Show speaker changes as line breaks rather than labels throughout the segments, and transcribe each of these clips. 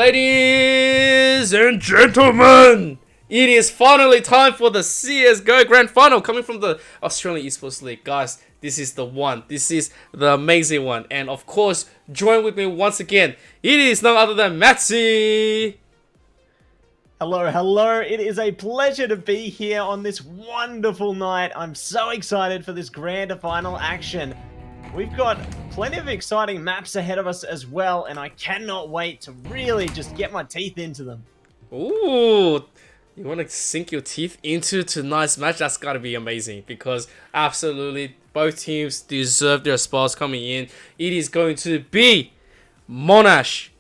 Ladies and gentlemen, it is finally time for the CSGO Grand Final coming from the Australian Esports League. Guys, this is the one. This is the amazing one. And of course, join with me once again. It is none other than Mattse.
Hello, hello. It is a pleasure to be here on this wonderful night. I'm so excited for this grand final action. We've got plenty of exciting maps ahead of us as well, and I cannot wait to really just get my teeth into them.
Ooh, you want to sink your teeth into tonight's match? That's got to be amazing because absolutely both teams deserve their spots coming in. It is going to be Monash,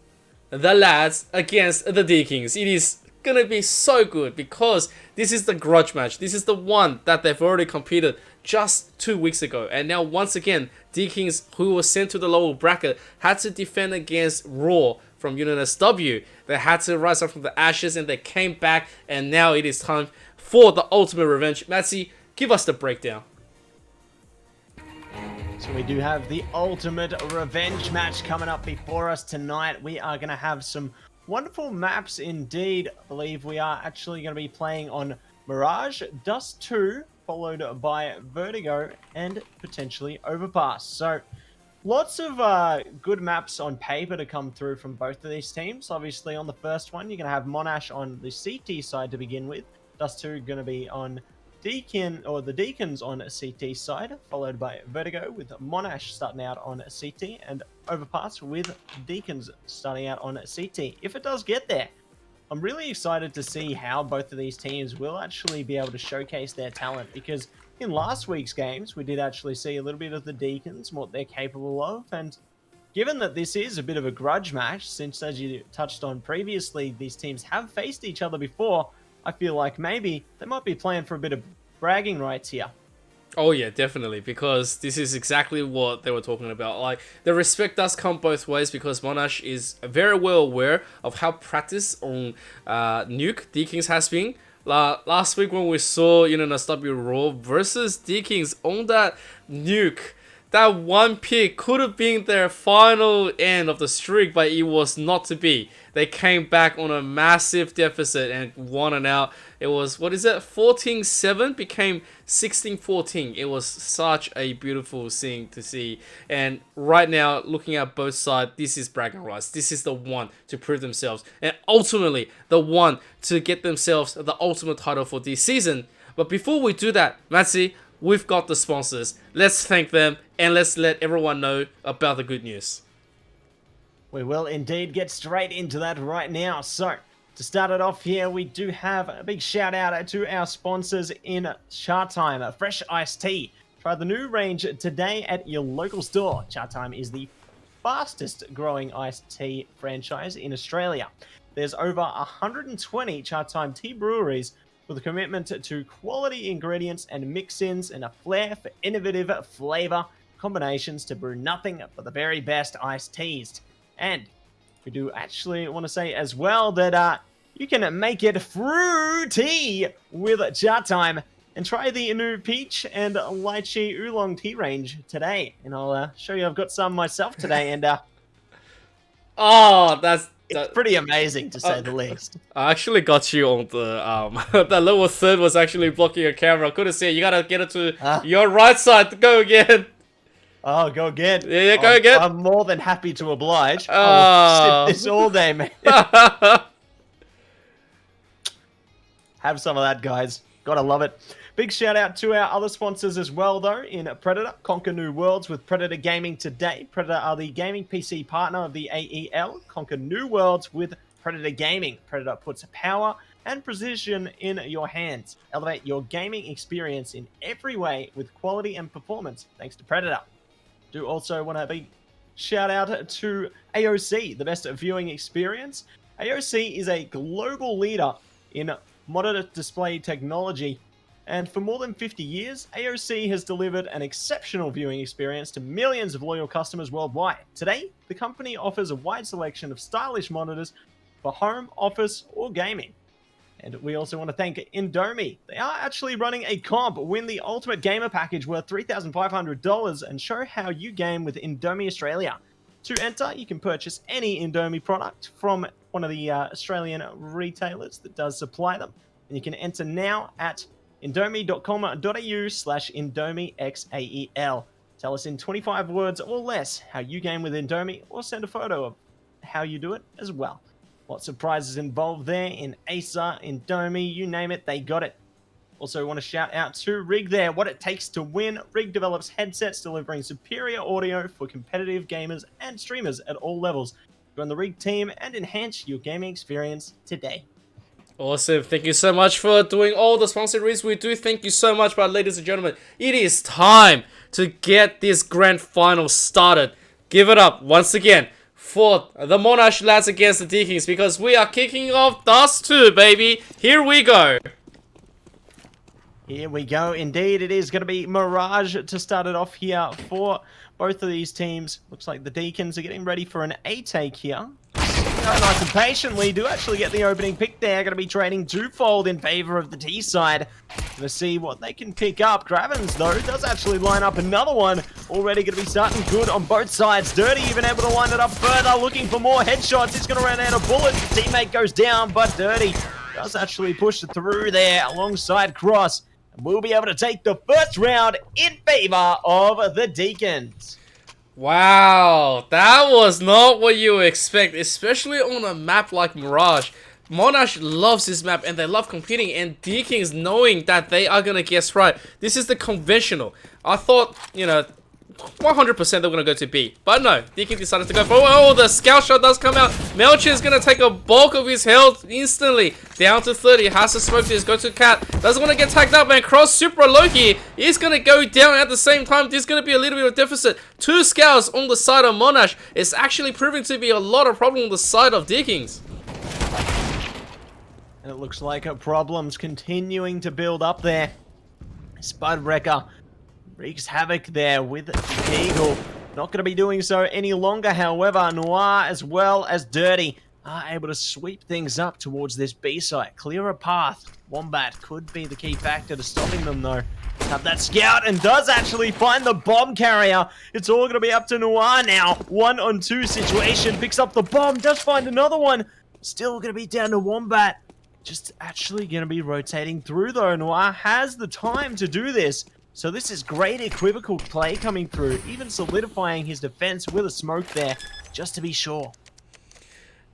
the lads, against the Deakins. It is going to be so good because this is the grudge match. This is the one that they've already competed just 2 weeks ago, and now once again Deakins, who was sent to the lower bracket, had to defend against Raw from UNSW. They had to rise up from the ashes and they came back, and now it is time for the ultimate revenge. Mattse, give us the breakdown.
So we do have the ultimate revenge match coming up before us tonight. We are going to have some wonderful maps indeed. I believe we are actually going to be playing on Mirage, Dust 2, followed by Vertigo, and potentially Overpass. So lots of good maps on paper to come through from both of these teams. Obviously on the first one, you're going to have Monash on the CT side to begin with. Dust 2 going to be on the Deakins on CT side, followed by Vertigo with Monash starting out on CT, and Overpass with Deakins starting out on CT. If it does get there, I'm really excited to see how both of these teams will actually be able to showcase their talent, because in last week's games, we did actually see a little bit of the Deakins, what they're capable of, and given that this is a bit of a grudge match, since as you touched on previously, these teams have faced each other before, I feel like maybe they might be playing for a bit of bragging rights here.
Oh yeah, definitely, because this is exactly what they were talking about. Like, the respect does come both ways because Monash is very well aware of how practice on Nuke Deakins has been. Last week when we saw UNSW Raw versus Deakins on that Nuke, that one pick could have been their final end of the streak, but it was not to be. They came back on a massive deficit and won it out. It was, 14-7 became 16-14. It was such a beautiful thing to see. And right now, looking at both sides, this is bragging rights. This is the one to prove themselves. And ultimately, the one to get themselves the ultimate title for this season. But before we do that, Mattse, we've got the sponsors. Let's thank them and let's let everyone know about the good news.
We will indeed get straight into that right now. So, to start it off here, we do have a big shout out to our sponsors in Chatime, Fresh Iced Tea. Try the new range today at your local store. Chatime is the fastest growing iced tea franchise in Australia. There's over 120 Chatime tea breweries with a commitment to quality ingredients and mix-ins and a flair for innovative flavor combinations to brew nothing but the very best iced teas. And we do actually want to say as well that you can make it fruity with Chatime and try the new peach and lychee oolong tea range today. And I'll show you, I've got some myself today, and
oh,
it's pretty amazing to say the least.
I actually got you on the that lower third was actually blocking your camera. I couldn't see it. You gotta get it to your right side. Go again.
Oh, go again.
Yeah, go again.
I'm more than happy to oblige. I'll sip this all day, man. Have some of that, guys. Gotta love it. Big shout out to our other sponsors as well, though, in Predator. Conquer new worlds with Predator Gaming today. Predator are the gaming PC partner of the AEL. Conquer new worlds with Predator Gaming. Predator puts power and precision in your hands. Elevate your gaming experience in every way with quality and performance thanks to Predator. Do also want to big shout out to AOC, the best viewing experience. AOC is a global leader in monitor display technology, and for more than 50 years, AOC has delivered an exceptional viewing experience to millions of loyal customers worldwide. Today, the company offers a wide selection of stylish monitors for home, office, or gaming. And we also want to thank Indomie. They are actually running a comp. Win the Ultimate Gamer package worth $3,500 and show how you game with Indomie Australia. To enter, you can purchase any Indomie product from one of the Australian retailers that does supply them. And you can enter now at indomie.com.au/IndomieXAEL. Tell us in 25 words or less how you game with Indomie, or send a photo of how you do it as well. Lots of prizes involved there in Acer, Indomie, you name it, they got it. Also want to shout out to Rig there, what it takes to win. Rig develops headsets delivering superior audio for competitive gamers and streamers at all levels. Join the Rig team and enhance your gaming experience today.
Awesome. Thank you so much for doing all the sponsored reads. We do thank you so much, but ladies and gentlemen, it is time to get this grand final started. Give it up once again for the Monash lads against the Deakins, because we are kicking off Dust 2, baby. Here we go.
Here we go. Indeed, it is going to be Mirage to start it off here for both of these teams. Looks like the Deakins are getting ready for an A take here. Nice and patiently do actually get the opening pick there. Going to be trading twofold in favor of the T side. Going to see what they can pick up. Gravins, though, does actually line up another one. Already going to be starting good on both sides. Dirty even able to line it up further, looking for more headshots. He's going to run out of bullets. The teammate goes down, but Dirty does actually push it through there alongside Cross. And we'll be able to take the first round in favor of the Deakins.
Wow, that was not what you expect, especially on a map like Mirage. Monash loves this map and they love competing, and Deakins knowing that they are going to guess right. This is the conventional. I thought, 100% they were going to go to B. But no, Deakins decided to go for, oh, the scout shot does come out. Mattse is going to take a bulk of his health instantly. Down to 30, has to smoke this, go to Cat. Doesn't want to get tagged up, and Cross super low here. He's going to go down at the same time. There's going to be a little bit of deficit. 2 scouts on the side of Monash. It's actually proving to be a lot of problem on the side of Deakins.
And it looks like problems continuing to build up there. Spudwrecker wreaks havoc there with the Eagle. Not going to be doing so any longer, however. Noir as well as Dirty are able to sweep things up towards this B site. Clear a path. Wombat could be the key factor to stopping them, though. Have that scout, and does actually find the bomb carrier. It's all going to be up to Noir now. 1-on-2 situation. Picks up the bomb, does find another one. Still going to be down to Wombat. Just actually going to be rotating through, though. Noir has the time to do this. So this is great equivocal play coming through, even solidifying his defense with a smoke there, just to be sure.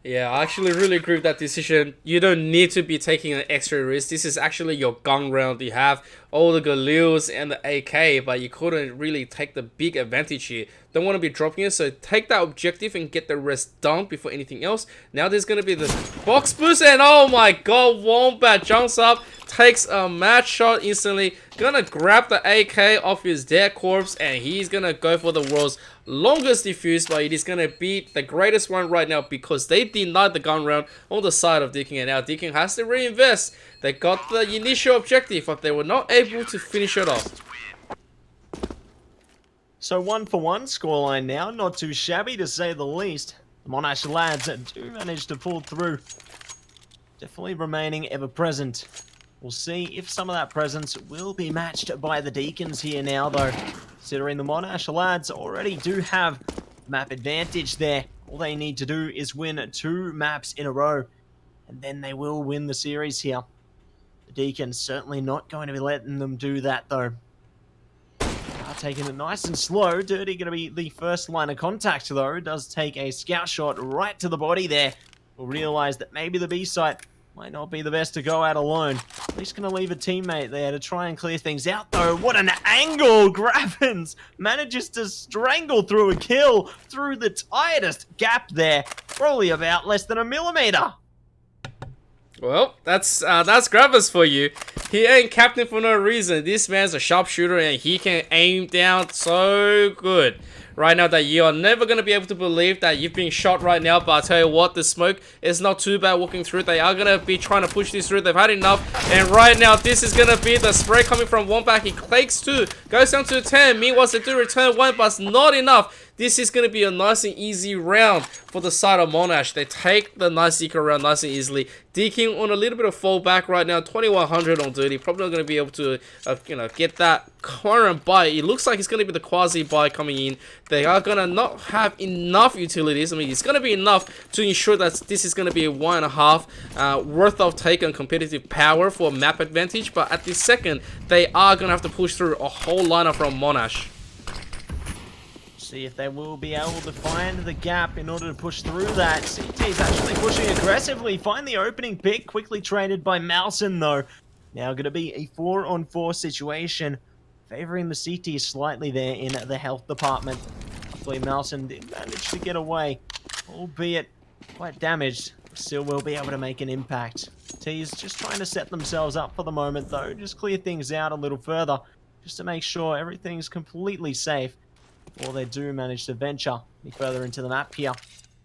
Yeah, I actually really agree with that decision. You don't need to be taking an extra risk. This is actually your gun round. You have all the Galils and the AK, but you couldn't really take the big advantage here. Don't want to be dropping it, so take that objective and get the rest done before anything else. Now there's going to be the box boost, and oh my god, Wombat jumps up, takes a match shot instantly, gonna grab the AK off his dead corpse, and he's gonna go for the world's longest defuse, but it is gonna be the greatest one right now because they denied the gun round on the side of Deakin, and now Deakin has to reinvest. They got the initial objective, but they were not able to finish it off.
So 1-for-1 scoreline now, not too shabby to say the least. The Monash lads do manage to pull through. Definitely remaining ever present. We'll see if some of that presence will be matched by the Deakins here now, though. Considering the Monash lads already do have map advantage there. All they need to do is win 2 maps in a row, and then they will win the series here. The Deakins certainly not going to be letting them do that, though. Taking it nice and slow. Dirty going to be the first line of contact, though. Does take a scout shot right to the body there. We'll realize that maybe the B site might not be the best to go out alone. At least going to leave a teammate there to try and clear things out, though. What an angle! Gravins manages to strangle through a kill through the tightest gap there. Probably about less than a millimeter.
Well, that's Gravins for you. He ain't captain for no reason. This man's a sharpshooter and he can aim down so good. Right now that you are never going to be able to believe that you've been shot right now, but I'll tell you what, the smoke is not too bad walking through. They are going to be trying to push this through. They've had enough, and right now this is going to be the spray coming from Wombat. He clicks 2, goes down to 10. Meanwhile, they do return 1, but it's not enough. this is going to be a nice and easy round for the side of Monash. They take the nice eco round nice and easily. Deakin on a little bit of fallback right now, 2100 on Dirty. Probably not going to be able to, get that current buy. It looks like it's going to be the quasi buy coming in. They are going to not have enough utilities. I mean, it's going to be enough to ensure that this is going to be a 1.5 worth of take on competitive power for map advantage. But at this second, they are going to have to push through a whole lineup from Monash.
See if they will be able to find the gap in order to push through that. CT is actually pushing aggressively. Find the opening pick. Quickly traded by Mattse, though. Now going to be a 4-on-4 situation. Favoring the CT slightly there in the health department. Hopefully Mattse did manage to get away. Albeit quite damaged. Still will be able to make an impact. T's just trying to set themselves up for the moment, though. Just clear things out a little further. Just to make sure everything's completely safe. Or they do manage to venture any further into the map here.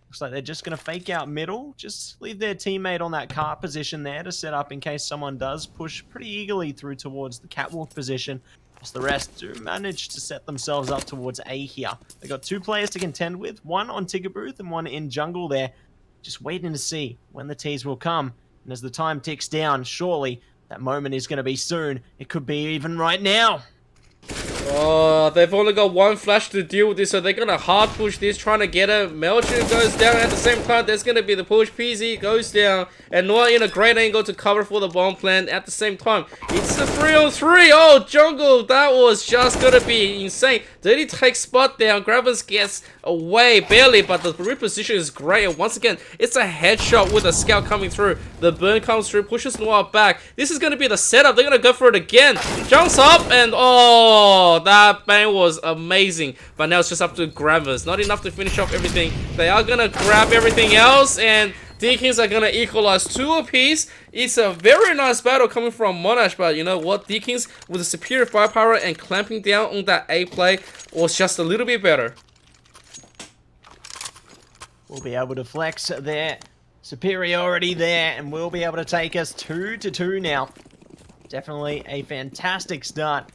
Looks like they're just going to fake out middle. Just leave their teammate on that cart position there to set up in case someone does push pretty eagerly through towards the catwalk position. Whilst the rest do manage to set themselves up towards A here. They've got 2 players to contend with. One on Ticket Booth and one in jungle there. Just waiting to see when the T's will come. And as the time ticks down, surely that moment is going to be soon. It could be even right now.
Oh, they've only got one flash to deal with this, so they're gonna hard push this, trying to get it. Melchin goes down at the same time. There's gonna be the push. PZ goes down, and Noah in a great angle to cover for the bomb plant at the same time. It's a 3-on-3. Oh, jungle, that was just gonna be insane. Dirty takes spot down. Gravis gets away barely, but the reposition is great. And once again, it's a headshot with a scout coming through. The burn comes through, pushes Noah back. This is gonna be the setup. They're gonna go for it again. Jumps up, and oh, that bang was amazing. But now it's just up to Gravis. Not enough to finish off everything. They are gonna grab everything else, and Deakins are gonna equalize 2 apiece. It's a very nice battle coming from Monash, but you know what? Deakins with the superior firepower and clamping down on that A play was just a little bit better.
We'll be able to flex their superiority there, and we'll be able to take us 2-2 now. Definitely a fantastic start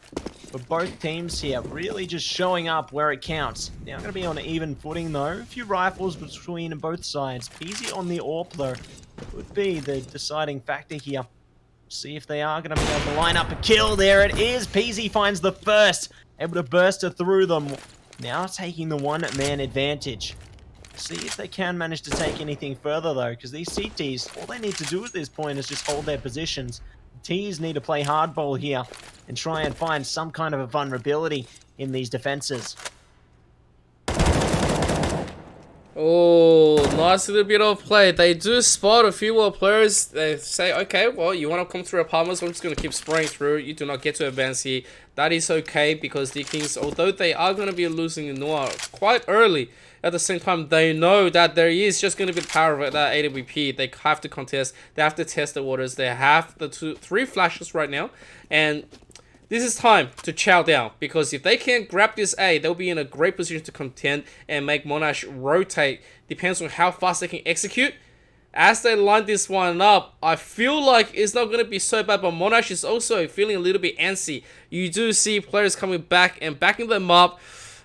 for both teams here, really just showing up where it counts. Now going to be on an even footing though. A few rifles between both sides. Peasy on the AWP though would be the deciding factor here. See if they are going to be able to line up a kill. There it is. Peasy finds the first, able to burst through them. Now taking the one-man advantage. See if they can manage to take anything further though, because these CTs, all they need to do at this point is just hold their positions. T's need to play hardball here and try and find some kind of a vulnerability in these defenses.
Oh, nice little bit of play. They do spot a few more players. They say, okay, well, you want to come through apartments, I'm just going to keep spraying through. You do not get to advance here. That is okay, because Deakins, although they are going to be losing Noah quite early, at the same time, they know that there is just going to be the power of that AWP. They have to contest. They have to test the waters. They have the 3 flashes right now. And this is time to chow down. Because if they can't grab this A, they'll be in a great position to contend and make Monash rotate. Depends on how fast they can execute. As they line this one up, I feel like it's not going to be so bad. But Monash is also feeling a little bit antsy. You do see players coming back and backing them up.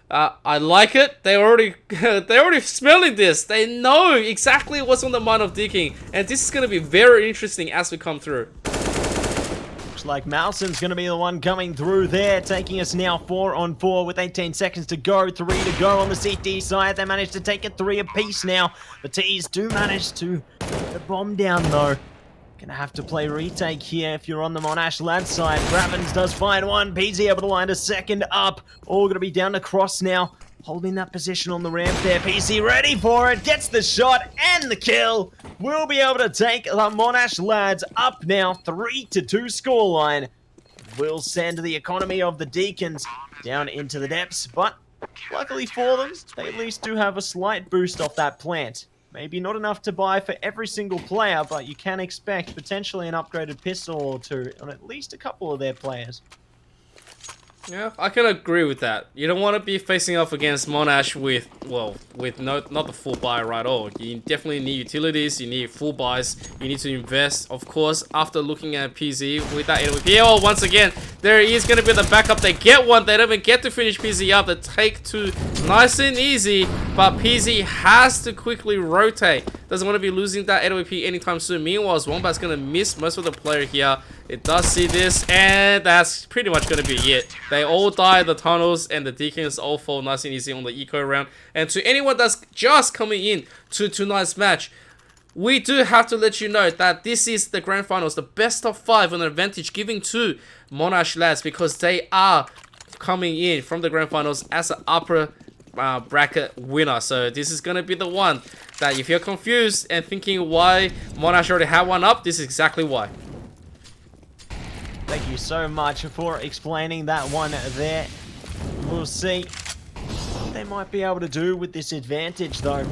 I like it. They're already smelling this. They know exactly what's on the mind of Deakin, and this is going to be very interesting as we come through.
Looks like Malson's going to be the one coming through there, taking us now 4-on-4 with 18 seconds to go, 3 to go on the CT side. They managed to take it 3 apiece now. The T's do manage to get the bomb down though. Gonna have to play retake here if you're on the Monash lad side. Gravins does find one. PZ able to line a second up. All gonna be down to Cross now. Holding that position on the ramp there. PC ready for it. Gets the shot and the kill. We'll be able to take the Monash lads up now. 3-2 scoreline. Will send the economy of the Deakins down into the depths. But luckily for them, they at least do have a slight boost off that plant. Maybe not enough to buy for every single player, but you can expect potentially an upgraded pistol or 2 on at least a couple of their players.
Yeah, I can agree with that. You don't want to be facing off against Monash with, well, with not the full buy right all. You definitely need utilities, you need full buys, you need to invest. Of course, after looking at PZ with that AWP, oh, once again, There he is going to be the backup. They get one. They don't even get to finish PZ up. The take two, nice and easy. But PZ has to quickly rotate. Doesn't want to be losing that AWP anytime soon. Meanwhile, Wombat's going to miss most of the player here. It does see this, and that's pretty much going to be it. They all die in the tunnels, and the Deakins all fall nice and easy on the eco round. And to anyone that's just coming in to tonight's match, we do have to let you know that this is the grand finals, the best of 5 on an advantage giving to Monash lads, because they are coming in from the grand finals as an upper bracket winner. So this is going to be the one that if you're confused and thinking why Monash already had one up, this is exactly why.
Thank you so much for explaining that one there. We'll see what they might be able to do with this advantage, though.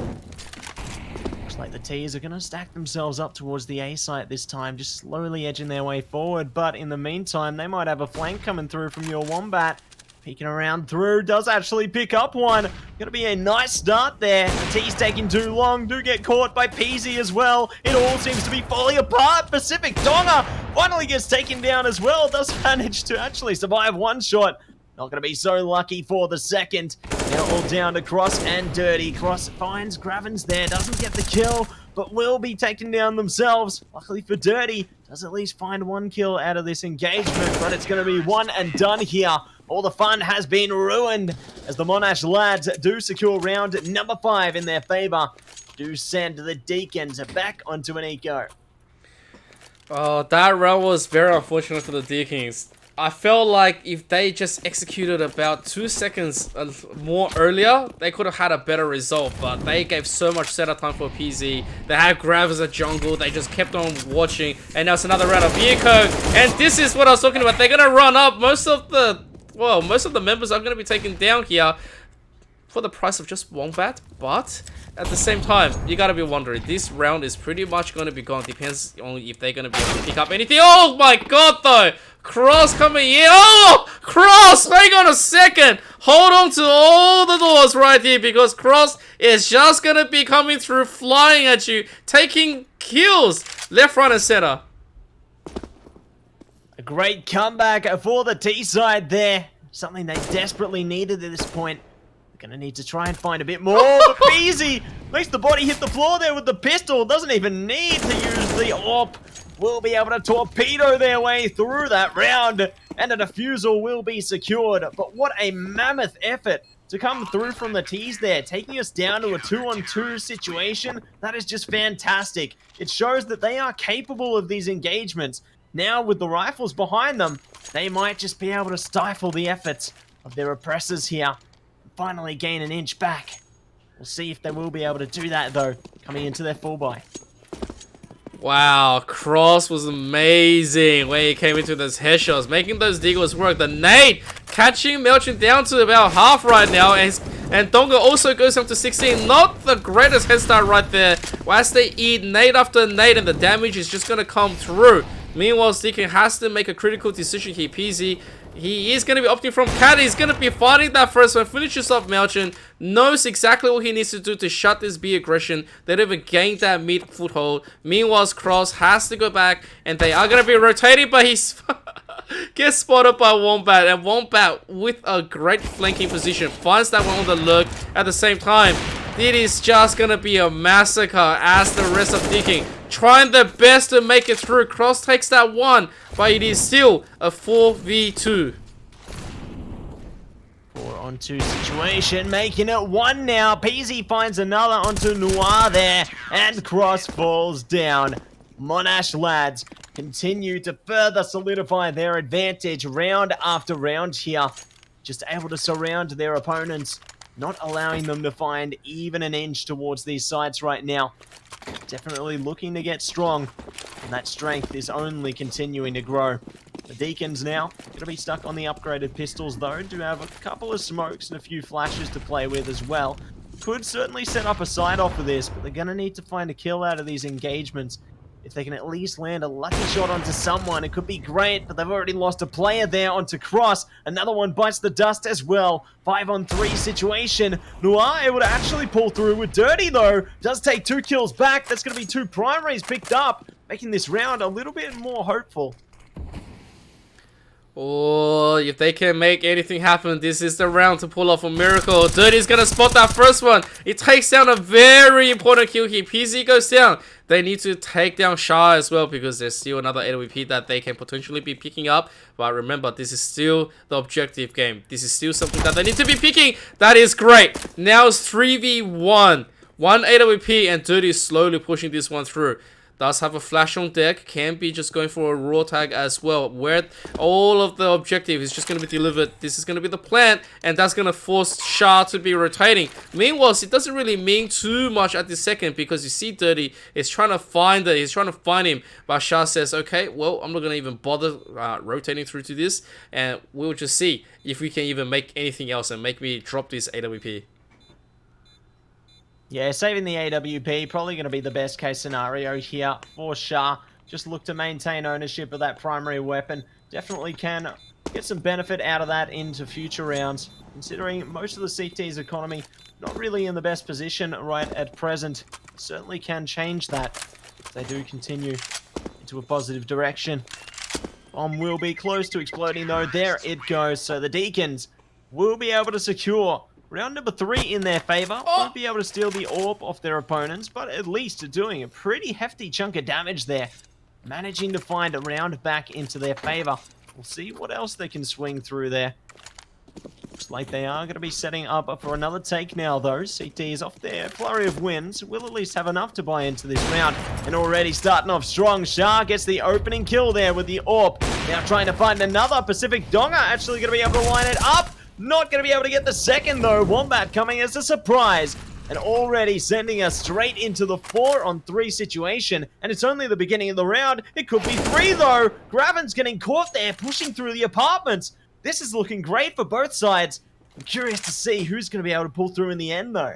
Looks like the T's are going to stack themselves up towards the A site this time, just slowly edging their way forward. But in the meantime, they might have a flank coming through from your Wombat. Peeking around through, does actually pick up one. Gonna be a nice start there. The T's taking too long, do get caught by Peasy as well. It all seems to be falling apart. Pacific Donga finally gets taken down as well. Does manage to actually survive one shot. Not gonna be so lucky for the second. Now all down to Cross and Dirty. Cross finds Gravins there, doesn't get the kill, but will be taken down themselves. Luckily for Dirty, does at least find one kill out of this engagement, but it's gonna be one and done here. All the fun has been ruined as the Monash lads do secure round number 5 in their favor. Do send the Deakins back onto an eco.
Oh, that round was very unfortunate for the Deakins. I felt like if they just executed about 2 seconds more earlier, they could have had a better result, but they gave so much setup time for PZ. They had Grav as a jungle, they just kept on watching, and now it's another round of eco, and this is what I was talking about. They're gonna run up. Most of the members are going to be taken down here for the price of just Wombat, but at the same time, you got to be wondering, this round is pretty much going to be gone. Depends on if they're going to be able to pick up anything. Oh my god, though! Cross coming in. Oh! Cross! Hang on a second! Hold on to all the doors right here, because Cross is just going to be coming through, flying at you, taking kills left, right, and center.
A great comeback for the T side there. Something they desperately needed at this point. They're going to need to try and find a bit more. But Beezy makes the body hit the floor there with the pistol. Doesn't even need to use the AWP. Will be able to torpedo their way through that round. And a defusal will be secured. But what a mammoth effort to come through from the T's there. Taking us down to a 2-on-2 situation. That is just fantastic. It shows that they are capable of these engagements. Now, with the rifles behind them, they might just be able to stifle the efforts of their oppressors here and finally gain an inch back. We'll see if they will be able to do that, though, coming into their full buy.
Wow, Cross was amazing when he came into those headshots, making those deagles work. The nade catching Melchin down to about half right now, and Donga also goes up to 16. Not the greatest head start right there. As they eat nade after nade, and the damage is just going to come through. Meanwhile, Deakin has to make a critical decision here. PZ, he is going to be opting from Cat. He's going to be fighting that first one. Finishes off Melchin. Knows exactly what he needs to do to shut this B aggression. They don't even gain that mid foothold. Meanwhile, Cross has to go back. And they are going to be rotating. But he's gets spotted by Wombat. And Wombat, with a great flanking position, finds that one on the lurk at the same time. It is just going to be a massacre as the rest of Deakin trying their best to make it through. Cross takes that one, but it is still a 4v2.
4-on-2 situation, making it 1 now. Peasy finds another onto Noir there, and Cross falls down. Monash lads continue to further solidify their advantage round after round here. Just able to surround their opponents, not allowing them to find even an inch towards these sites right now. Definitely looking to get strong, and that strength is only continuing to grow. The Deakins now going to be stuck on the upgraded pistols, though. Do have a couple of smokes and a few flashes to play with as well. Could certainly set up a side off of this, but they're going to need to find a kill out of these engagements. If they can at least land a lucky shot onto someone, it could be great, but they've already lost a player there onto Cross. Another one bites the dust as well. 5-on-3 situation. Noir able to actually pull through with Dirty, though. Does take 2 kills back. That's going to be 2 primaries picked up, making this round a little bit more hopeful.
Oh, if they can make anything happen, this is the round to pull off a miracle. Dirty's gonna spot that first one. It takes down a very important kill here. PZ goes down. They need to take down Shah as well because there's still another AWP that they can potentially be picking up. But remember, this is still the objective game. This is still something that they need to be picking. That is great. Now it's 3v1. One AWP and Dirty is slowly pushing this one through. Does have a flash on deck, can be just going for a raw tag as well, where all of the objective is just going to be delivered. This is going to be the plan, and that's going to force Shah to be rotating. Meanwhile, it doesn't really mean too much at this second, because you see Dirty is trying to find it, he's trying to find him, but Shah says, okay, well, I'm not going to even bother rotating through to this, and we'll just see if we can even make anything else and make me drop this AWP.
Yeah, saving the AWP, probably going to be the best case scenario here for Shah. Just look to maintain ownership of that primary weapon. Definitely can get some benefit out of that into future rounds, considering most of the CT's economy not really in the best position right at present. Certainly can change that if they do continue into a positive direction. Bomb will be close to exploding though. There it goes. So the Deakins will be able to secure round number 3 in their favor. Won't be able to steal the orb off their opponents, but at least doing a pretty hefty chunk of damage there. Managing to find a round back into their favor. We'll see what else they can swing through there. Looks like they are going to be setting up for another take now, though. CT is off their flurry of wins. Will at least have enough to buy into this round. And already starting off strong. Shah gets the opening kill there with the orb. Now trying to find another. Pacific Donga actually going to be able to line it up. Not going to be able to get the second, though. Wombat coming as a surprise. And already sending us straight into the 4-on-3 situation. And it's only the beginning of the round. It could be 3, though. Graven's getting caught there, pushing through the apartments. This is looking great for both sides. I'm curious to see who's going to be able to pull through in the end, though.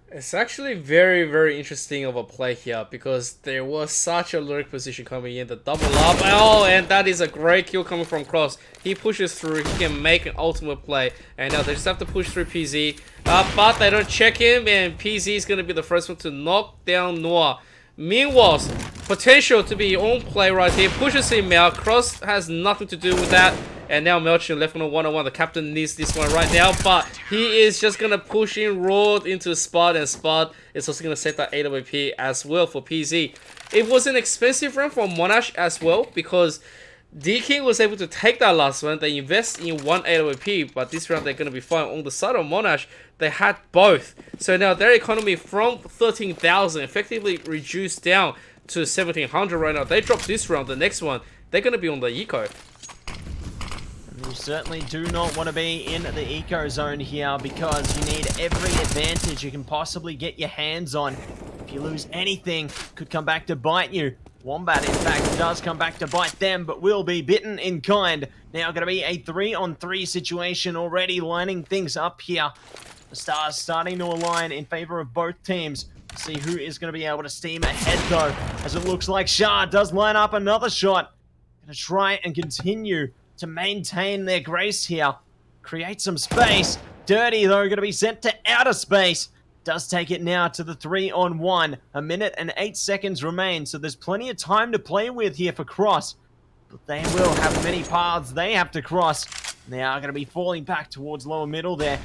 It's actually very, very interesting of a play here because there was such a lurk position coming in, the double up. Oh, and that is a great kill coming from Cross. He pushes through, he can make an ultimate play. And now they just have to push through PZ. But they don't check him, and PZ is going to be the first one to knock down Noah. Meanwhile, potential to be on play right here. Pushes him out. Cross has nothing to do with that. And now Melchin left on a 1-on-1. The captain needs this one right now. But he is just going to push in raw into Spud. And Spud is also going to set that AWP as well for PZ. It was an expensive run for Monash as well. Because Deakins was able to take that last one. They invest in one AWP. But this round they're going to be fine. On the side of Monash, they had both. So now their economy from 13,000 effectively reduced down to 1,700 right now. They drop this round. The next one, they're going to be on the eco.
You certainly do not want to be in the eco zone here because you need every advantage you can possibly get your hands on. If you lose anything, could come back to bite you. Wombat, in fact, does come back to bite them, but will be bitten in kind. Now going to be a 3-on-3 situation already lining things up here. The stars starting to align in favor of both teams. See who is going to be able to steam ahead, though, as it looks like Shah does line up another shot. Going to try and continue to maintain their grace here. Create some space. Dirty, though, going to be sent to outer space. Does take it now to the 3-on-1. 1 minute and 8 seconds remain, so there's plenty of time to play with here for Cross. But they will have many paths they have to cross. They are going to be falling back towards lower middle there.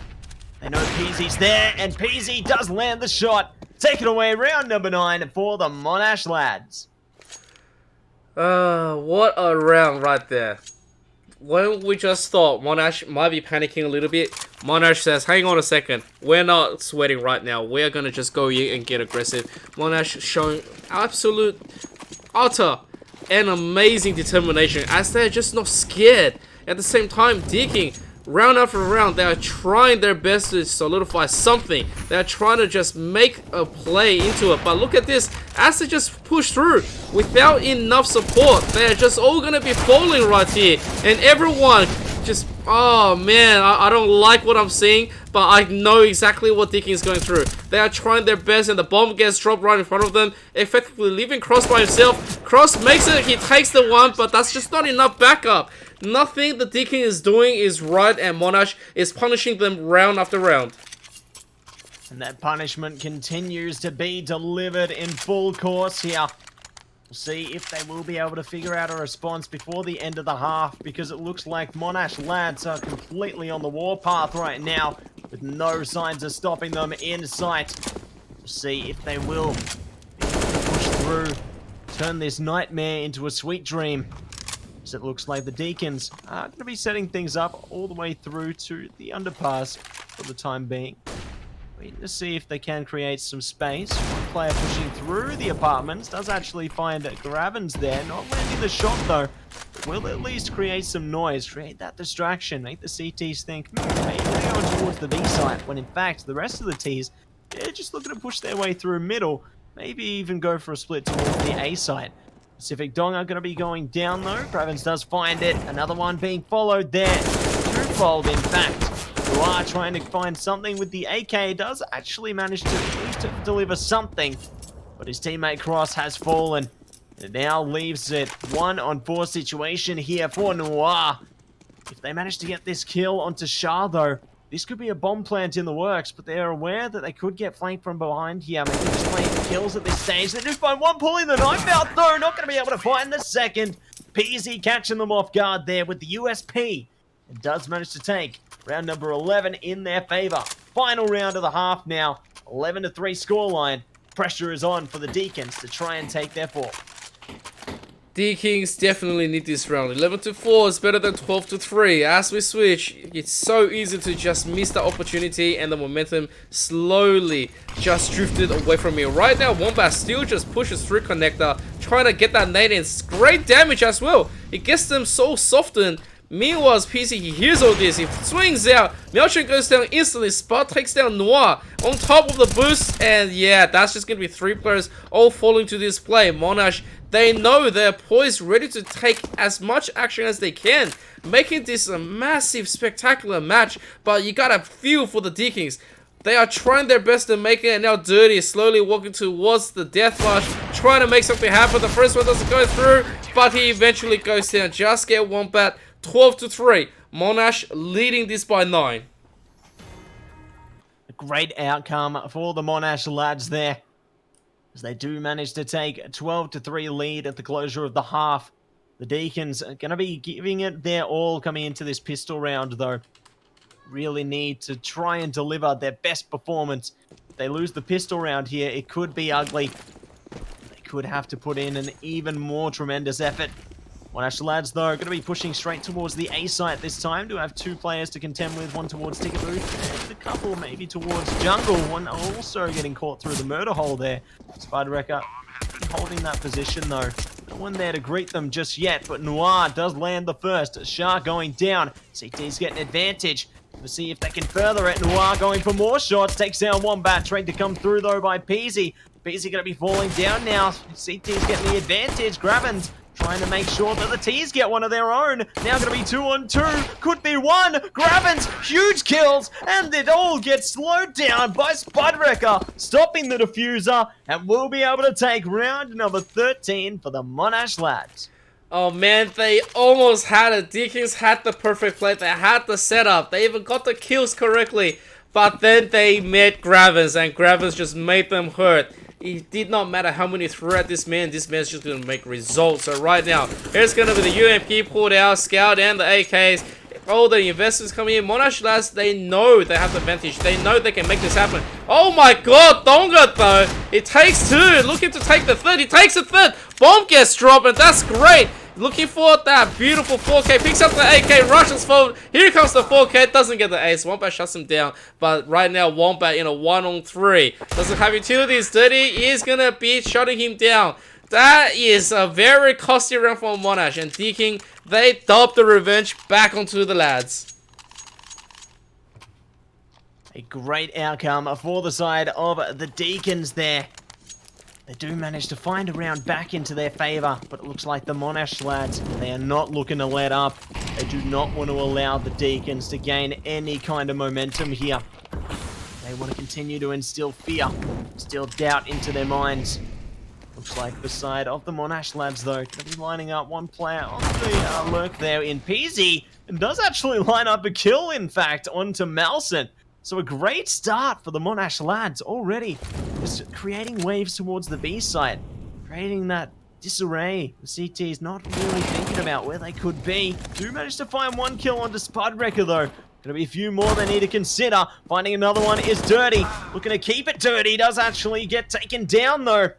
They know PZ's there, and PZ does land the shot. Take it away, round number 9 for the Monash lads.
What a round right there. When we just thought Monash might be panicking a little bit, Monash says, hang on a second, we're not sweating right now, we're going to just go in and get aggressive. Monash showing absolute, utter, and amazing determination as they're just not scared. At the same time, Deakins, round after round, they are trying their best to solidify something. They are trying to just make a play into it. But look at this, as they just push through without enough support, they are just all going to be falling right here. And everyone just, oh man, I don't like what I'm seeing, but I know exactly what Deakins is going through. They are trying their best, and the bomb gets dropped right in front of them, effectively leaving Cross by himself. Cross makes it, he takes the one, but that's just not enough backup. Nothing the Deakins is doing is right, and Monash is punishing them round after round.
And that punishment continues to be delivered in full course here. We'll see if they will be able to figure out a response before the end of the half, because it looks like Monash lads are completely on the warpath right now, with no signs of stopping them in sight. We'll see if they will be able to push through, turn this nightmare into a sweet dream. So it looks like the Deakins are going to be setting things up all the way through to the underpass for the time being. Waiting to see if they can create some space. One player pushing through the apartments does actually find Gravins there. Not landing the shot though. Will at least create some noise, create that distraction, make the CTs think, maybe they're going towards the B site, when in fact the rest of the Ts, they're just looking to push their way through middle, maybe even go for a split towards the A site. Pacific Dong are going to be going down though. Gravins does find it. Another one being followed there. Twofold in fact. Noir trying to find something with the AK. Does actually manage to at least deliver something. But his teammate Cross has fallen. And it now leaves it 1-on-4 situation here for Noir. If they manage to get this kill onto Shah though, this could be a bomb plant in the works, but they're aware that they could get flanked from behind here. Maybe just playing kills at this stage. They do find one pulling the knife out though. Not going to be able to find the second. Peasy catching them off guard there with the USP. It does manage to take round number 11 in their favor. Final round of the half now. 11-3 scoreline. Pressure is on for the Deakins to try and take their fall.
Deakins definitely need this round. 11-4 is better than 12-3. As we switch, it's so easy to just miss the opportunity, and the momentum slowly just drifted away from me. Right now, Wombat still just pushes through connector, trying to get that nade in. It's great damage as well. It gets them so softened. Meanwhile, PC, he hears all this, he swings out, Mattse goes down instantly, Spot takes down Noir on top of the boost, and yeah, that's just going to be 3 players all falling to this play. Monash, they know they're poised, ready to take as much action as they can, making this a massive, spectacular match, but you gotta feel for the Deakins. They are trying their best to make it, and now Dirty is slowly walking towards the death rush, trying to make something happen. The first one doesn't go through, but he eventually goes down. Just get Wombat. 12-3. Monash leading this by 9.
A great outcome for the Monash lads there, as they do manage to take a 12-3 lead at the closure of the half. The Deakins are going to be giving it their all coming into this pistol round though. Really need to try and deliver their best performance. If they lose the pistol round here, it could be ugly. They could have to put in an even more tremendous effort. Monash lads, though, are going to be pushing straight towards the A site this time. Do have 2 players to contend with, one towards Ticket Booth, and a couple maybe towards Jungle. One also getting caught through the murder hole there. Spider-Wrecker holding that position, though. No one there to greet them just yet, but Noir does land the first. Shah going down. CT's getting advantage. We'll see if they can further it. Noir going for more shots. Takes down Wombat. Trying to come through, though, by Peasy. Peasy going to be falling down now. CT's getting the advantage. Gravins trying to make sure that the T's get one of their own. Now going to be 2-on-2. Could be 1. Gravins, huge kills. And it all gets slowed down by Spider-Wrecker, stopping the diffuser. And we'll be able to take round number 13 for the Monash lads.
Oh man, they almost had it. Deakins had the perfect play. They had the setup. They even got the kills correctly. But then they met Gravins, and Gravins just made them hurt. It did not matter how many threw at this man's just going to make results. So right now, here's going to be the UMP pulled out, Scout and the AKs. All the investors coming in. Monash lads, they know they have the advantage. They know they can make this happen. Oh my god, Donga though. It takes 2. Looking to take the third. He takes a third. Bomb gets dropped, and that's great. Looking for that beautiful 4K. Picks up the AK, rushes forward. Here comes the 4K. Doesn't get the ace. Wombat shuts him down. But right now, Wombat in a 1-on-3. Doesn't have utilities. Dirty is going to be shutting him down. That is a very costly round for Monash. And Deakin, they dumped the revenge back onto the lads.
A great outcome for the side of the Deakins there. They do manage to find a round back into their favour, but it looks like the Monash lads, they are not looking to let up. They do not want to allow the Deakins to gain any kind of momentum here. They want to continue to instill fear, instill doubt into their minds. Looks like the side of the Monash lads, though, going to be lining up one player on the lurk there in Peasy, and does actually line up a kill, in fact, onto Mattse. So a great start for the Monash lads already. Just creating waves towards the B site. Creating that disarray. The CT is not really thinking about where they could be. Do manage to find one kill onto Spudwrecker though. Gonna be a few more they need to consider. Finding another one is Dirty. Looking to keep it Dirty. Does actually get taken down though.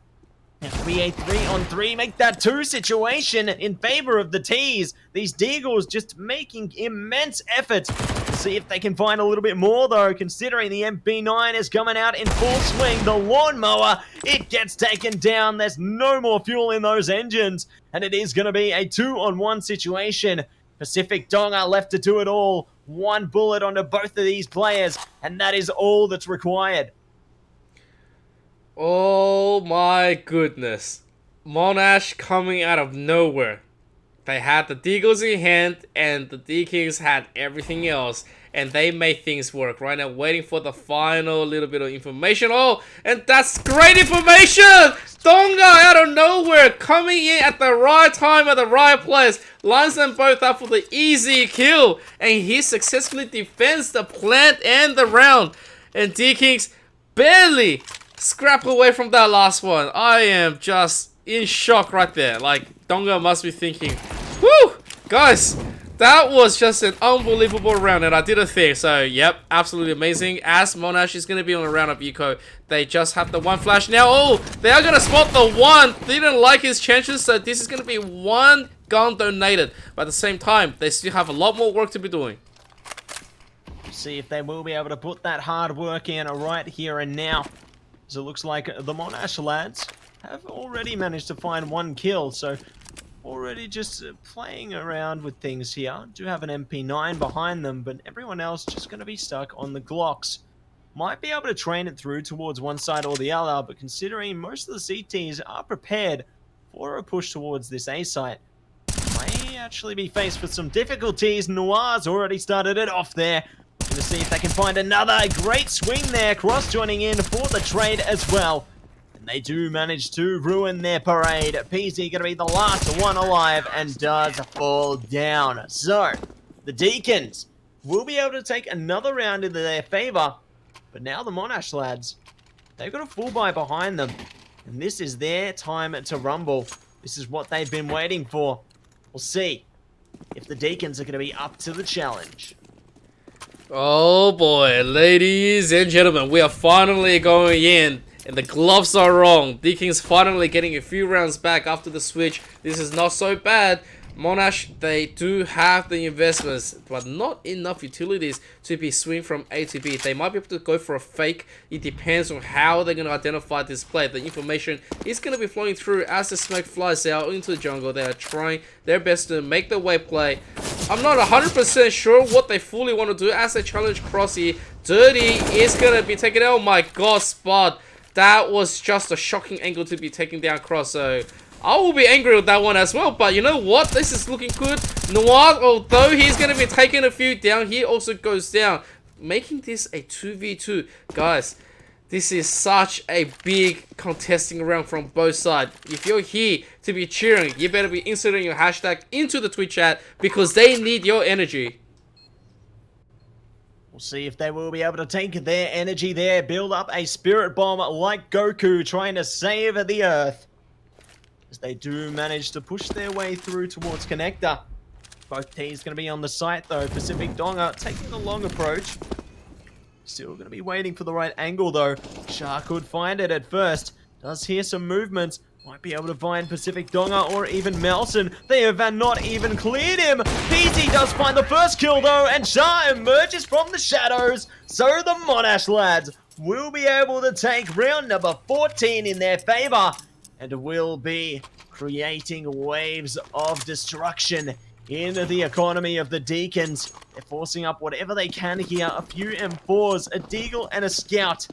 It'll be a 3-on-3, make that 2 situation in favor of the T's. These Deagles just making immense efforts. See if they can find a little bit more though, considering the MP9 is coming out in full swing. The lawnmower, it gets taken down. There's no more fuel in those engines. And it is going to be a 2-on-1 situation. Pacific Donga left to do it all. One bullet onto both of these players, and that is all that's required.
Oh my goodness. Monash coming out of nowhere. They had the Deagles in hand, and the Deakins had everything else, and they made things work. Right now, waiting for the final little bit of information. Oh, and that's great information! Donga out of nowhere, coming in at the right time, at the right place, lines them both up for the easy kill, and he successfully defends the plant and the round. And Deakins barely scrap away from that last one. I am just in shock right there. Like, Donga must be thinking, whoo, guys, that was just an unbelievable round, and I did a thing. So, yep, absolutely amazing. As Monash is going to be on a round of eco, they just have the one flash now. Oh, they are going to spot the one. They didn't like his chances, so this is going to be one gun donated. But at the same time, they still have a lot more work to be doing.
See if they will be able to put that hard work in right here and now. So it looks like the Monash lads have already managed to find one kill, so already just playing around with things here. Do have an MP9 behind them, but everyone else just going to be stuck on the Glocks. Might be able to train it through towards one side or the other, but considering most of the CTs are prepared for a push towards this A site, may actually be faced with some difficulties. Noir's already started it off there. Going to see if they can find another great swing there. Cross joining in for the trade as well. And they do manage to ruin their parade. PZ going to be the last one alive and does fall down. So, the Deakins will be able to take another round into their favor. But now the Monash lads, they've got a full buy behind them. And this is their time to rumble. This is what they've been waiting for. We'll see if the Deakins are going to be up to the challenge.
Oh boy, ladies and gentlemen, we are finally going in, and the gloves are wrong. Deakins finally getting a few rounds back after the switch. This is not so bad. Monash, they do have the investments, but not enough utilities to be swing from A to B. They might be able to go for a fake. It depends on how they're going to identify this play. The information is going to be flowing through as the smoke flies out into the jungle. They are trying their best to make the way play. I'm not 100% sure what they fully want to do as they challenge Crossy. Dirty is going to be taken out. Oh my god, Spud. That was just a shocking angle to be taking down Cross. So I will be angry with that one as well, but you know what? This is looking good. Noir, although he's going to be taking a few down, he also goes down, making this a 2v2. Guys, this is such a big contesting round from both sides. If you're here to be cheering, you better be inserting your hashtag into the Twitch chat because they need your energy.
We'll see if they will be able to take their energy there, build up a spirit bomb like Goku trying to save the Earth. As they do manage to push their way through towards Connector. Both teams going to be on the site though. Pacific Donga taking the long approach. Still going to be waiting for the right angle though. Shah could find it at first. Does hear some movements. Might be able to find Pacific Donga or even Melson. They have not even cleared him. PZ does find the first kill though, and Shah emerges from the shadows. So the Monash lads will be able to take round number 14 in their favor. And will be creating waves of destruction in the economy of the Deakins. They're forcing up whatever they can here. A few M4s, a Deagle and a Scout.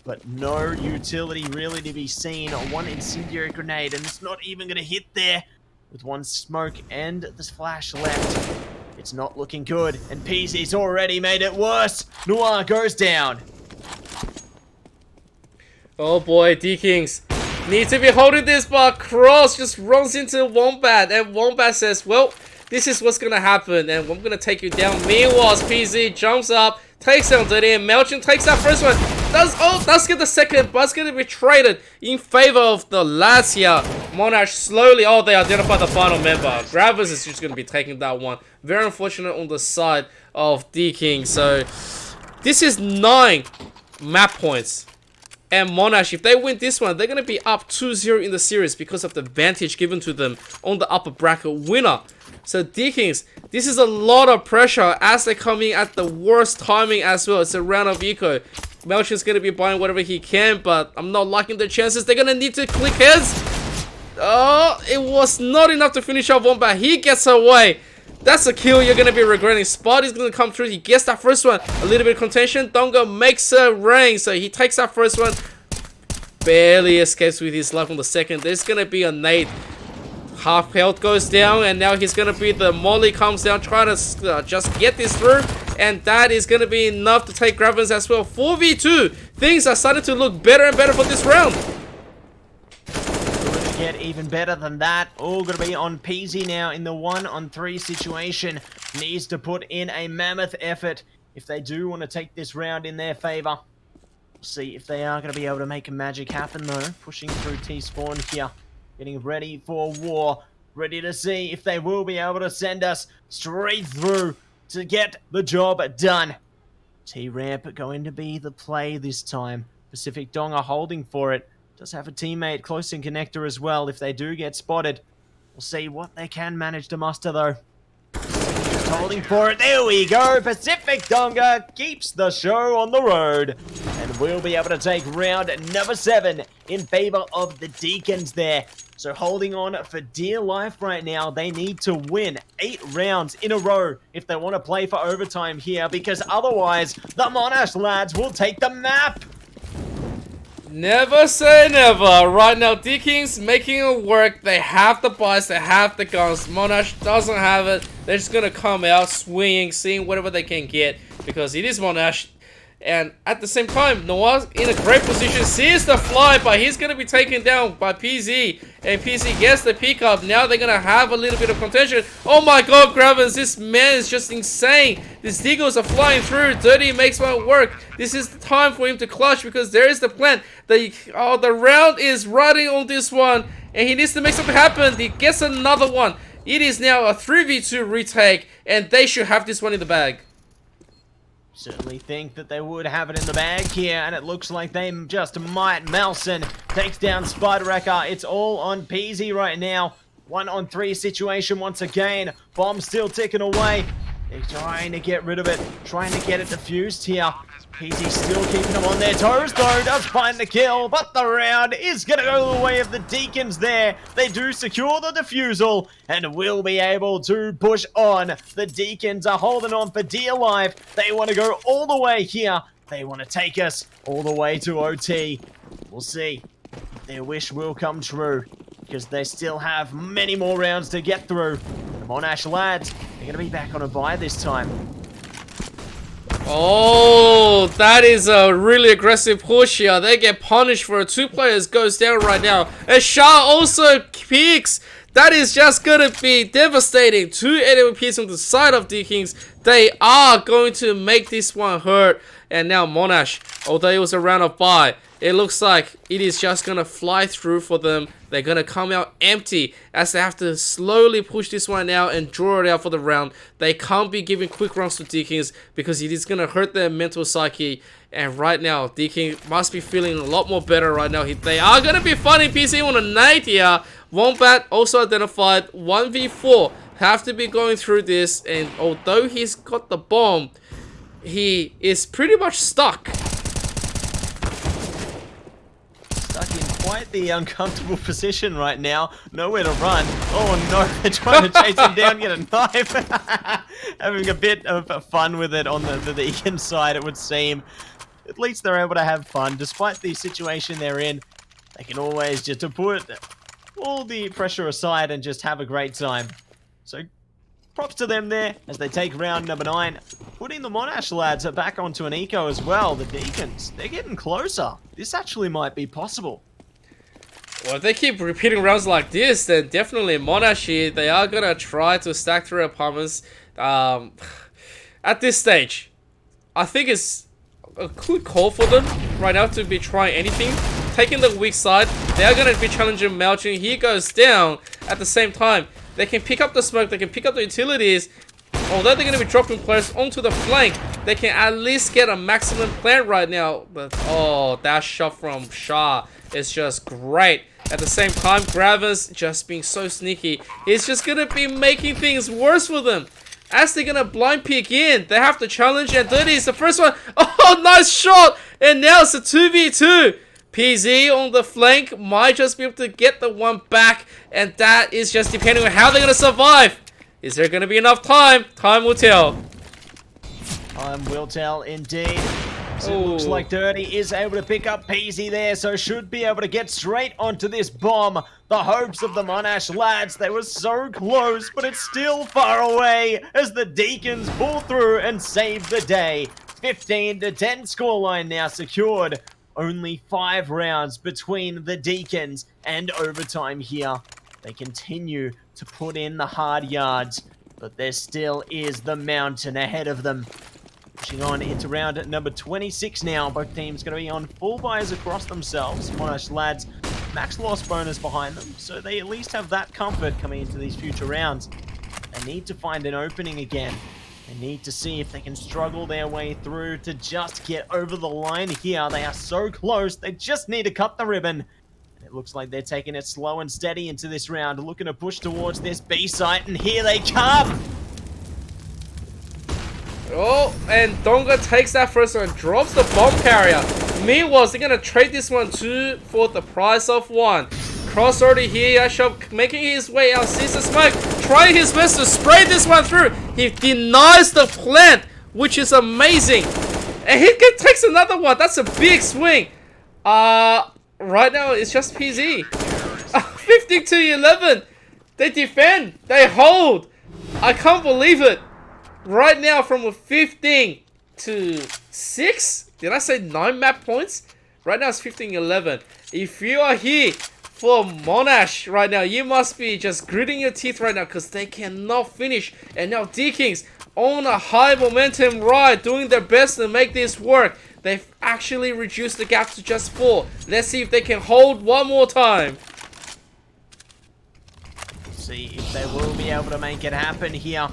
But no utility really to be seen. One incendiary grenade, and it's not even going to hit there. With one smoke and this flash left. It's not looking good. And PZ's already made it worse. Noir goes down.
Oh boy, Deakins need to be holding this, but Cross just runs into Wombat, and Wombat says, well, this is what's gonna happen, and I'm gonna take you down. Meanwhile, PZ jumps up, takes down Dirty, and Melchin takes that first one. Does get the second, but it's gonna be traded in favor of the lads here. Monash slowly... Oh, they identify the final member. Gravis is just going to be taking that one. Very unfortunate on the side of Deakins. So, this is 9 map points. And Monash, if they win this one, they're going to be up 2-0 in the series because of the advantage given to them on the upper bracket winner. So Deakins, this is a lot of pressure as they're coming at the worst timing as well. It's a round of eco. Melchin's going to be buying whatever he can, but I'm not liking the chances. They're going to need to click heads. Oh, it was not enough to finish off Wombat. He gets away. That's a kill you're going to be regretting. Spot is going to come through. He gets that first one. A little bit of contention. Dongo makes a rain. So he takes that first one. Barely escapes with his life on the second. There's going to be a nade. Half health goes down. And now he's going to be the molly comes down. Trying to just get this through. And that is going to be enough to take Gravens as well. 4v2. Things are starting to look better and better for this round.
Get even better than that. All going to be on Peasy now in the 1-on-3 situation. Needs to put in a mammoth effort if they do want to take this round in their favor. We'll see if they are going to be able to make a magic happen though. Pushing through T-Spawn here. Getting ready for war. Ready to see if they will be able to send us straight through to get the job done. T-Ramp going to be the play this time. Pacific Dong are holding for it. Does have a teammate close in connector as well if they do get spotted. We'll see what they can manage to muster though. Just holding for it. There we go. Pacific Donga keeps the show on the road. And we'll be able to take round number 7 in favor of the Deakins there. So holding on for dear life right now. They need to win 8 rounds in a row if they want to play for overtime here. Because otherwise, the Monash lads will take the map.
Never say never. Right now, Deakins making it work. They have the buys, they have the guns. Monash doesn't have it. They're just going to come out swinging, seeing whatever they can get because it is Monash. And at the same time, Noah's in a great position, sees the fly, but he's going to be taken down by PZ. And PZ gets the pickup. Now they're going to have a little bit of contention. Oh my god, Gravens, this man is just insane. These Deagles are flying through. Dirty makes one work. This is the time for him to clutch because there is the plan. The round is riding on this one. And he needs to make something happen. He gets another one. It is now a 3v2 retake. And they should have this one in the bag.
Certainly think that they would have it in the bag here, and it looks like they just might. Melson takes down Spider-Wrecker. It's all on Peasy right now. 1-on-3 situation once again. Bomb still ticking away. They're trying to get rid of it, trying to get it defused here. Peasy still keeping them on their toes though, does find the kill, but the round is going to go the way of the Deakins there. They do secure the defusal and will be able to push on. The Deakins are holding on for dear life. They want to go all the way here. They want to take us all the way to OT. We'll see if their wish will come true because they still have many more rounds to get through. The Monash lads, they're going to be back on a bye this time.
Oh, that is a really aggressive push here. They get punished for it. 2 players goes down right now. And Shah also peaks. That is just going to be devastating. 2 AWPs on the side of Deakins. They are going to make this one hurt. And now Monash, although it was a round of bye, it looks like it is just going to fly through for them. They're going to come out empty as they have to slowly push this one out and draw it out for the round. They can't be giving quick runs to Deakins because it is going to hurt their mental psyche. And right now, Deakins must be feeling a lot more better right now. They are going to be fighting PC on a nade here. Wombat also identified. 1v4 have to be going through this. And although he's got the bomb, he is pretty much stuck.
Stuck in quite the uncomfortable position right now. Nowhere to run. Oh no, they're trying to chase him down, get a knife. Having a bit of fun with it on the inside, it would seem. At least they're able to have fun. Despite the situation they're in, they can always just put all the pressure aside and just have a great time. So props to them there as they take round number 9. Putting the Monash lads back onto an eco as well. The Deakins, they're getting closer. This actually might be possible.
Well, if they keep repeating rounds like this, then definitely Monash here, they are going to try to stack through opponents. At this stage, I think it's a good call for them right now to be trying anything. Taking the weak side They're going to be challenging Mattse. He goes down. At the same time, they can pick up the smoke. They can pick up the utilities. Although they're going to be dropping players onto the flank, they can at least get a maximum plant right now. But, oh, that shot from Shah is just great. At the same time, Gravis just being so sneaky. He's just going to be making things worse for them. As they're going to blind peek in, they have to challenge, and Dirty is the first one. Oh, nice shot! And now it's a 2v2. PZ on the flank might just be able to get the one back, and that is just depending on how they're going to survive. Is there going to be enough time? Time will tell.
Time will tell indeed. So it looks like Dirty is able to pick up Peasy there, so should be able to get straight onto this bomb. The hopes of the Monash lads, they were so close, but it's still far away as the Deakins pull through and save the day. 15-10 scoreline now secured. Only 5 rounds between the Deakins and overtime here. They continue to put in the hard yards, but there still is the mountain ahead of them. Pushing on into round number 26 now. Both teams going to be on full buys across themselves. Monash lads, max loss bonus behind them, so they at least have that comfort coming into these future rounds. They need to find an opening again. They need to see if they can struggle their way through to just get over the line here. They are so close. They just need to cut the ribbon. And it looks like they're taking it slow and steady into this round, looking to push towards this B site, and here they come.
Oh, and Donga takes that first one, drops the bomb carrier. Meanwhile, they're going to trade this one too for the price of 1. Cross already here, Yashop making his way out, sees the smoke, trying his best to spray this one through. He denies the plant, which is amazing. And he takes another one. That's a big swing. Right now, it's just PZ. 15-11. They defend. They hold. I can't believe it. Right now, from a 15 to 6, did I say 9 map points? Right now it's 15-11. If you are here for Monash right now, you must be just gritting your teeth right now because they cannot finish. And now Deakins on a high momentum ride, doing their best to make this work. They've actually reduced the gap to just 4. Let's see if they can hold one more time.
See if they will be able to make it happen here.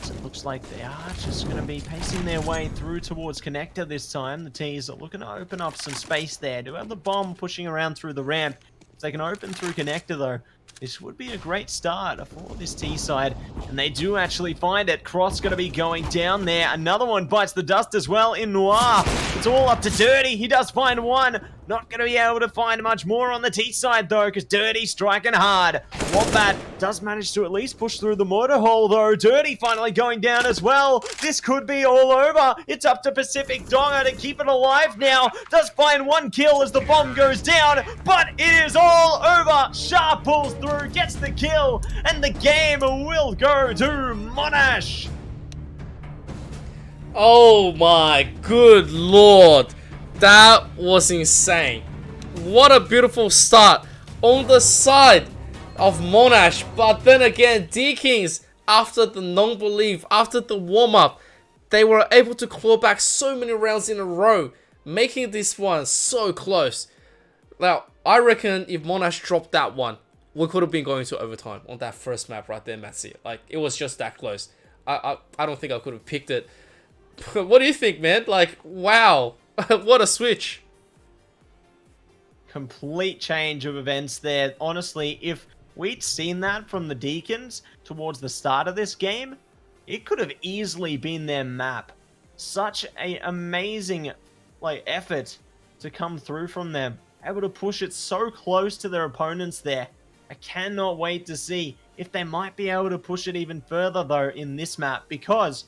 It looks like they are just going to be pacing their way through towards connector this time. The T's are looking to open up some space there. Do have the bomb pushing around through the ramp. If they can open through connector though, this would be a great start for this T side. And they do actually find it. Cross going to be going down there. Another one bites the dust as well in Noir. It's all up to Dirty. He does find one. Not going to be able to find much more on the T side though, because Dirty striking hard. Wombat does manage to at least push through the mortar hole though. Dirty finally going down as well. This could be all over. It's up to Pacific Donga to keep it alive now. Does find 1 kill as the bomb goes down, but it is all over. Shah pulls through, gets the kill, and the game will go to Monash.
Oh my good lord. That was insane. What a beautiful start on the side of Monash. But then again, Deakins, after the non-belief, after the warm-up, they were able to claw back so many rounds in a row, making this one so close. Now, I reckon if Monash dropped that one, we could have been going to overtime on that first map right there, Mattse. Like, it was just that close. I don't think I could have picked it. What do you think, man? Like, wow. What a switch.
Complete change of events there. Honestly, if we'd seen that from the Deakins towards the start of this game, it could have easily been their map. Such an amazing effort to come through from them. Able to push it so close to their opponents there. I cannot wait to see if they might be able to push it even further though in this map, because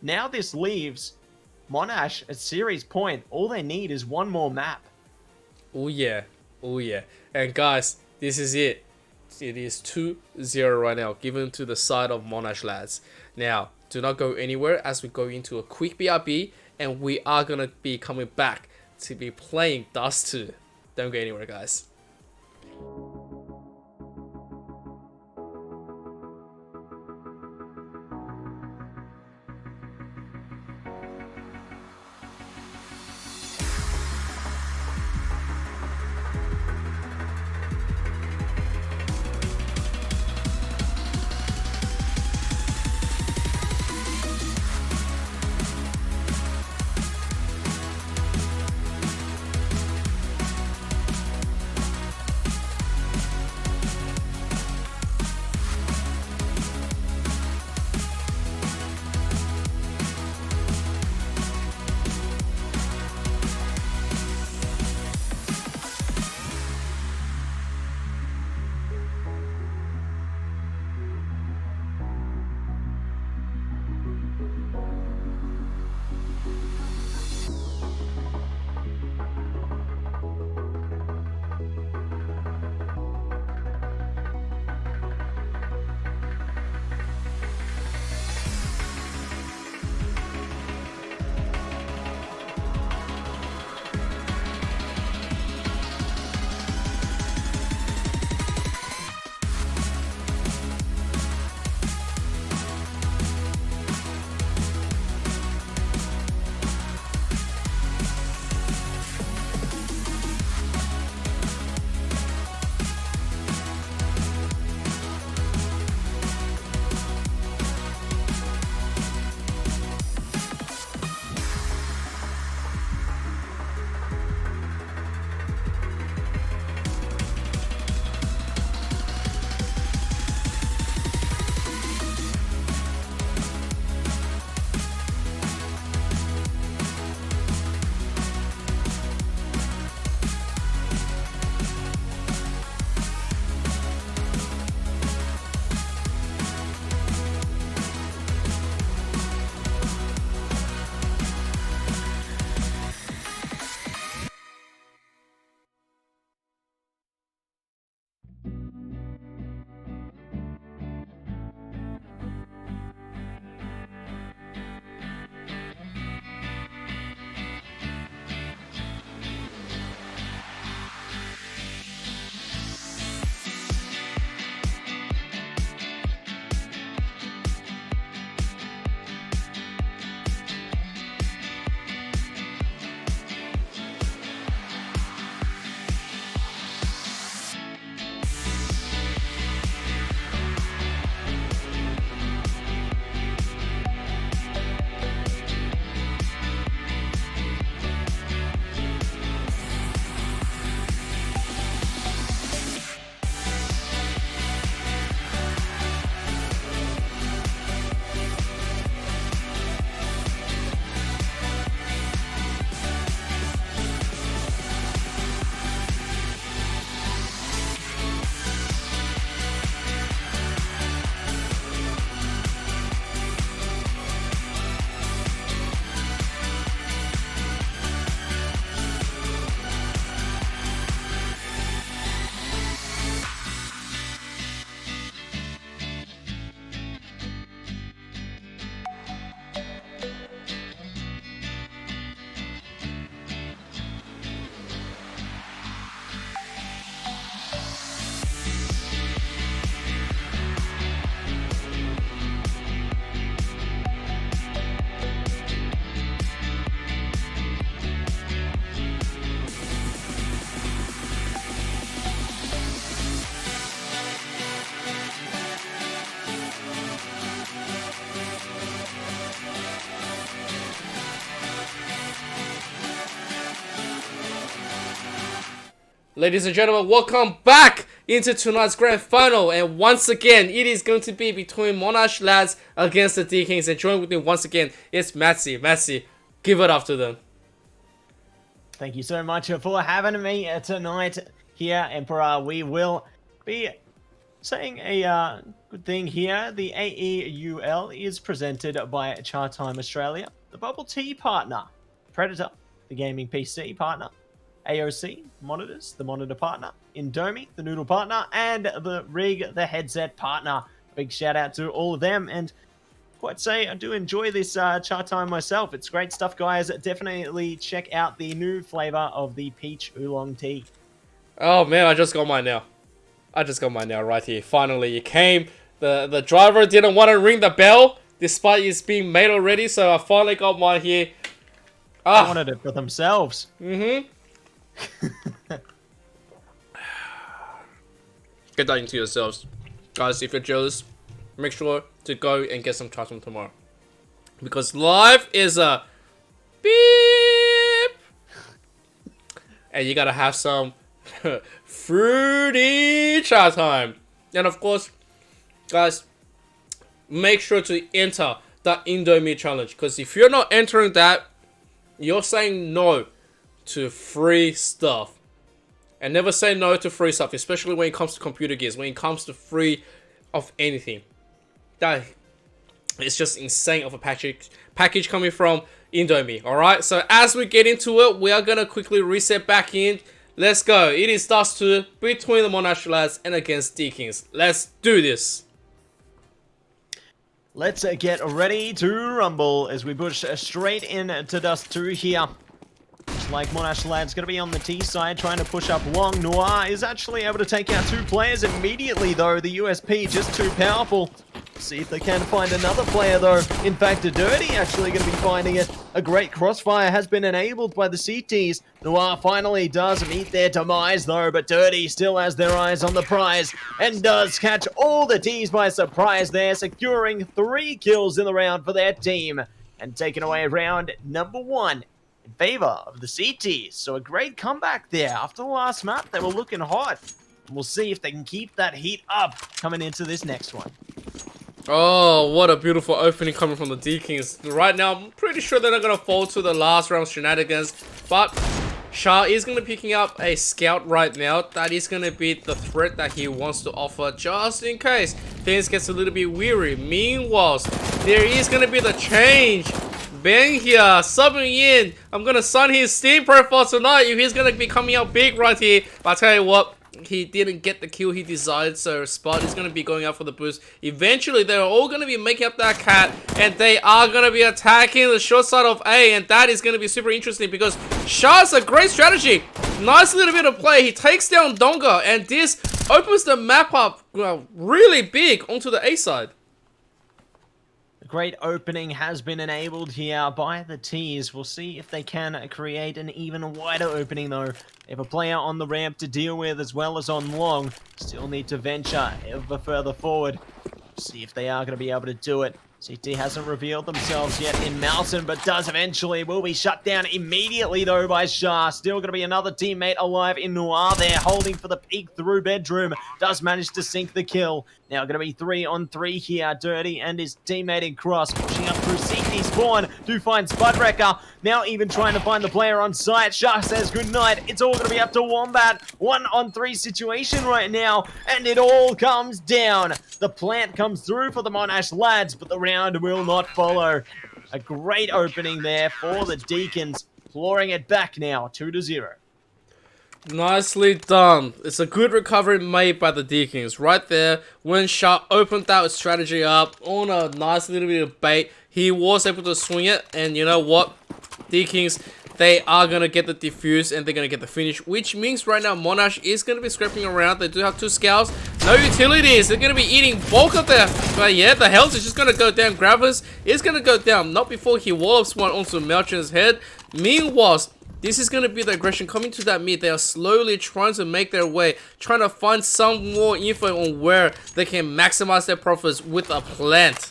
now this leaves Monash at series point. All they need is one more map.
Oh yeah. Oh yeah. And guys, this is it. It is 2-0 right now, given to the side of Monash lads. Now, do not go anywhere as we go into a quick BRB, and we are going to be coming back to be playing Dust 2. Don't go anywhere, guys. Ladies and gentlemen, welcome back into tonight's grand final. And once again, it is going to be between Monash lads against the Deakins. And join with me once again, it's Mattse. Mattse, give it up to them.
Thank you so much for having me tonight here, Emperor. We will be saying a good thing here. The AEUL is presented by Chatime Australia, the bubble tea partner, Predator, the gaming PC partner, AOC Monitors, the monitor partner, Indomie, the noodle partner, and the rig, the headset partner. Big shout out to all of them, and quite say I do enjoy this Chatime myself. It's great stuff, guys. Definitely check out the new flavor of the peach oolong tea.
Oh man, I just got mine now. Right here. Finally, it came. The driver didn't want to ring the bell, despite it's being made already, so I finally got mine here.
They wanted it for themselves.
Mm-hmm. Get that into yourselves. Guys, if you're jealous, make sure to go and get some Chatime tomorrow. Because life is a beep. And you gotta have some fruity Chatime. And of course, guys, make sure to enter the Indomie challenge. Because if you're not entering that, you're saying no to free stuff. And never say no to free stuff, especially when it comes to computer gears, when it comes to free of anything. That it's just insane of a package coming from Indomie. Alright, so as we get into it, we are gonna quickly reset back in. Let's go. It is Dust 2 between the Monash lads and against Deakins. Let's do this.
Let's get ready to rumble as we push straight into Dust 2 here. Looks like Monash lads going to be on the T side trying to push up long. Noir is actually able to take out two players immediately though. The USP just too powerful. See if they can find another player though. In fact, Dirty actually going to be finding it. A great crossfire has been enabled by the CTs. Noir finally does meet their demise though, but Dirty still has their eyes on the prize and does catch all the Ts by surprise there, securing 3 kills in the round for their team and taking away round number 1 in favor of the CTs. So a great comeback there. After the last map, they were looking hot. We'll see if they can keep that heat up coming into this next one.
Oh, what a beautiful opening coming from the Deakins. Right now, I'm pretty sure they're not going to fall to the last round shenanigans. But Shah is going to be picking up a scout right now. That is going to be the threat that he wants to offer just in case things gets a little bit weary. Meanwhile, there is going to be the change. Ben here, subbing in. I'm going to sign his Steam profile tonight if he's going to be coming out big right here. But I tell you what, he didn't get the kill he desired, so Spot is going to be going out for the boost. Eventually, they're all going to be making up that cat, and they are going to be attacking the short side of A, and that is going to be super interesting because Shah's a great strategy. Nice little bit of play. He takes down Donga, and this opens the map up really big onto the A side.
Great opening has been enabled here by the Ts. We'll see if they can create an even wider opening though. They have a player on the ramp to deal with as well as on long. Still need to venture ever further forward. See if they are going to be able to do it. CT hasn't revealed themselves yet in Mountain, but does eventually. Will be shut down immediately though by Shah. Still going to be another teammate alive in Noir there, holding for the peek through bedroom. Does manage to sink the kill. Now going to be 3-on-3 here. Dirty and his teammate in Cross pushing up through CT spawn to find Spudwrecker. Now even trying to find the player on site. Shah says goodnight. It's all going to be up to Wombat. 1-on-3 situation right now, and it all comes down. The plant comes through for the Monash lads, but the round will not follow. A great opening there for the Deakins, clawing it back now 2-0.
Nicely done. It's a good recovery made by the Deakins. Right there, when Shah opened that strategy up on a nice little bit of bait, he was able to swing it, and you know what? Deakins, they are going to get the defuse and they're going to get the finish, which means right now Monash is going to be scraping around. They do have 2 scouts, no utilities. They're going to be eating bulk of their... But yeah, the health is just going to go down. Gravis is going to go down, not before he wallops one onto Melchin's head. Meanwhile, this is going to be the aggression coming to that mid. They are slowly trying to make their way, trying to find some more info on where they can maximize their profits with a plant.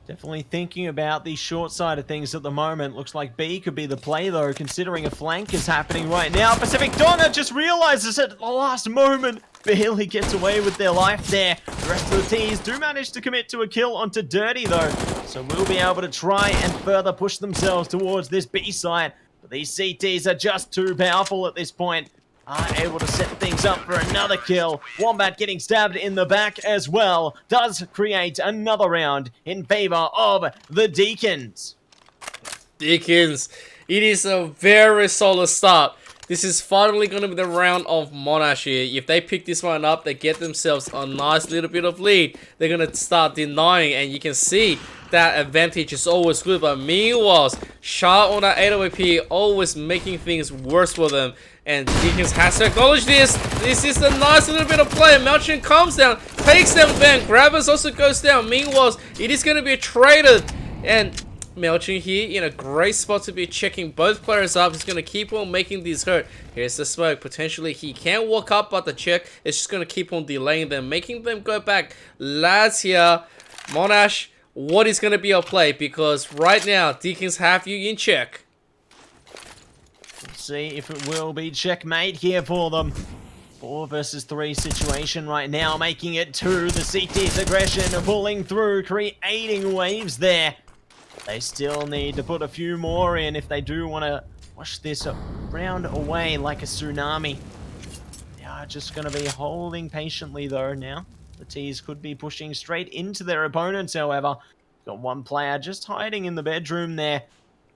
Definitely thinking about the short side of things at the moment. Looks like B could be the play, though, considering a flank is happening right now. Pacific Donga just realizes at the last moment. Barely gets away with their life there. The rest of the teams do manage to commit to a kill onto Dirty, though. So we'll be able to try and further push themselves towards this B side. But these CTs are just too powerful at this point. Are able to set things up for another kill. Wombat getting stabbed in the back as well. Does create another round in favor of the Deakins.
Deakins, it is a very solid start. This is finally going to be the round of Monash here. If they pick this one up, they get themselves a nice little bit of lead. They're going to start denying, and you can see that advantage is always good. But meanwhile, Shah on that AOP always making things worse for them. And Deakins has to acknowledge this. This is a nice little bit of play. Melchin comes down, takes them back. Grabbers also goes down. Meanwhile, it is going to be traded. And Melchin here in a great spot to be checking both players up. He's going to keep on making these hurt. Here's the smoke. Potentially he can walk up, but the check is just going to keep on delaying them, making them go back. Lads here, Monash, what is going to be your play? Because right now, Deakins have you in check.
See if it will be checkmate here for them. 4 versus 3 situation right now, making it 2. The CT's aggression pulling through, creating waves there. They still need to put a few more in if they do want to wash this round away like a tsunami. They are just going to be holding patiently though now. The T's could be pushing straight into their opponents, however. Got one player just hiding in the bedroom there.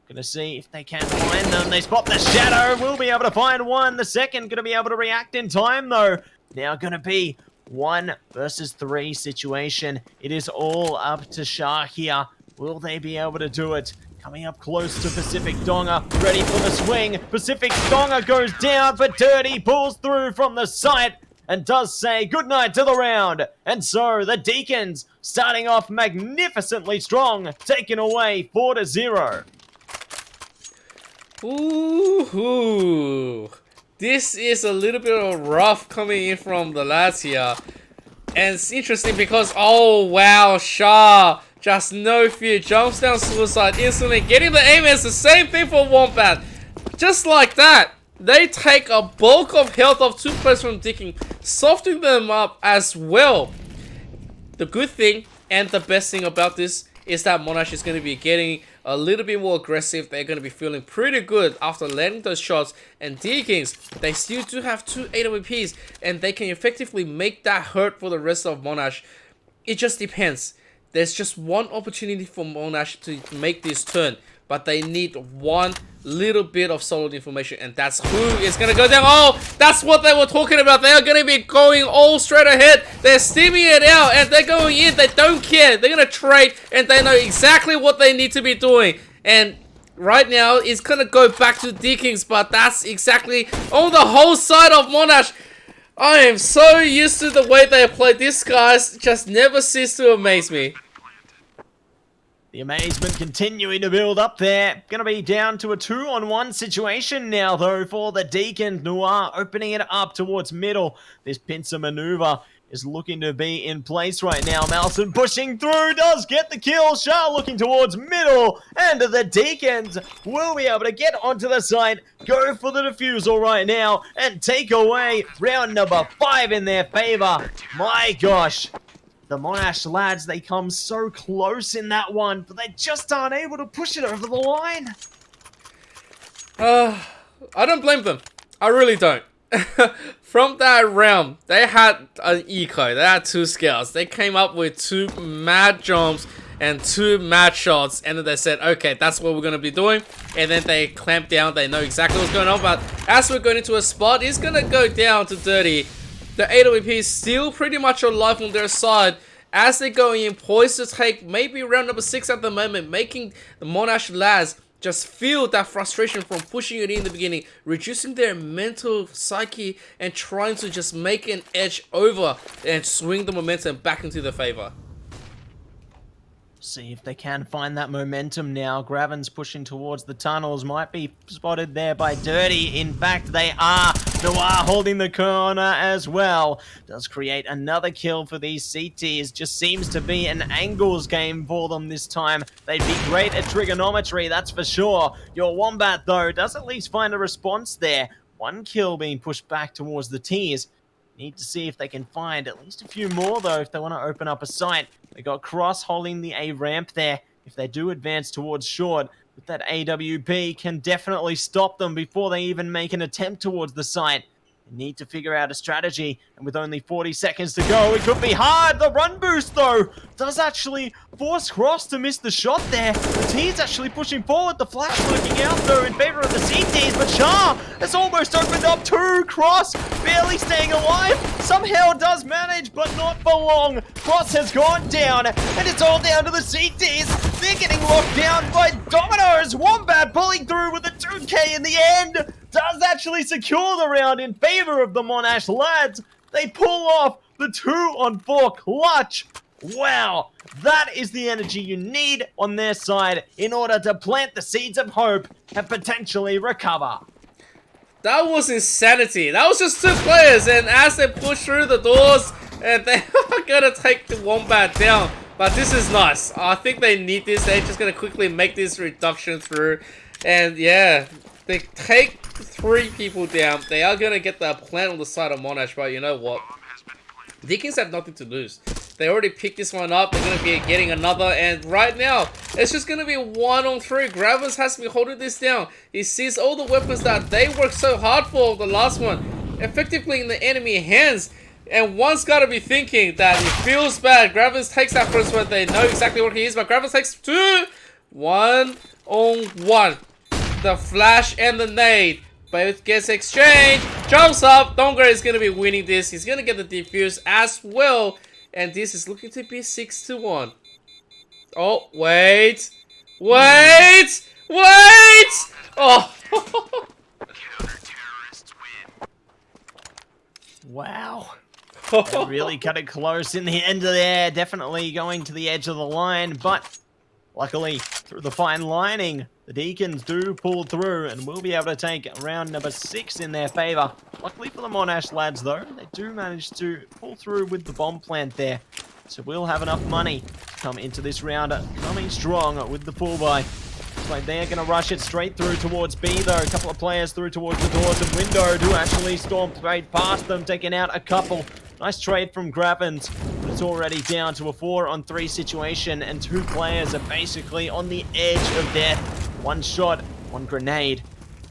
Gonna see if they can find them. They spot the shadow. We'll be able to find one. The second gonna be able to react in time though. Now gonna be 1 versus 3 situation. It is all up to Shah here. Will they be able to do it? Coming up close to Pacific Donga. Ready for the swing. Pacific Donga goes down, but Dirty pulls through from the site and does say goodnight to the round. And so the Deakins starting off magnificently strong, taking away 4-0.
Ooh, this is a little bit of rough coming in from the lads here. And it's interesting because, oh wow, Shah, just no fear, jumps down suicide instantly, getting the aim. It's the same thing for Wombat. Just like that, they take a bulk of health of 2 players from Deakins, softening them up as well. The good thing and the best thing about this is that Monash is going to be getting a little bit more aggressive. They're going to be feeling pretty good after landing those shots. And Deakins, they still do have 2 AWPs, and they can effectively make that hurt for the rest of Monash. It just depends. There's just one opportunity for Monash to make this turn, but they need one little bit of solid information, and that's who is going to go down. Oh, that's what they were talking about. They are going to be going all straight ahead. They're steaming it out, and they're going in. They don't care. They're going to trade, and they know exactly what they need to be doing. And right now, it's going to go back to Deakins, but that's exactly on the whole side of Monash. I am so used to the way they play. This guys just never cease to amaze me.
The amazement continuing to build up there. Going to be down to a 2-on-1 situation now, though, for the Deakins. Noir opening it up towards middle. This pincer maneuver is looking to be in place right now. Malson pushing through, does get the kill. Shah looking towards middle, and the Deakins will be able to get onto the site, go for the defusal right now, and take away round number 5 in their favor. My gosh. The Monash lads, they come so close in that one, but they just aren't able to push it over the line.
I don't blame them. I really don't. From that round, they had an eco. They had 2 scouts. They came up with 2 mad jumps and 2 mad shots, and then they said, okay, that's what we're going to be doing. And then they clamped down. They know exactly what's going on, but as we're going into a spot, it's going to go down to Dirty. The AWP is still pretty much alive on their side as they're going in, poised to take maybe round number 6 at the moment, making the Monash lads just feel that frustration from pushing it in the beginning, reducing their mental psyche and trying to just make an edge over and swing the momentum back into their favor.
See if they can find that momentum now. Gravin's pushing towards the tunnels, might be spotted there by Dirty. In fact, they are. Noir holding the corner as well. Does create another kill for these CTs. Just seems to be an angles game for them this time. They'd be great at trigonometry, that's for sure. Your Wombat, though, does at least find a response there. One kill being pushed back towards the T's. Need to see if they can find at least a few more, though, if they want to open up a site. They got Cross holding the A ramp there. If they do advance towards short, with that AWP can definitely stop them before they even make an attempt towards the site. They need to figure out a strategy, and with only 40 seconds to go, it could be hard. The run boost, though, does actually force Cross to miss the shot there. The T's actually pushing forward. The flash working out, though, in favor of the CTs, but Shah has almost opened up two. Cross barely staying alive. Somehow does manage, but not for long. Cross has gone down, and it's all down to the CTs. They're getting locked down by Dominoes. Wombat pulling through with a 2K in the end. Does actually secure the round in favor of the Monash lads. They pull off the 2-on-4 clutch. Wow, that is the energy you need on their side in order to plant the seeds of hope and potentially recover.
That was insanity. That was just two players, and as they push through the doors, and they are gonna take the Wombat down. But this is nice. I think they need this. They're just gonna quickly make this reduction through, and yeah, they take 3 people down. They are gonna get the plant on the side of Monash, but you know what? Deakins have nothing to lose. They already picked this one up. They're going to be getting another. And right now, it's just going to be 1-on-3. Gravens has to be holding this down. He sees all the weapons that they worked so hard for, the last one, effectively in the enemy hands. And one's got to be thinking that it feels bad. Gravens takes that first one. They know exactly what he is. But Gravens takes 2. 1-on-1. The flash and the nade. Both gets exchanged. Jumps up. Donga is going to be winning this. He's going to get the defuse as well. And this is looking to be 6-1. Oh, wait. Wait! Wait! Oh.
Wow. They really cut it close in the end of there. Definitely going to the edge of the line. But luckily, through the fine lining, the Deakins do pull through and will be able to take round number 6 in their favor. Luckily for the Monash lads, though, they do manage to pull through with the bomb plant there. So we'll have enough money to come into this round coming strong with the full buy. Looks like they're going to rush it straight through towards B, though. A couple of players through towards the doors and window do actually storm straight past them, taking out a couple. Nice trade from Gravens. It's already down to a 4-on-3 situation, and 2 players are basically on the edge of death. 1 shot, 1 grenade,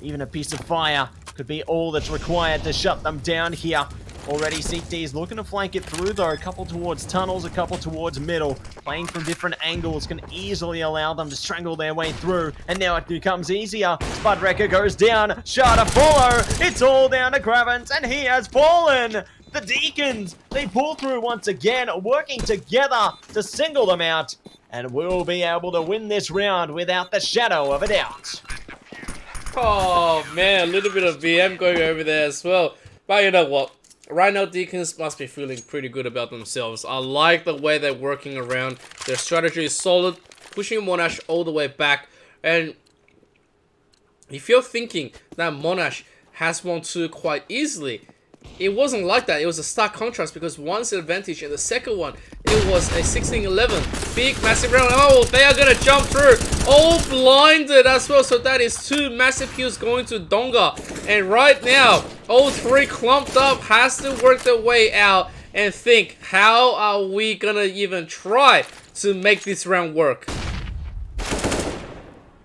even a piece of fire could be all that's required to shut them down here. Already CT's looking to flank it through, though. A couple towards tunnels, a couple towards middle. Playing from different angles can easily allow them to strangle their way through. And now it becomes easier. Spudwrecker goes down. Shot to follow. It's all down to Gravens, and he has fallen. The Deakins, they pull through once again, working together to single them out. And will be able to win this round without the shadow of a doubt.
Oh, man. A little bit of VM going over there as well. But you know what? Right now, Deakins must be feeling pretty good about themselves. I like the way they're working around. Their strategy is solid, pushing Monash all the way back. And if you're thinking that Monash has won 2 quite easily, it wasn't like that. It was a stark contrast because one's an advantage and the second one, it was a 16-11. Big, massive round. Oh, they are going to jump through. All blinded as well. So that is 2 massive kills going to Donga. And right now, all 3 clumped up has to work their way out and think, how are we going to even try to make this round work?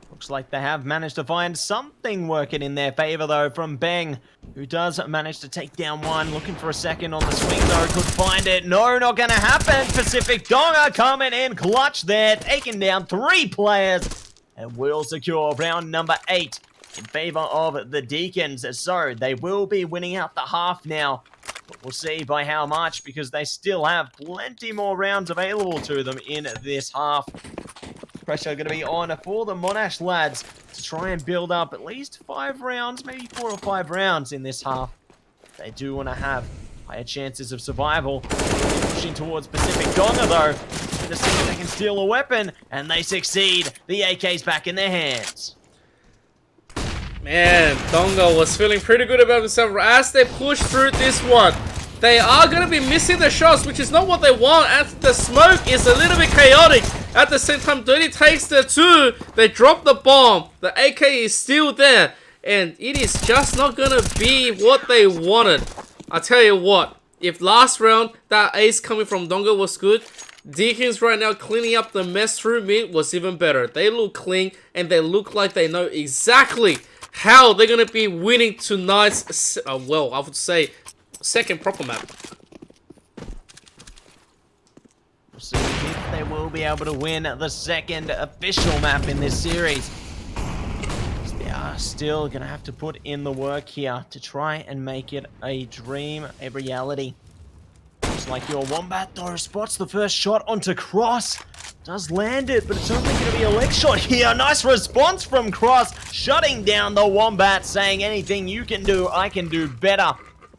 Looks like they have managed to find something working in their favor, though, from Beng, who does manage to take down one. Looking for a second on the swing, though. Could find it. No, not going to happen. Pacific Donga coming in clutch there, taking down 3 players, and will secure round number 8 in favor of the Deakins. So they will be winning out the half now. But we'll see by how much, because they still have plenty more rounds available to them in this half. Pressure going to be on for the Monash lads to try and build up at least 5 rounds, maybe 4 or 5 rounds in this half. They do want to have higher chances of survival. Pushing towards Pacific Donga, though. To see if they can steal a weapon, and they succeed. The AK's back in their hands.
Man, Dongo was feeling pretty good about himself as they push through this one. They are going to be missing the shots, which is not what they want, as the smoke is a little bit chaotic. At the same time, Dirty takes the 2. They drop the bomb. The AK is still there, and it is just not going to be what they wanted. I tell you what, if last round that ace coming from Dongo was good, Deakins right now cleaning up the mess through mid was even better. They look clean, and they look like they know exactly how they're going to be winning tonight's, well, I would say, second proper map.
We'll see if they will be able to win the second official map in this series. They are still going to have to put in the work here to try and make it a dream, a reality. Looks like your Wombat though spots the first shot onto Cross. Does land it, but it's only going to be a leg shot here. Nice response from Cross, shutting down the Wombat, saying anything you can do, I can do better.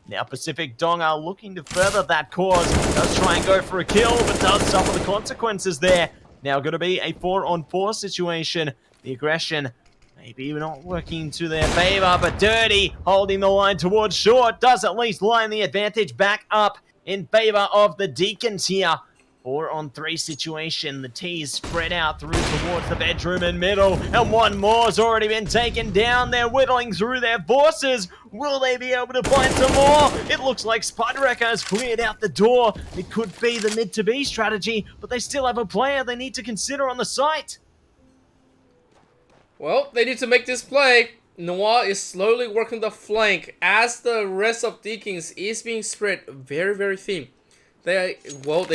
Now Pacific Donga looking to further that cause. Does try and go for a kill, but does suffer the consequences there. Now going to be a 4-on-4 situation. The aggression maybe not working to their favor, but Dirty holding the line towards short. Does at least line the advantage back up in favor of the Deakins here. 4-on-3 situation. The T's spread out through towards the bedroom and middle. And one more's already been taken down. They're whittling through their forces. Will they be able to find some more? It looks like Spudwrecker has cleared out the door. It could be the mid-to-B strategy, but they still have a player they need to consider on the site.
Well, they need to make this play. Noir is slowly working the flank as the rest of Deakins is being spread very, very thin. They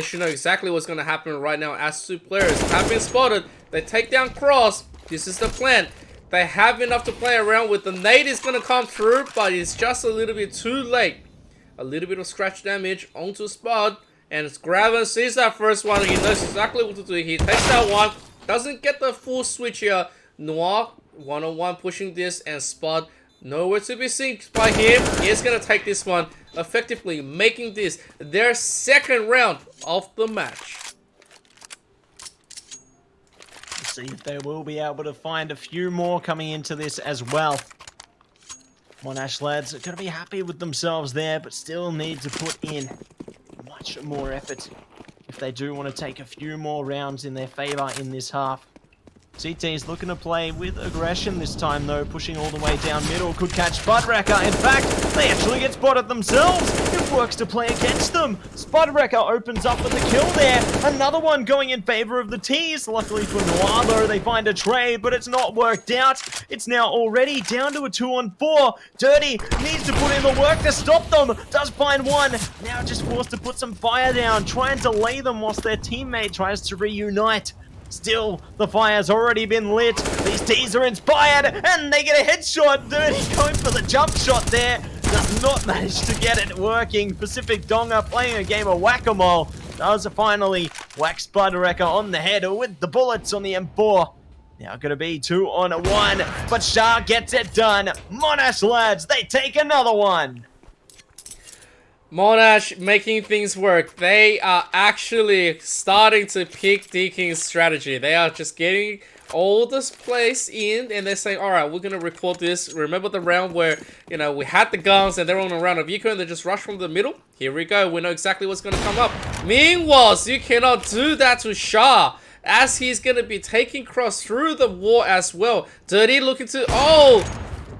should know exactly what's going to happen right now as 2 players have been spotted. They take down Cross. This is the plan. They have enough to play around with. The nade is going to come through, but it's just a little bit too late. A little bit of scratch damage onto Spud. And Graven sees that first one. He knows exactly what to do. He takes that one. Doesn't get the full switch here. Noir, 1-on-1 pushing this, and Spud nowhere to be seen by him. He's going to take this one, effectively making this their second round of the match.
Let's see if they will be able to find a few more coming into this as well. Monash lads are going to be happy with themselves there, but still need to put in much more effort if they do want to take a few more rounds in their favor in this half. CT is looking to play with aggression this time though, pushing all the way down middle, could catch Spudwrecker. In fact, they actually get spotted themselves. It works to play against them. Spudwrecker opens up with a kill there. Another one going in favor of the T's. Luckily for Noir though, they find a trade, but it's not worked out. It's now already down to a 2-on-4. Dirty needs to put in the work to stop them. Does find one. Now just forced to put some fire down, try and delay them whilst their teammate tries to reunite. Still, the fire's already been lit. These T's are inspired, and they get a headshot. Dirty going for the jump shot there. Does not manage to get it working. Pacific Donga playing a game of whack-a-mole. Does finally whack Spudwrecker on the head with the bullets on the M4. Now going to be 2-on-1, but Shah gets it done. Monash lads, they take another one.
Monash making things work. They are actually starting to pick Deakins' strategy. They are just getting all this plays in, and they're saying, alright, we're going to record this. Remember the round where, you know, we had the guns and they're on a round of eco and they just rush from the middle? Here we go. We know exactly what's going to come up. Meanwhile, you cannot do that to Shah, as he's going to be taking Cross through the wall as well. Dirty looking to... Oh!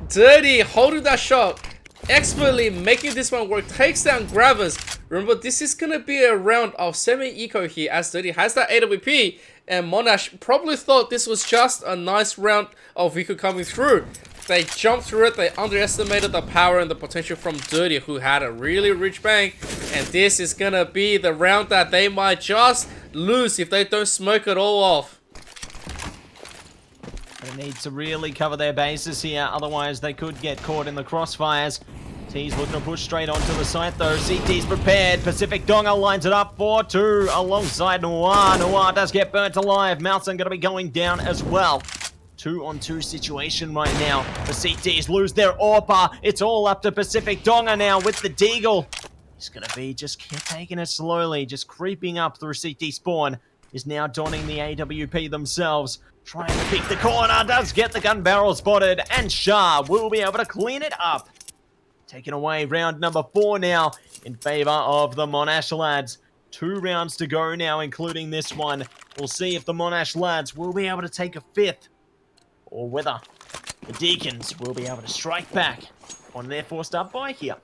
Dirty holding that shot. Expertly making this one work, takes down Gravers. Remember, this is going to be a round of semi-eco here as Dirty has that AWP, and Monash probably thought this was just a nice round of eco coming through. They jumped through it, they underestimated the power and the potential from Dirty, who had a really rich bank, and this is going to be the round that they might just lose if they don't smoke it all off.
They need to really cover their bases here, otherwise they could get caught in the crossfires. T's looking to push straight onto the site though. CT's prepared. Pacific Donga lines it up for 2 alongside Noir. Noir does get burnt alive. Mattse going to be going down as well. 2-on-2 situation right now. The CTs lose their AWP. It's all up to Pacific Donga now with the Deagle. He's going to be just taking it slowly, just creeping up through CT spawn. Is now donning the AWP themselves. Trying to pick the corner, does get the gun barrel spotted, and Shah will be able to clean it up. Taking away round number 4 now in favor of the Monash lads. 2 rounds to go now, including this one. We'll see if the Monash lads will be able to take a 5th, or whether the Deakins will be able to strike back on their forced up by here.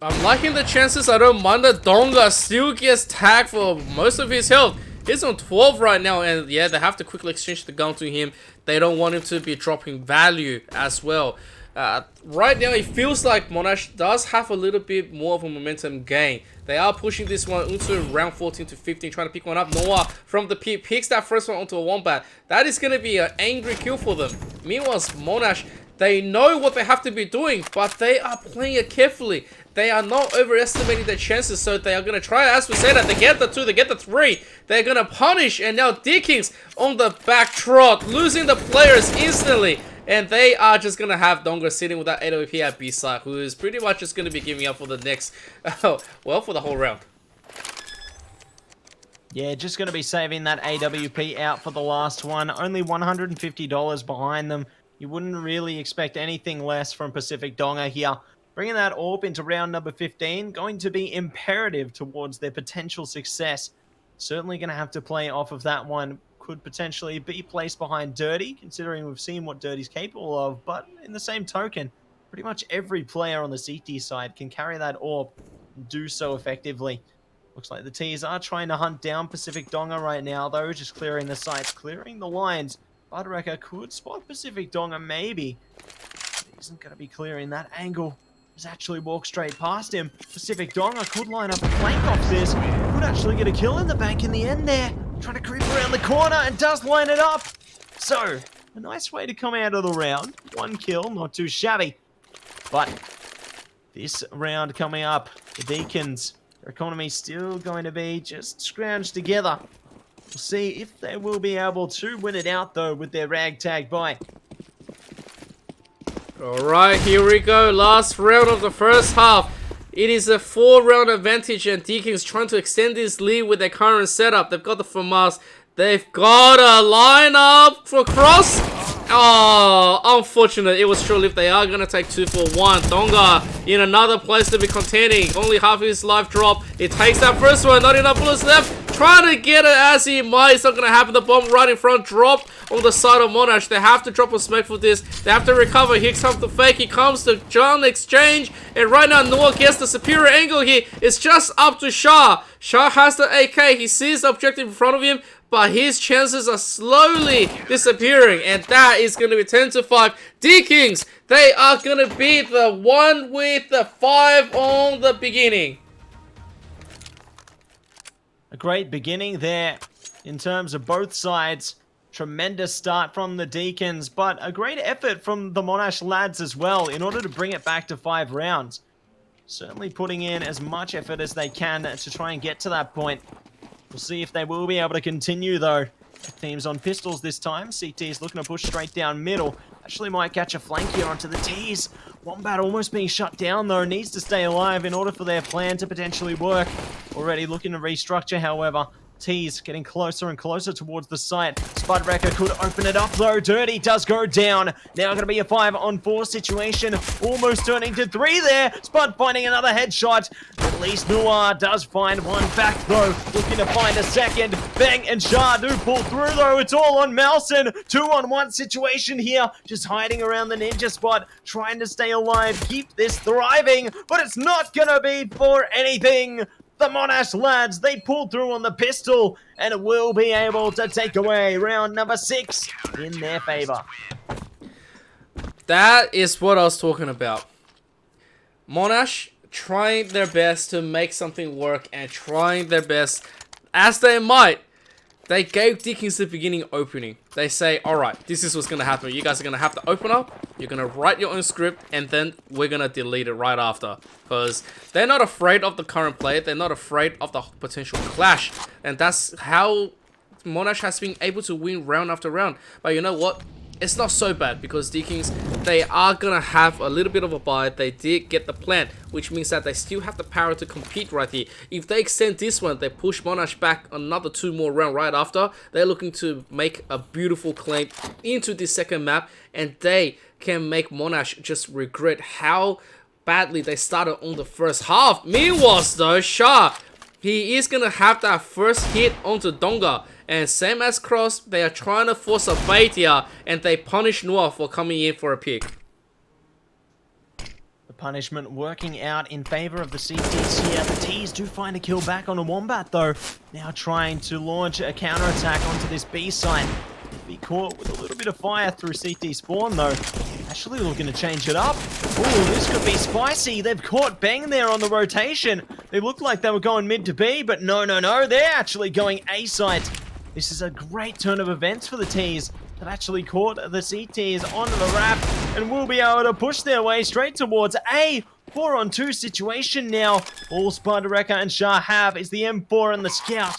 I'm liking the chances. I don't mind that Donga still gets tagged for most of his health. He's on 12 right now, and yeah, they have to quickly exchange the gun to him. They don't want him to be dropping value as well. Right now, it feels like Monash does have a little bit more of a momentum gain. They are pushing this one into round 14 to 15, trying to pick one up. Noah from the pit picks that first one onto a wombat. That is going to be an angry kill for them. Meanwhile, Monash, they know what they have to be doing, but they are playing it carefully. They are not overestimating their chances, so they are going to try, as we said, that they get the 2, they get the 3. They're going to punish, and now Deakins on the back trot, losing the players instantly. And they are just going to have Donga sitting with that AWP at B side, who is pretty much just going to be giving up for the next, well, for the whole round.
Yeah, just going to be saving that AWP out for the last one. Only $150 behind them. You wouldn't really expect anything less from Pacific Donga here. Bringing that AWP into round number 15, going to be imperative towards their potential success. Certainly going to have to play off of that one. Could potentially be placed behind Dirty, considering we've seen what Dirty's capable of. But in the same token, pretty much every player on the CT side can carry that AWP and do so effectively. Looks like the T's are trying to hunt down Pacific Donga right now, though, just clearing the sights, clearing the lines. Budwrecker could spot Pacific Donga, maybe. But he isn't going to be clearing that angle. Just actually walk straight past him. Pacific Donga could line up a flank off this. Could actually get a kill in the bank in the end there. Trying to creep around the corner and does line it up. So, a nice way to come out of the round. 1 kill, not too shabby. But this round coming up, the Deakins, their economy still going to be just scrounged together. We'll see if they will be able to win it out, though, with their ragtag buy.
Alright, here we go. Last round of the first half. It is a 4-round advantage, and Deakins trying to extend this lead with their current setup. They've got the FAMAS. They've got a lineup for cross. Oh, unfortunate. It was short-lived. They are going to take 2 for 1. Donga in another place to be contending. Only half his life drop. It takes that first one. Not enough bullets left. Trying to get it as he might. It's not going to happen. The bomb right in front dropped on the side of Monash. They have to drop a smack for this. They have to recover. Here comes the fake. He comes to John exchange. And right now, Noah gets the superior angle here. It's just up to Shah. Shah has the AK. He sees the objective in front of him, but his chances are slowly disappearing, and that is going to be 10 to 5. Deakins, they are going to be the one with the 5 on the beginning.
A great beginning there in terms of both sides. Tremendous start from the Deakins, but a great effort from the Monash lads as well in order to bring it back to 5 rounds. Certainly putting in as much effort as they can to try and get to that point. We'll see if they will be able to continue, though. Team's on pistols this time. CT is looking to push straight down middle. Actually might catch a flank here onto the T's. Wombat almost being shut down, though. Needs to stay alive in order for their plan to potentially work. Already looking to restructure, however. T's getting closer and closer towards the site. Spudwrecker could open it up, though. Dirty does go down. Now going to be a 5-on-4 situation. Almost turning to 3 there. Spud finding another headshot. At least Noir does find one back, though. Looking to find a second. Bang and Shah do pull through, though. It's all on Malson. 2-on-1 situation here. Just hiding around the ninja spot. Trying to stay alive. Keep this thriving. But it's not going to be for anything. The Monash lads, they pulled through on the pistol and will be able to take away round number 6 in their favor.
That is what I was talking about. Monash trying their best to make something work and trying their best as they might. They gave Deakins the beginning opening. They say, alright, this is what's going to happen. You guys are going to have to open up. You're going to write your own script. And then we're going to delete it right after. Because they're not afraid of the current play. They're not afraid of the potential clash. And that's how Monash has been able to win round after round. But you know what? it's not so bad because Deakins, they are going to have a little bit of a bye. They did get the plant, which means that they still have the power to compete right here. If they extend this one, they push Monash back another 2 more rounds right after. They're looking to make a beautiful claim into this second map, and they can make Monash just regret how badly they started on the first half. Meanwhile, though, Shah, he is going to have that first hit onto Donga. And same as Cross, they are trying to force a bait here, and they punish Noah for coming in for a pick.
The punishment working out in favor of the CTs here. The Ts do find a kill back on a Wombat, though. Now trying to launch a counter-attack onto this B site. Be caught with a little bit of fire through CT spawn, though. Actually looking to change it up. Ooh, this could be spicy. They've caught Bang there on the rotation. They looked like they were going mid to B, but no. They're actually going A site. This is a great turn of events for the Ts. They've actually caught the CTs onto the wrap and will be able to push their way straight towards A. 4-on-2 situation now. All Spider-Wrecker and Shah have is the M4 and the Scout.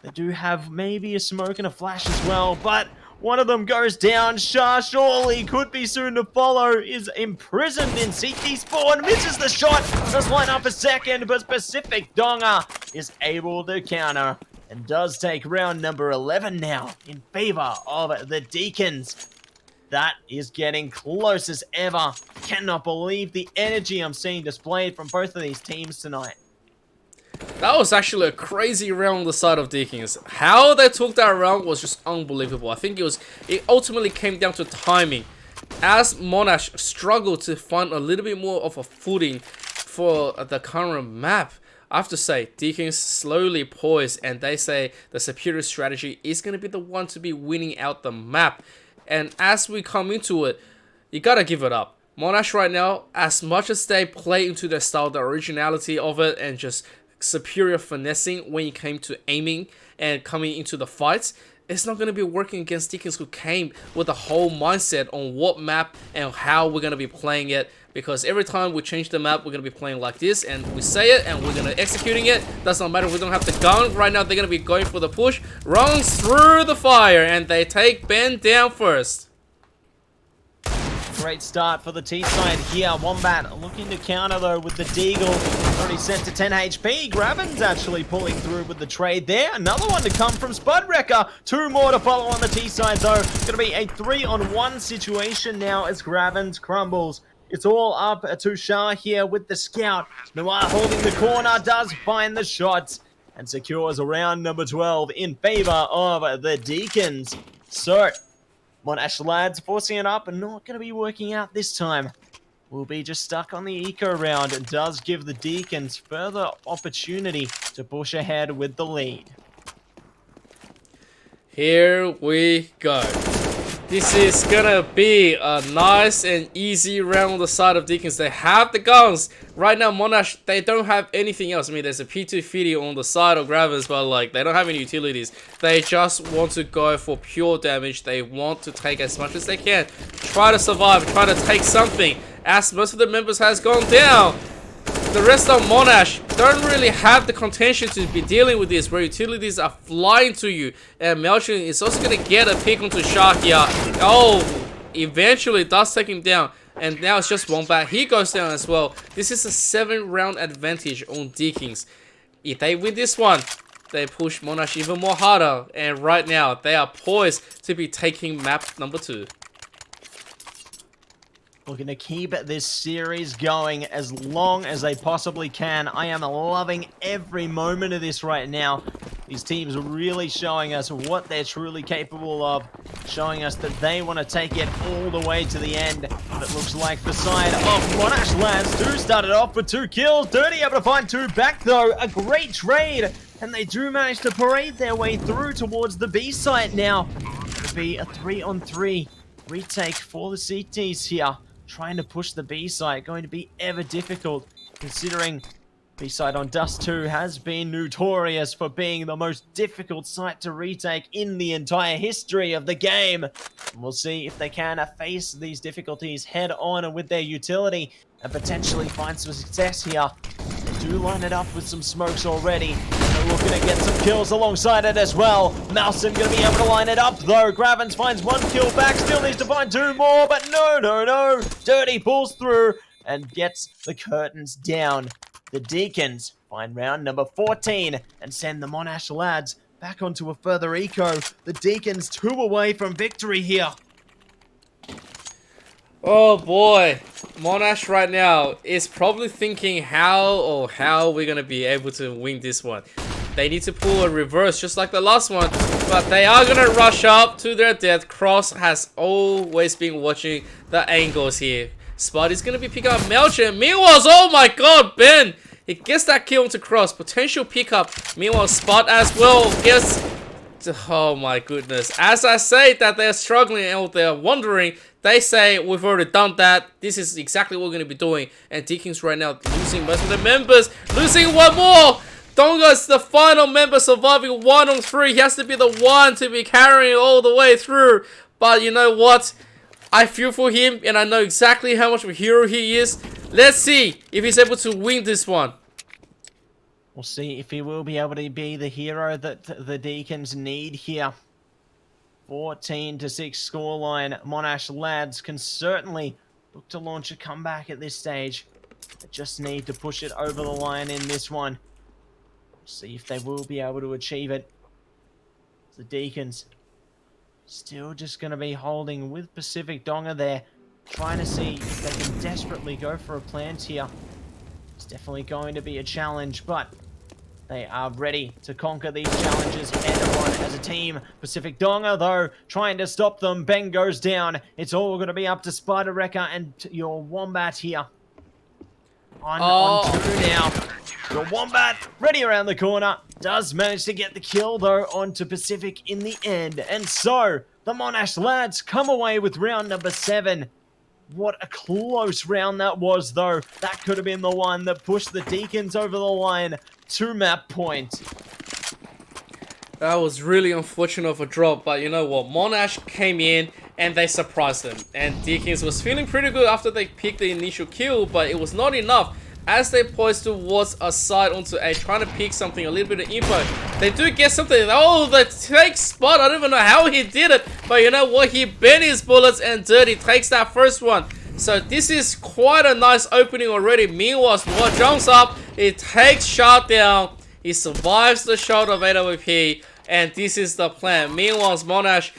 They do have maybe a smoke and a flash as well, but one of them goes down. Shah surely could be soon to follow. Is imprisoned in CT spawn. Misses the shot. Does line up a second, but Pacific Donga is able to counter. And does take round number 11 now in favor of the Deakins. That is getting close as ever. Cannot believe the energy I'm seeing displayed from both of these teams tonight.
That was actually a crazy round on the side of Deakins. How they took that round was just unbelievable. I think it ultimately came down to timing. As Monash struggled to find a little bit more of a footing for the current map, I have to say, Deakins slowly poised, and they say the superior strategy is going to be the one to be winning out the map. And as we come into it, you got to give it up. Monash right now, as much as they play into their style, the originality of it, and just superior finessing when it came to aiming and coming into the fights, it's not going to be working against Deakins, who came with a whole mindset on what map and how we're going to be playing it. Because every time we change the map, we're going to be playing like this, and we say it, and we're going to executing it. Does not matter, we don't have the gun. Right now, they're going to be going for the push. Runs through the fire, and they take Ben down first.
Great start for the T side here. Wombat looking to counter, though, with the Deagle. Already set to 10 HP. Gravin's actually pulling through with the trade there. Another one to come from Spudwrecker. 2 more to follow on the T side, though. Going to be a 3-on-1 situation now as Gravin's crumbles. It's all up to Shah here with the Scout. Noir holding the corner, does find the shots, and secures round number 12 in favor of the Deakins. So, Monash lads forcing it up and not going to be working out this time. Will be just stuck on the eco round and does give the Deakins further opportunity to push ahead with the lead.
Here we go. This is gonna be a nice and easy round on the side of Deakins. They have the guns. Right now, Monash, they don't have anything else. I mean, there's a P250 on the side of Gravers, but like, they don't have any utilities. They just want to go for pure damage. They want to take as much as they can. Try to survive, try to take something. As most of the members has gone down, the rest of Monash don't really have the contention to be dealing with this, where utilities are flying to you. And Melchin is also going to get a pick onto Shark here. Oh, eventually does take him down. And now it's just Wombat. He goes down as well. This is a 7-round advantage on Deakins. If they win this one, they push Monash even more harder. And right now, they are poised to be taking map number 2.
Looking to keep this series going as long as they possibly can. I am loving every moment of this right now. These teams are really showing us what they're truly capable of. Showing us that they want to take it all the way to the end. But it looks like the side of Monash lads do start it off with 2 kills. Dirty able to find 2 back though. A great trade. And they do manage to parade their way through towards the B site now. It'll be a 3-on-3 retake for the CTs here. Trying to push the B site, going to be ever difficult, considering B site on Dust 2 has been notorious for being the most difficult site to retake in the entire history of the game. And we'll see if they can face these difficulties head on with their utility and potentially find some success here. They do line it up with some smokes already. They're looking to get some kills alongside it as well. Mattse going to be able to line it up though. Gravins finds 1 kill back, still needs to find 2 more, but no. Dirty pulls through and gets the curtains down. The Deakins find round number 14 and send the Monash lads back onto a further eco. The Deakins 2 away from victory here.
Oh boy, Monash right now is probably thinking how we're gonna be able to win this one. They need to pull a reverse just like the last one, but they are gonna rush up to their death. Cross has always been watching the angles here. Spot is gonna be picking up Mattse. Meanwhile, oh my god, Ben! He gets that kill into Cross. Potential pickup. Meanwhile, Spot as well gets... Oh my goodness. As I say that they're struggling and they're wondering, they say we've already done that. This is exactly what we're going to be doing. And Deakins right now losing most of the members. Losing 1 more. Donga's the final member surviving 1 on 3. He has to be the one to be carrying all the way through. But you know what? I feel for him and I know exactly how much of a hero he is. Let's see if he's able to win this one.
We'll see if he will be able to be the hero that the Deakins need here. 14-6 scoreline. Monash lads can certainly look to launch a comeback at this stage. They just need to push it over the line in this one. We'll see if they will be able to achieve it. The Deakins still just going to be holding with Pacific Donga there. Trying to see if they can desperately go for a plant here. It's definitely going to be a challenge, but they are ready to conquer these challenges head-on as a team. Pacific Donga, though, trying to stop them. Ben goes down. It's all going to be up to Spider Wrecker and your Wombat here. On 2 now. Your Wombat, ready around the corner, does manage to get the kill, though, onto Pacific in the end. And so, the Monash lads come away with round number 7. What a close round that was, though. That could have been the one that pushed the Deakins over the line to map point.
That was really unfortunate of a drop, but you know what? Monash came in and they surprised them. And Deakins was feeling pretty good after they picked the initial kill, but it was not enough. As they poised towards a side onto A, trying to pick something, a little bit of info. They do get something. Oh, the take Spot. I don't even know how he did it. But you know what? He bent his bullets and Dirty takes that first one. So this is quite a nice opening already. Meanwhile, Spot jumps up. It takes shot down. He survives the shot of AWP. And this is the plan. Meanwhile, Monash,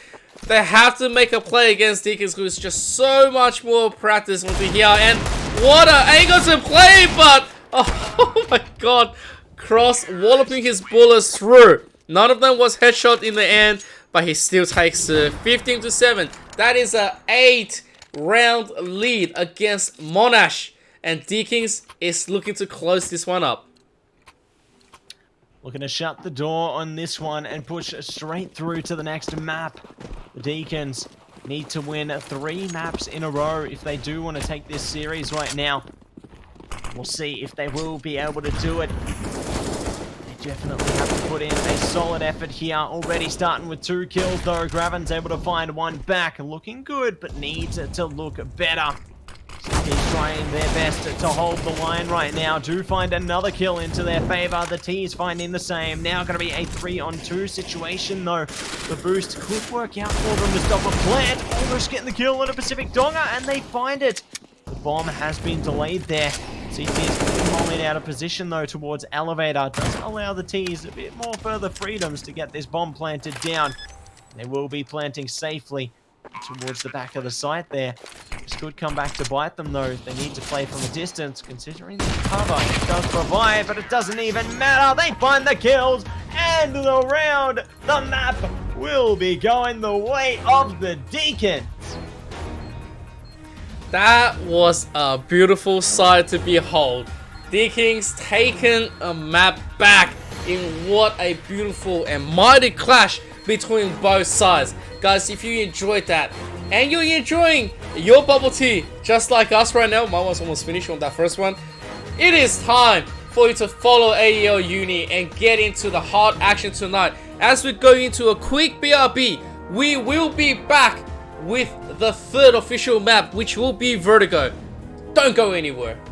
they have to make a play against Deakins, who's just so much more practice onto here. And what an angle to play, but oh my god, Cross walloping his bullets through. None of them was headshot in the end, but he still takes 15-7. That is a 8-round lead against Monash, and Deakins is looking to close this one up.
Looking to shut the door on this one and push straight through to the next map. The Deakins need to win 3 maps in a row if they do want to take this series right now. We'll see if they will be able to do it. They definitely have to put in a solid effort here. Already starting with 2 kills though. Gravin's able to find 1 back. Looking good, but needs to look better. He's trying their best to hold the line right now. Do find another kill into their favor. The T's finding the same. Now going to be a 3-on-2 situation though. The boost could work out for them to stop a plant. Almost getting the kill on a Pacific Donga, and they find it. The bomb has been delayed there. CT is rolling out of position though towards Elevator. Does allow the T's a bit more further freedoms to get this bomb planted down. They will be planting safely towards the back of the site there. This could come back to bite them though. They need to play from a distance, considering the cover it does provide, but it doesn't even matter. They find the kills and the round. The map will be going the way of the Deakins.
That was a beautiful sight to behold. Deakins taking a map back in what a beautiful and mighty clash between both sides. Guys, if you enjoyed that and you're enjoying your bubble tea just like us right now, mine was almost finished on that first one, it is time for you to follow AEL Uni and get into the hard action tonight. As we go into a quick BRB, we will be back with the 3rd official map, which will be Vertigo. Don't go anywhere.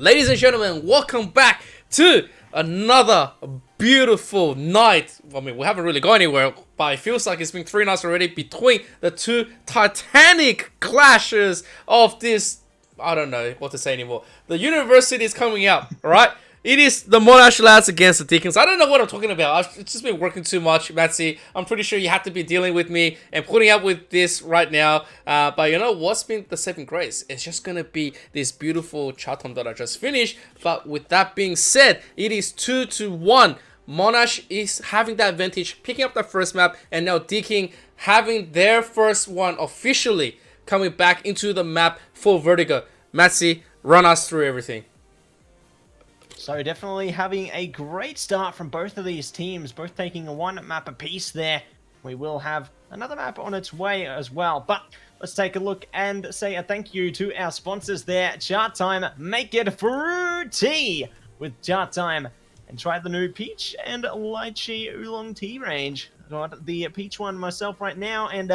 Ladies and gentlemen, welcome back to another beautiful night. I mean, we haven't really gone anywhere, but it feels like it's been 3 nights already between the two titanic clashes of this. I don't know what to say anymore. The university is coming out, alright? It is the Monash lads against the Deakins. I don't know what I'm talking about. I've just been working too much, Mattse. I'm pretty sure you have to be dealing with me and putting up with this right now. But you know what's been the saving grace? It's just going to be this beautiful Chatime that I just finished. But with that being said, it is 2-1. Monash is having that advantage, picking up the first map, and now Deakins having their first one officially coming back into the map for Vertigo. Mattse, run us through everything.
So definitely having a great start from both of these teams, both taking a 1 map apiece there. We will have another map on its way as well. But let's take a look and say a thank you to our sponsors there. Chatime, make it fruity with Chatime. And try the new peach and lychee oolong tea range. Got the peach one myself right now, and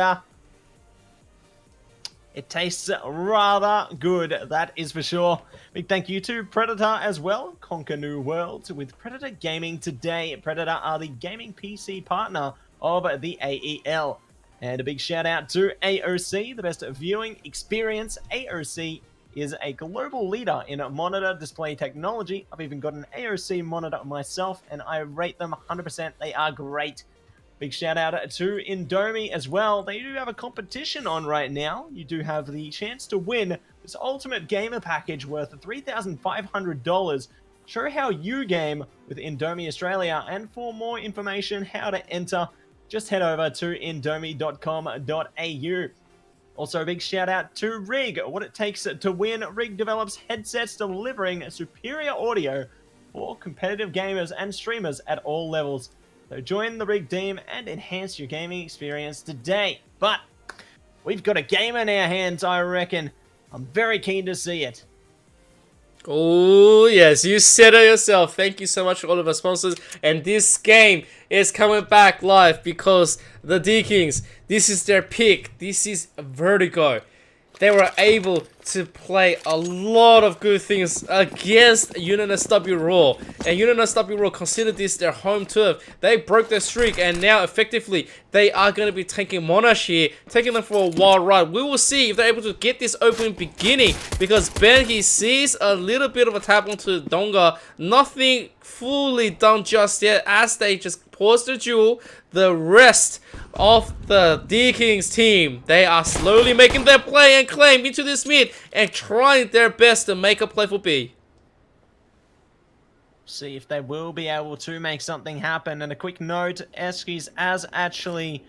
it tastes rather good, that is for sure. Big thank you to Predator as well. Conquer new worlds with Predator Gaming today. Predator are the gaming PC partner of the AEL. And a big shout out to AOC, the best viewing experience. AOC is a global leader in monitor display technology. I've even got an AOC monitor myself, and I rate them 100%. They are great. Big shout out to Indomie as well. They do have a competition on right now. You do have the chance to win this Ultimate Gamer package worth $3,500. Show how you game with Indomie Australia. And for more information how to enter, just head over to indomie.com.au. Also, a big shout out to Rig. What it takes to win. Rig develops headsets delivering superior audio for competitive gamers and streamers at all levels. So join the Rig team and enhance your gaming experience today. But we've got a game in our hands, I reckon. I'm very keen to see it.
Oh, yes, you said it yourself. Thank you so much to all of our sponsors. And this game is coming back live because the Deakins, this is their pick. This is Vertigo. They were able to play a lot of good things against UNSW Raw. And UNSW Raw considered this their home turf. They broke their streak, and now effectively they are going to be taking Monash here, taking them for a wild ride. We will see if they're able to get this open beginning, because Ben, he sees a little bit of a tap onto Donga. Nothing fully done just yet as they just pause the duel. The rest of the Deakins team, they are slowly making their play and claim into this mid and trying their best to make a play for B.
See if they will be able to make something happen. And a quick note, Eshkis has subbed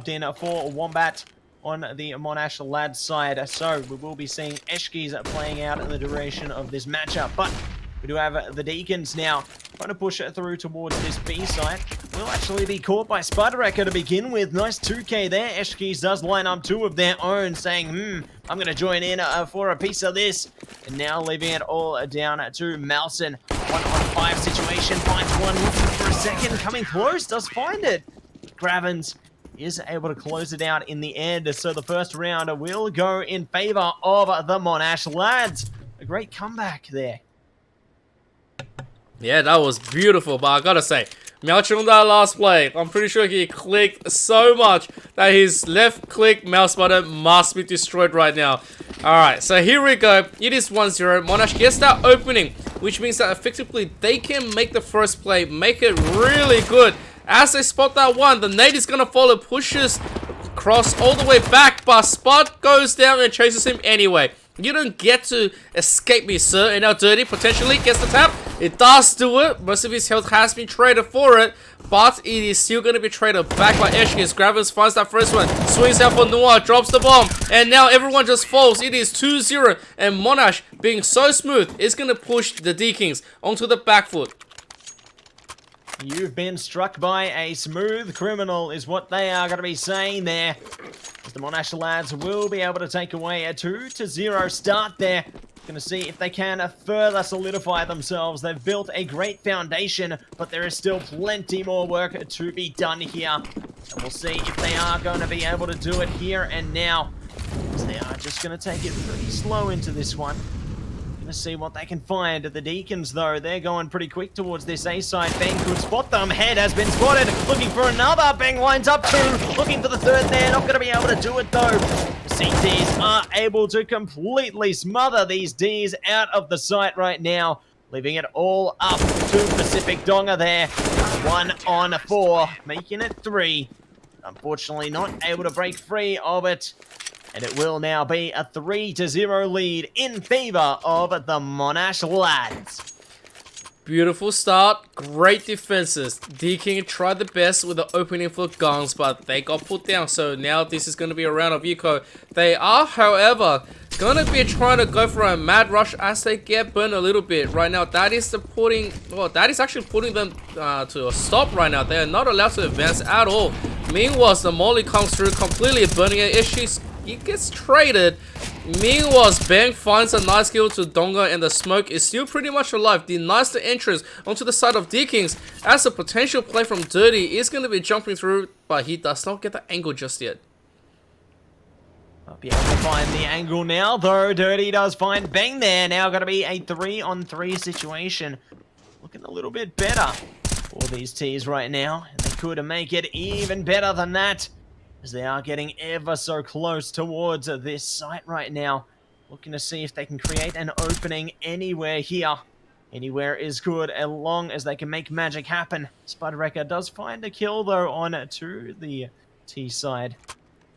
in for Wombat on the Monash lads side. So we will be seeing Eshkis playing out in the duration of this matchup. But we do have the Deakins now trying to push it through towards this B site. Will actually be caught by Spiderwrecker to begin with. Nice 2k there. Eshkis does line up 2 of their own, saying, I'm going to join in for a piece of this. And now leaving it all down to Mattse. 1-on-5 situation. Finds one, looking for a second. Coming close, does find it. Gravins is able to close it out in the end. So the first round will go in favor of the Monash lads. A great comeback there.
Yeah, that was beautiful, but I gotta say, Mattse on that last play, I'm pretty sure he clicked so much that his left click mouse button must be destroyed right now. Alright, so here we go. It is 1-0. Monash gets that opening, which means that effectively they can make the first play, make it really good. As they spot that one, the nade is gonna follow, pushes across all the way back, but Spot goes down and chases him anyway. You don't get to escape me, sir. And now Dirty potentially gets the tap. It does do it. Most of his health has been traded for it, but it is still going to be traded back by Eshkis. Gravins finds that first one. Swings out for Noah. Drops the bomb. And now everyone just falls. It is 2-0. And Monash, being so smooth, is going to push the Deakins onto the back foot.
You've been struck by a smooth criminal is what they are going to be saying there. The Monash lads will be able to take away a 2-0 start there. Going to see if they can further solidify themselves. They've built a great foundation, but there is still plenty more work to be done here. And we'll see if they are going to be able to do it here and now. They are just going to take it pretty slow into this one. Let's see what they can find. The Deakins, though, they're going pretty quick towards this A side. Bang could spot them. Head has been spotted. Looking for another. Bang lines up two. Looking for the third there. Not going to be able to do it, though. The CTs are able to completely smother these Ds out of the site right now, leaving it all up to Pacific Donga there. 1 on 4, making it 3. Unfortunately, not able to break free of it. And it will now be a 3-0 lead in favor of the Monash lads.
Beautiful start, great defenses. Deakin tried the best with the opening for guns, but they got put down. So now this is going to be a round of eco. They are, however, going to be trying to go for a mad rush as they get burned a little bit. Right now, that is actually putting them to a stop right now. They are not allowed to advance at all. Meanwhile, the molly comes through, completely burning it. He gets traded. Meanwhile, Bang finds a nice kill to Donga, and the smoke is still pretty much alive. Denies the entrance onto the side of Deakins, as a potential play from Dirty is going to be jumping through, but he does not get the angle just yet.
I'll be able to find the angle now, though. Dirty does find Bang there. Now going to be a 3-on-3 situation. Looking a little bit better for these Ts right now, and they could make it even better than that, as they are getting ever so close towards this site right now. Looking to see if they can create an opening anywhere here. Anywhere is good, as long as they can make magic happen. Spudwrecker does find a kill, though, on to the T side.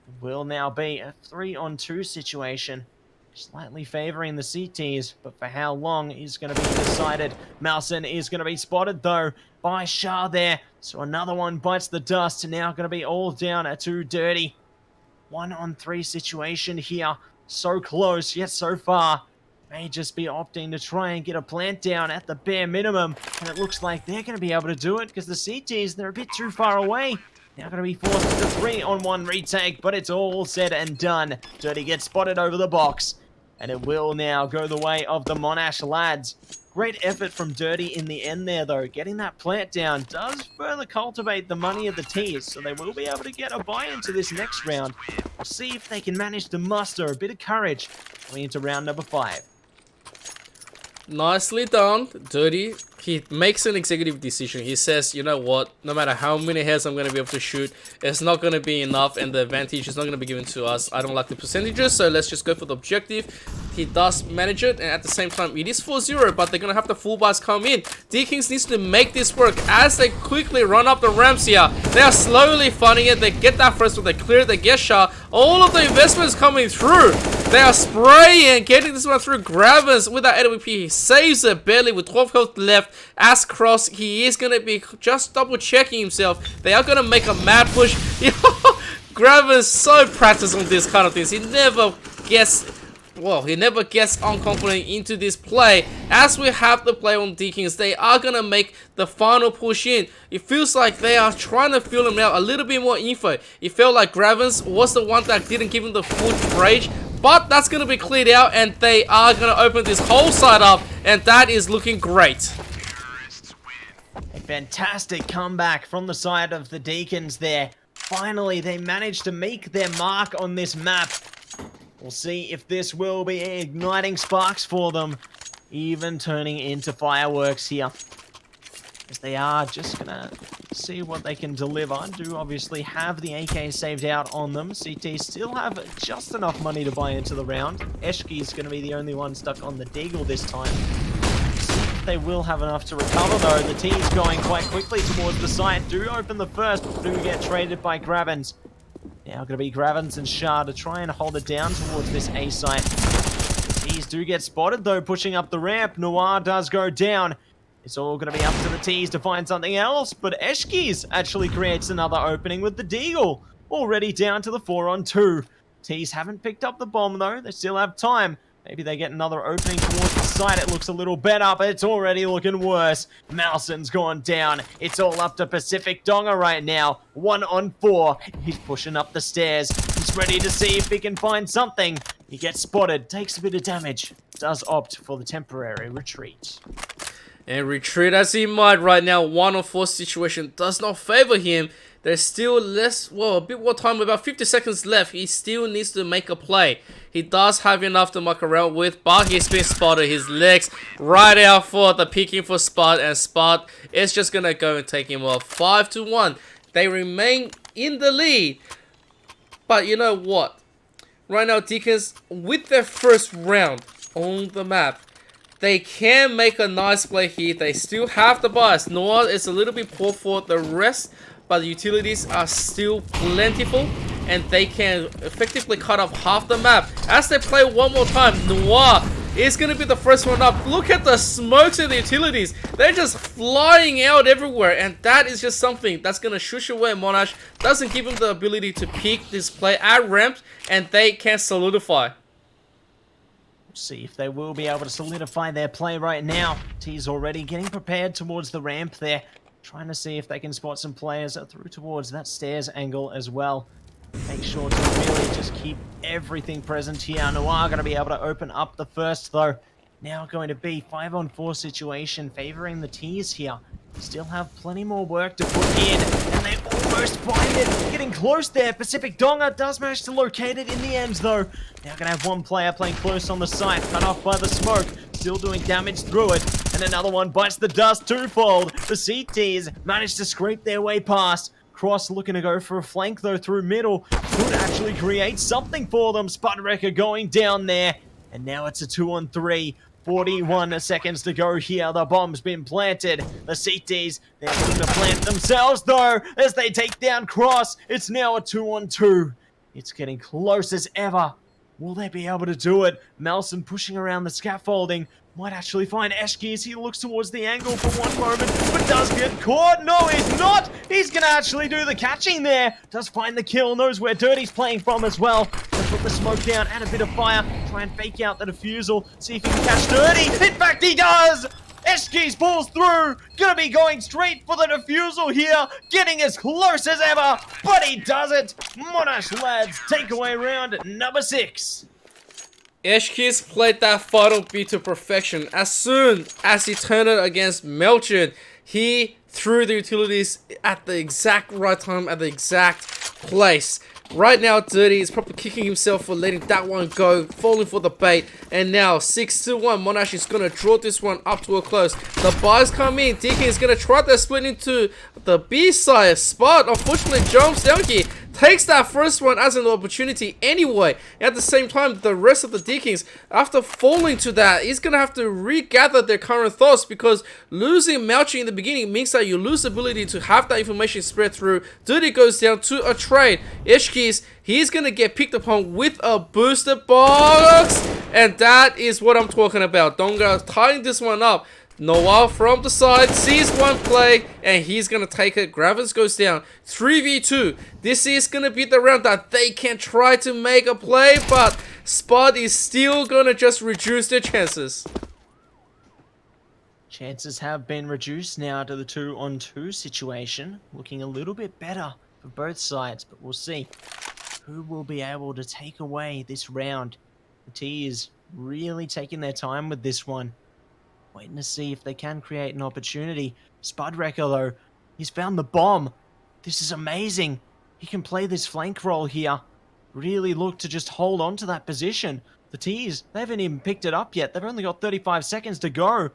It will now be a 3-on-2 situation. Slightly favoring the CTs, but for how long is going to be decided. Mattse is going to be spotted, though, by Shah there. So another one bites the dust. Now going to be all down to Dirty. 1-on-3 situation here. So close, yet so far. May just be opting to try and get a plant down at the bare minimum. And it looks like they're going to be able to do it, because the CTs, they're a bit too far away. Now going to be forced to 3-on-1 retake, but it's all said and done. Dirty gets spotted over the box. And it will now go the way of the Monash lads. Great effort from Dirty in the end there, though. Getting that plant down does further cultivate the money of the Ts, so they will be able to get a buy into this next round. We'll see if they can manage to muster a bit of courage going into round number 5.
Nicely done, Dirty. He makes an executive decision. He says, you know what, no matter how many heads I'm going to be able to shoot, it's not going to be enough, and the advantage is not going to be given to us. I don't like the percentages, so let's just go for the objective. He does manage it, and at the same time, it is 4-0, but they're going to have the full buys come in. Deakins needs to make this work as they quickly run up the ramps here. They are slowly funding it. They get that first one, they clear it, they get shot. All of the investments coming through. They are spraying, getting this one through. Gravens with that AWP. He saves it barely with 12 health left. As Cross, he is going to be just double checking himself. They are going to make a mad push. Gravens so practiced on this kind of things. He never gets unconfident into this play. As we have the play on Deakins, they are going to make the final push in. It feels like they are trying to feel him out a little bit more info. It felt like Gravens was the one that didn't give him the full rage. But that's going to be cleared out, and they are going to open this whole side up, and that is looking great.
A fantastic comeback from the side of the Deakins there. Finally, they managed to make their mark on this map. We'll see if this will be igniting sparks for them, even turning into fireworks here. As they are just going to see what they can deliver. Do obviously have the AK saved out on them. CT still have just enough money to buy into the round. Eshki is going to be the only one stuck on the Deagle this time. See if they will have enough to recover, though. The team's going quite quickly towards the site. Do open the first, but do get traded by Gravens. Now going to be Gravens and Shah to try and hold it down towards this A site. The T's do get spotted, though, pushing up the ramp. Noir does go down. It's all going to be up to the T's to find something else, but Eshkis actually creates another opening with the Deagle. Already down to the 4-on-2. T's haven't picked up the bomb, though. They still have time. Maybe they get another opening towards the side. It looks a little better, but it's already looking worse. Malson's gone down. It's all up to Pacific Donga right now. 1-on-4. He's pushing up the stairs. He's ready to see if he can find something. He gets spotted, takes a bit of damage. Does opt for the temporary retreat.
And retreat as he might right now, 1-on-4 situation does not favor him. There's still a bit more time, about 50 seconds left. He still needs to make a play. He does have enough to muck around with, but he's been spotted. His legs right out for the picking for Spud, and Spud is just gonna go and take him off. 5-1. They remain in the lead. But you know what? Right now, Deakins, with their first round on the map, they can make a nice play here. They still have the bias. Noah is a little bit poor for the rest, but the utilities are still plentiful, and they can effectively cut off half the map. As they play one more time, Noah is going to be the first one up. Look at the smokes of the utilities. They're just flying out everywhere, and that is just something that's going to shush away Monash. Doesn't give him the ability to peek this play at ramps, and they can solidify.
See if they will be able to solidify their play right now. T's already getting prepared towards the ramp there, trying to see if they can spot some players through towards that stairs angle as well. Make sure to really just keep everything present here. Noir going to be able to open up the first though. Now going to be 5-on-4 situation favoring the T's here. Still have plenty more work to put in, and they almost find it. Getting close there. Pacific Donga does manage to locate it in the end, though. Now going to have one player playing close on the site, cut off by the smoke. Still doing damage through it, and another one bites the dust twofold. The CTs managed to scrape their way past. Cross looking to go for a flank, though, through middle. Could actually create something for them. Spudwrecker going down there, and now it's a 2-on-3. 41 seconds to go here. The bomb's been planted. The CTs, they're looking to plant themselves, though, as they take down Cross. It's now a 2-on-2. It's getting close as ever. Will they be able to do it? Melson pushing around the scaffolding. Might actually find Eshki as he looks towards the angle for one moment, but does get caught. No, he's not. He's going to actually do the catching there. Does find the kill. Knows where Dirty's playing from as well. Gonna put the smoke down, add a bit of fire. Try and fake out the defusal. See if he can catch Dirty. In fact, he does. Eshki's pulls through. Gonna be going straight for the defusal here. Getting as close as ever, but he does it. Monash lads take away round number 6.
Eshkis played that final beat to perfection. As soon as he turned it against Melchin, he threw the utilities at the exact right time, at the exact place. Right now, Dirty is probably kicking himself for letting that one go, falling for the bait. And now, 6-1, Monash is going to draw this one up to a close. The buys come in. Deakins is going to try to split into the B side. Spot, unfortunately, jumps down here. Takes that first one as an opportunity anyway. At the same time, the rest of the Deakins, after falling to that, he's going to have to regather their current thoughts, because losing Mattse in the beginning means that you lose the ability to have that information spread through. Dirty goes down to a trade. Eshkis, he's going to get picked upon with a booster box. And that is what I'm talking about. Donga tying this one up. Noah from the side sees one play, and he's going to take it. Gravens goes down. 3v2. This is going to be the round that they can try to make a play, but Spud is still going to just reduce their chances.
Chances have been reduced now to the 2-on-2 situation. Looking a little bit better for both sides, but we'll see who will be able to take away this round. The T is really taking their time with this one. Waiting to see if they can create an opportunity. Spudwrecker, though, he's found the bomb. This is amazing. He can play this flank role here. Really look to just hold on to that position. The T's, they haven't even picked it up yet. They've only got 35 seconds to go.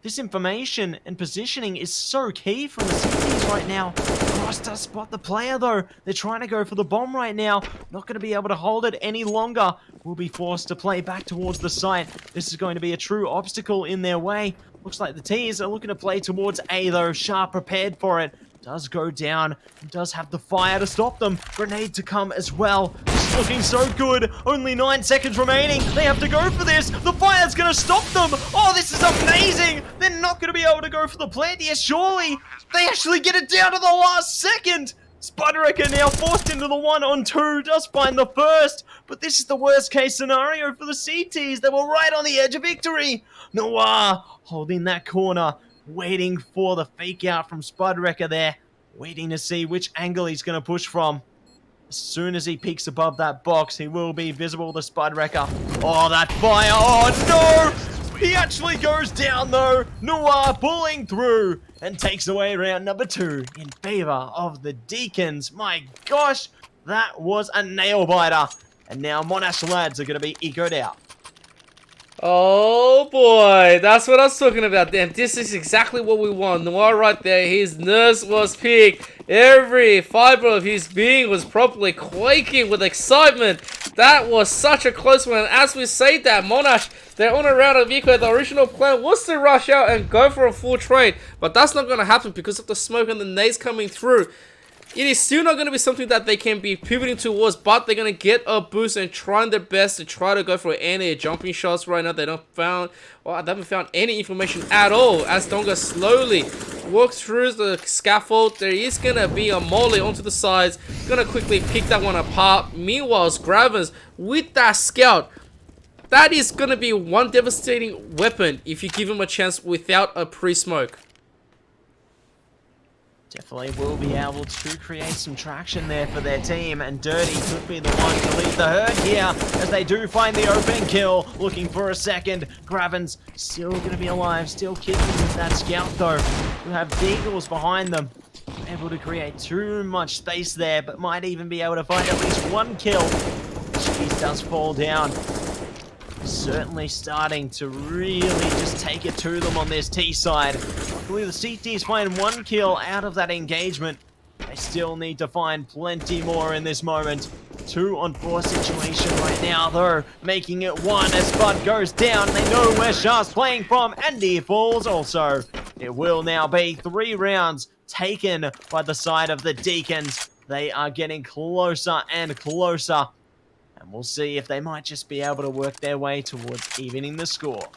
This information and positioning is so key from the CTs right now. Cross does spot the player, though. They're trying to go for the bomb right now. Not going to be able to hold it any longer. Will be forced to play back towards the site. This is going to be a true obstacle in their way. Looks like the T's are looking to play towards A, though. Sharp prepared for it. Does go down. Does have the fire to stop them. Grenade to come as well. This is looking so good. Only 9 seconds remaining. They have to go for this. The fire's going to stop them. Oh, this is amazing. They're not going to be able to go for the plant. Yes, surely. They actually get it down to the last second. Spudwrecker now forced into the 1-on-2. Does find the first. But this is the worst case scenario for the CTs. They were right on the edge of victory. Noir holding that corner. Waiting for the fake out from Spudwrecker there. Waiting to see which angle he's going to push from. As soon as he peeks above that box, he will be visible to Spudwrecker. Oh, that fire. Oh, no! he actually goes down though. Noir pulling through and takes away round number 2 in favor of the Deakins. My gosh, that was a nail biter. And now Monash lads are going to be ecoed out.
Oh boy, that's what I was talking about. Damn, this is exactly what we want. Noir right there, his nerves was peaked. Every fiber of his being was properly quaking with excitement. That was such a close one. And as we say that, Monash, they're on a round of eco. The original plan was to rush out and go for a full trade. But that's not going to happen because of the smoke and the nades coming through. It is still not going to be something that they can be pivoting towards, but they're going to get a boost and trying their best to try to go for any jumping shots right now. They haven't found any information at all as Donga slowly walks through the scaffold. There is going to be a molly onto the sides, going to quickly pick that one apart. Meanwhile, Gravens with that scout, that is going to be one devastating weapon if you give him a chance without a pre-smoke.
Definitely will be able to create some traction there for their team, and Dirty could be the one to lead the herd here as they do find the open kill. Looking for a second. Graven's still going to be alive, still kicking with that scout though. We have Deagles behind them, able to create too much space there, but might even be able to find at least one kill. Cheese does fall down. Certainly starting to really just take it to them on this T side. Luckily the CTs find one kill out of that engagement. They still need to find plenty more in this moment. 2-on-4 situation right now though, making it 1 as Spud goes down. They know where Shah's playing from, and he falls also. It will now be 3 rounds taken by the side of the Deakins. They are getting closer and closer. And we'll see if they might just be able to work their way towards evening the score.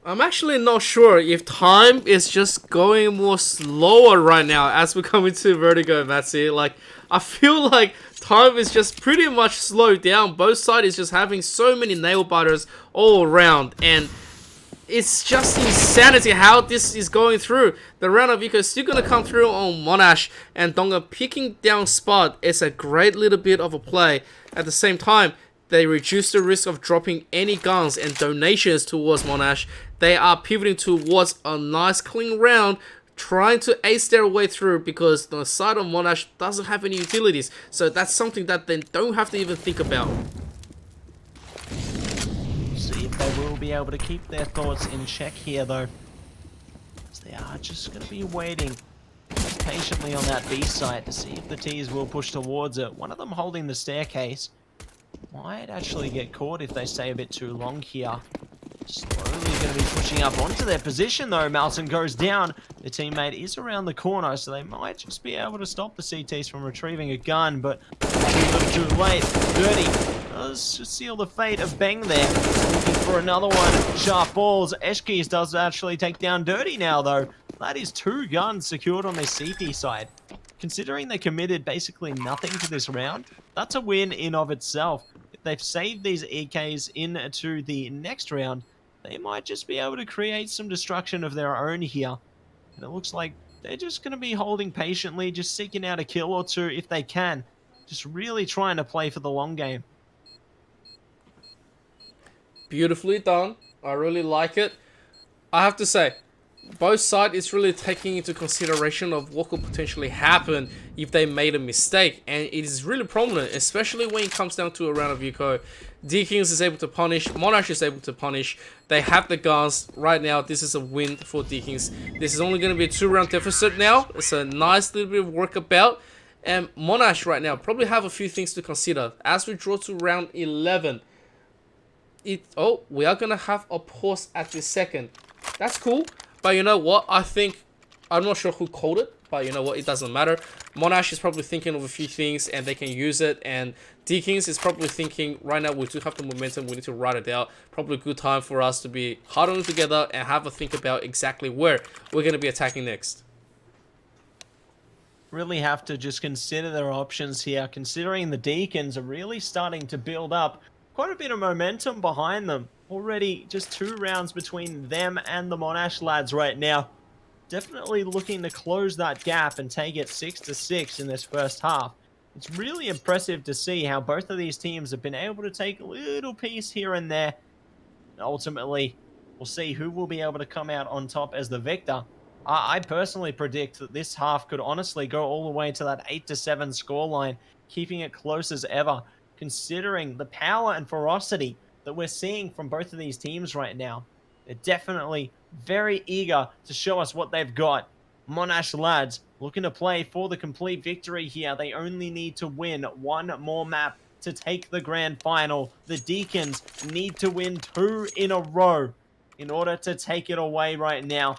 I'm actually not sure if time is just going more slower right now as we come into Vertigo, Mattse. Like, I feel like time is just pretty much slowed down. Both sides is just having so many nail biters all around, and it's just insanity how this is going through. The round of eco is still going to come through on Monash, and Donga picking down Spot is a great little bit of a play. At the same time, they reduce the risk of dropping any guns and donations towards Monash. They are pivoting towards a nice clean round, trying to ace their way through because the side of Monash doesn't have any utilities. So that's something that they don't have to even think about.
See if they will be able to keep their thoughts in check here though. As they are just going to be waiting patiently on that B site to see if the T's will push towards it. One of them holding the staircase might actually get caught if they stay a bit too long here. Slowly going to be pushing up onto their position though. Malton goes down. Their teammate is around the corner, so they might just be able to stop the CTs from retrieving a gun, but too late. Dirty does seal the fate of Bang there. Looking for another one. Sharp balls. Eshkis does actually take down Dirty now though. That is 2 guns secured on their CT side. Considering they committed basically nothing to this round, that's a win in of itself. If they've saved these EKs into the next round, they might just be able to create some destruction of their own here. And it looks like they're just going to be holding patiently, just seeking out a kill or 2 if they can. Just really trying to play for the long game.
Beautifully done. I really like it. I have to say, both sides is really taking into consideration of what could potentially happen if they made a mistake, and it is really prominent, especially when it comes down to a round of eco. Deakins is able to punish, Monash is able to punish. They have the guns right now. This is a win for Deakins. This is only going to be a 2-round deficit now. It's a nice little bit of work about, and Monash right now probably have a few things to consider as we draw to round 11. We are going to have a pause at this second. That's cool. But you know what? I'm not sure who called it, but you know what? It doesn't matter. Monash is probably thinking of a few things and they can use it. And Deakins is probably thinking, right now we do have the momentum. We need to ride it out. Probably a good time for us to be huddling together and have a think about exactly where we're going to be attacking next.
Really have to just consider their options here, considering the Deakins are really starting to build up quite a bit of momentum behind them. Already just 2 rounds between them and the Monash lads right now. Definitely looking to close that gap and take it 6-6 in this first half. It's really impressive to see how both of these teams have been able to take a little piece here and there. And ultimately, We'll see who will be able to come out on top as the victor. I personally predict that this half could honestly go all the way to that 8-7 scoreline, keeping it close as ever, considering the power and ferocity that we're seeing from both of these teams right now. They're definitely very eager to show us what they've got. Monash lads looking to play for the complete victory here. They only need to win one more map to take the grand final. The Deakins need to win 2 in a row in order to take it away right now.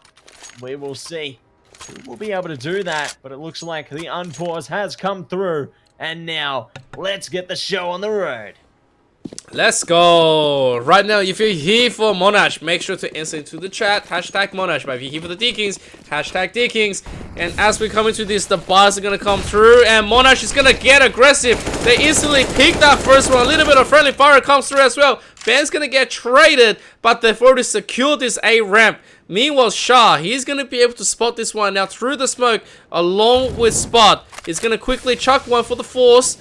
We will see who will be able to do that, but it looks like the unpause has come through. And now, let's get the show on the road.
Let's go! Right now, if you're here for Monash, make sure to answer into the chat, hashtag Monash. But if you're here for the Deakins, hashtag Deakins. And as we come into this, the bars are going to come through, and Monash is going to get aggressive. They instantly pick that first one. A little bit of friendly fire comes through as well. Ben's going to get traded, but they've already secured this A ramp. Meanwhile, Shah, he's going to be able to spot this one now through the smoke, along with Spot. He's going to quickly chuck one for the force.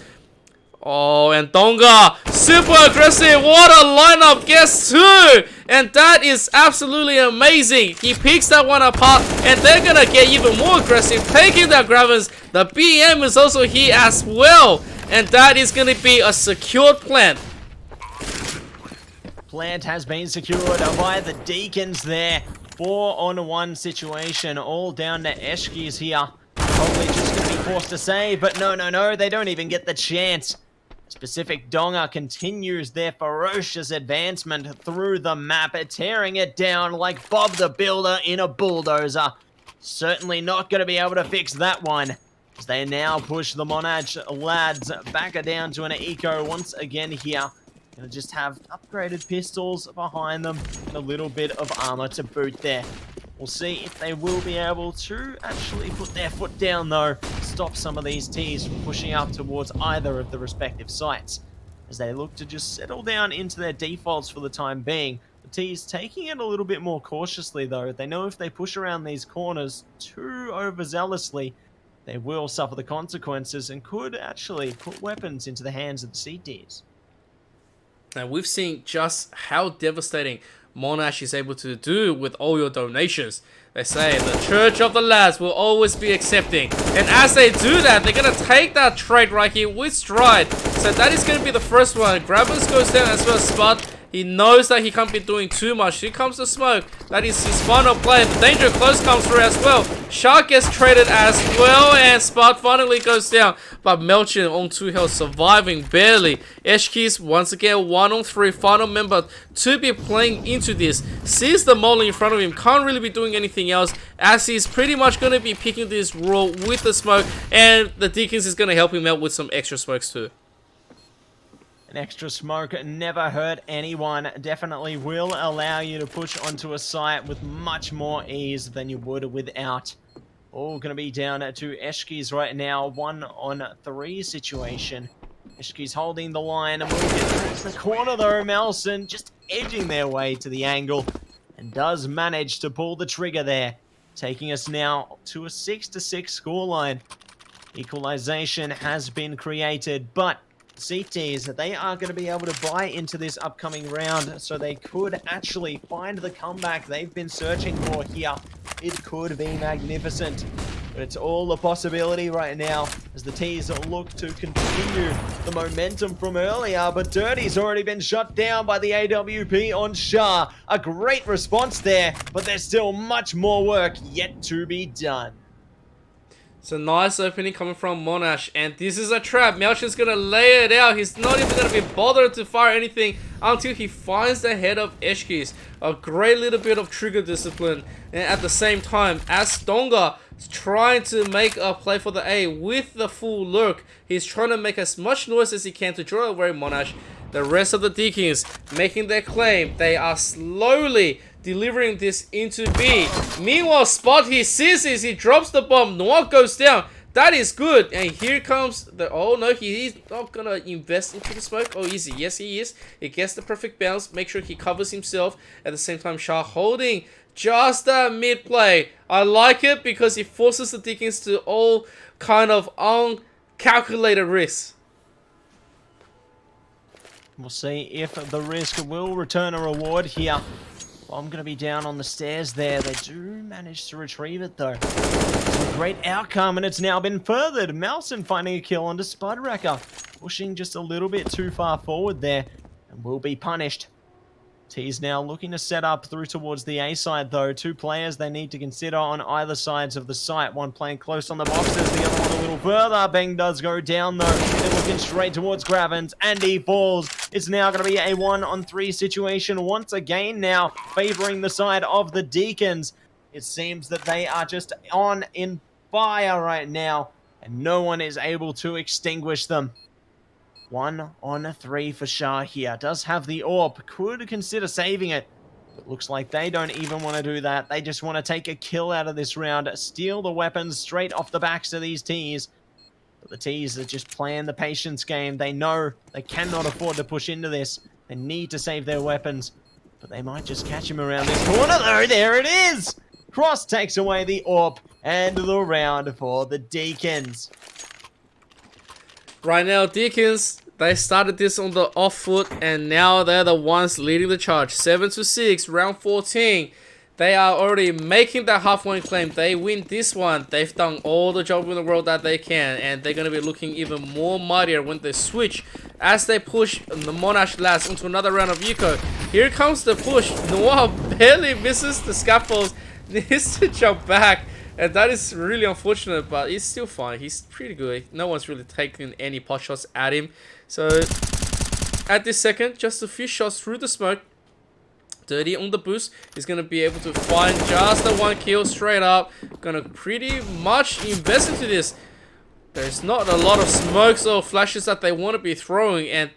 Oh, and Donga, super aggressive. What a lineup, guess who? And that is absolutely amazing. He picks that one apart, and they're gonna get even more aggressive, taking their Gravens. The BM is also here as well, and that is gonna be a secured plant.
Plant has been secured by the Deakins there. 4-on-1 situation, all down to Eshkis here. Probably just gonna be forced to save, but no, they don't even get the chance. Specific Donga continues their ferocious advancement through the map, tearing it down like Bob the Builder in a bulldozer. Certainly not going to be able to fix that one, as they now push the Monash lads back down to an eco once again here. Gonna just have upgraded pistols behind them and a little bit of armor to boot there. We'll see if they will be able to actually put their foot down, though, stop some of these Ts from pushing up towards either of the respective sites, as they look to just settle down into their defaults for the time being. The Ts taking it a little bit more cautiously, though. They know if they push around these corners too overzealously, they will suffer the consequences and could actually put weapons into the hands of the CTs.
And we've seen just how devastating Monash is able to do with all your donations. They say the Church of the Lads will always be accepting. And as they do that, they're going to take that trade right here with stride. So that is going to be the first one. Grabbers goes down as well as Spot. He knows that he can't be doing too much. Here comes the smoke. That is his final play. The danger close comes through as well. Shark gets traded as well, and Spot finally goes down. But Melchin on 2 health, surviving barely. Eshkis once again 1-on-3, final member to be playing into this. Sees the molly in front of him, can't really be doing anything else, as he's pretty much going to be picking this roll with the smoke, and the Deakins is going to help him out with some extra smokes too.
An extra smoke never hurt anyone. Definitely will allow you to push onto a site with much more ease than you would without. All going to be down to Eshkis right now. 1-on-3 situation. Eshkis holding the line and moving towards the corner though. Melson just edging their way to the angle and does manage to pull the trigger there. Taking us now to a 6-6 scoreline. Equalization has been created, but CTs, they are going to be able to buy into this upcoming round, so they could actually find the comeback they've been searching for here. It could be magnificent, but it's all a possibility right now as the Ts look to continue the momentum from earlier, but Dirty's already been shut down by the AWP on Shah. A great response there, but there's still much more work yet to be done.
It's a nice opening coming from Monash, and this is a trap. Melchin's gonna lay it out. He's not even gonna be bothered to fire anything until he finds the head of Eshkis. A great little bit of trigger discipline, and at the same time, as Donga is trying to make a play for the A with the full lurk, he's trying to make as much noise as he can to draw away Monash. The rest of the Deakins making their claim. They are slowly delivering this into B. Meanwhile, Spot, he sees this, he drops the bomb, Noir goes down. That is good. And here comes the, oh no, he's not gonna invest into the smoke. Oh, easy. Yes, he is. He gets the perfect bounce, make sure he covers himself. At the same time, Shah holding just that mid play. I like it because it forces the Deakins to all kind of uncalculated risks.
We'll see if the risk will return a reward here. Bomb going to be down on the stairs there. They do manage to retrieve it, though. It's a great outcome, and it's now been furthered. Mattse finding a kill onto Spudwrecker, pushing just a little bit too far forward there, and will be punished. T's now looking to set up through towards the A side, though. Two players they need to consider on either sides of the site. One playing close on the boxes, the other one a little further. Bang does go down, though. They're looking straight towards Gravins, and he falls. It's now going to be a 1-on-3 situation once again now, favoring the side of the Deakins. It seems that they are just on in fire right now, and no one is able to extinguish them. 1-on-3 for Shah here. Does have the AWP. Could consider saving it. But looks like they don't even want to do that. They just want to take a kill out of this round. Steal the weapons straight off the backs of these Ts. But the Ts are just playing the patience game. They know they cannot afford to push into this. They need to save their weapons. But they might just catch him around this corner though. There it is! Cross takes away the AWP and the round for the Deakins.
Right now, Deakins, they started this on the off foot, and now they're the ones leading the charge. 7-6, round 14. They are already making that half-point claim. They win this one. They've done all the job in the world that they can, and they're going to be looking even more mightier when they switch as they push the Monash lads into another round of Eco. Here comes the push. Noah barely misses the scaffolds. Needs to jump back. And that is really unfortunate, but he's still fine. He's pretty good. No one's really taking any pot shots at him. So, at this second, just a few shots through the smoke. Dirty on the boost. He's going to be able to find just the one kill straight up. Going to pretty much invest into this. There's not a lot of smokes or flashes that they want to be throwing. And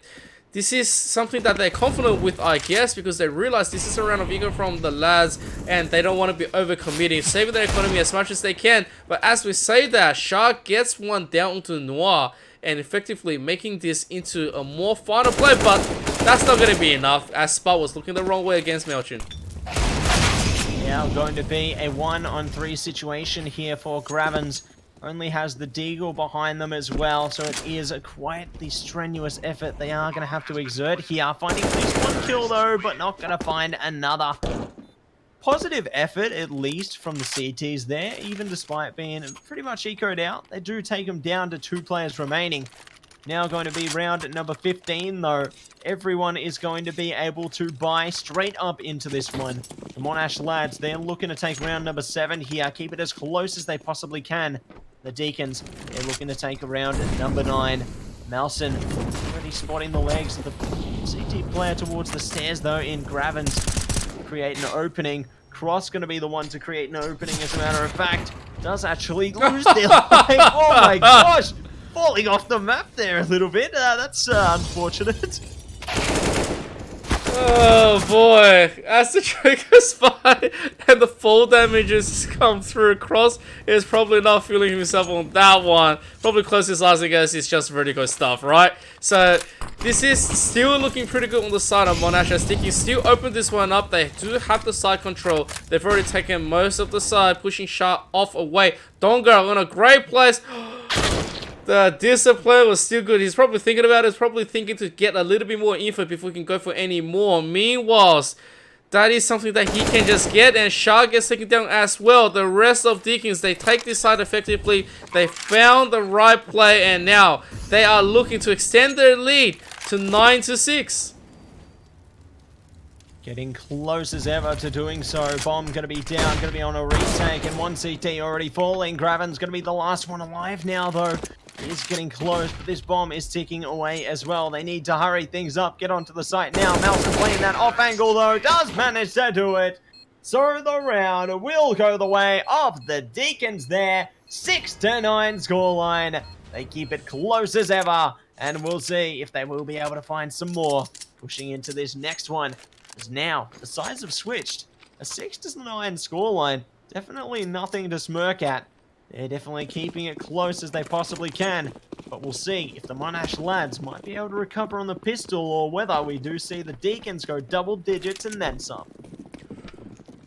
this is something that they're confident with, I guess, because they realize this is a round of ego from the lads and they don't want to be overcommitting, saving their economy as much as they can. But as we say that, Shark gets one down onto Noir and effectively making this into a more final play, but that's not going to be enough as Spot was looking the wrong way against Melchin.
Now going to be a 1-on-3 situation here for Gravins. Only has the Deagle behind them as well, so it is quite the strenuous effort they are going to have to exert here. Finding at least one kill though, but not going to find another. Positive effort, at least, from the CTs there, even despite being pretty much ecoed out. They do take them down to 2 players remaining. Now going to be round number 15 though. Everyone is going to be able to buy straight up into this one. The Monash lads, they're looking to take round number 7 here. Keep it as close as they possibly can. The Deakins, they're looking to take around number 9. Mattse already spotting the legs of the CT player towards the stairs though in Gravins. Create an opening. Cross going to be the one to create an opening, as a matter of fact. Does actually lose their life. Oh my gosh! Falling off the map there a little bit. That's unfortunate.
Oh boy, as the trigger spy and the fall damages come through, Cross is probably not feeling himself on that one. Probably close his eyes, I guess, it's just vertigo stuff, right? So, this is still looking pretty good on the side of Monash as Dicky still opened this one up. They do have the side control. They've already taken most of the side, pushing Shark off away. Donga on a great place. The discipline was still good. He's probably thinking about it. He's probably thinking to get a little bit more info before we can go for any more. Meanwhile, that is something that he can just get, and Shark gets taken down as well. The rest of Deakins, they take this side effectively. They found the right play, and now they are looking to extend their lead to 9-6.
Getting close as ever to doing so. Bomb going to be down, going to be on a retake, and one CT already falling. Gravin's going to be the last one alive now, though. He's getting close, but this bomb is ticking away as well. They need to hurry things up, get onto the site now. Mattse playing that off angle, though, does manage to do it. So the round will go the way of the Deakins there. 6-9 scoreline. They keep it close as ever, and we'll see if they will be able to find some more. Pushing into this next one. As now, the sides have switched. A 6-9 scoreline. Definitely nothing to smirk at. They're definitely keeping it close as they possibly can. But we'll see if the Monash lads might be able to recover on the pistol, or whether we do see the Deakins go double digits and then some.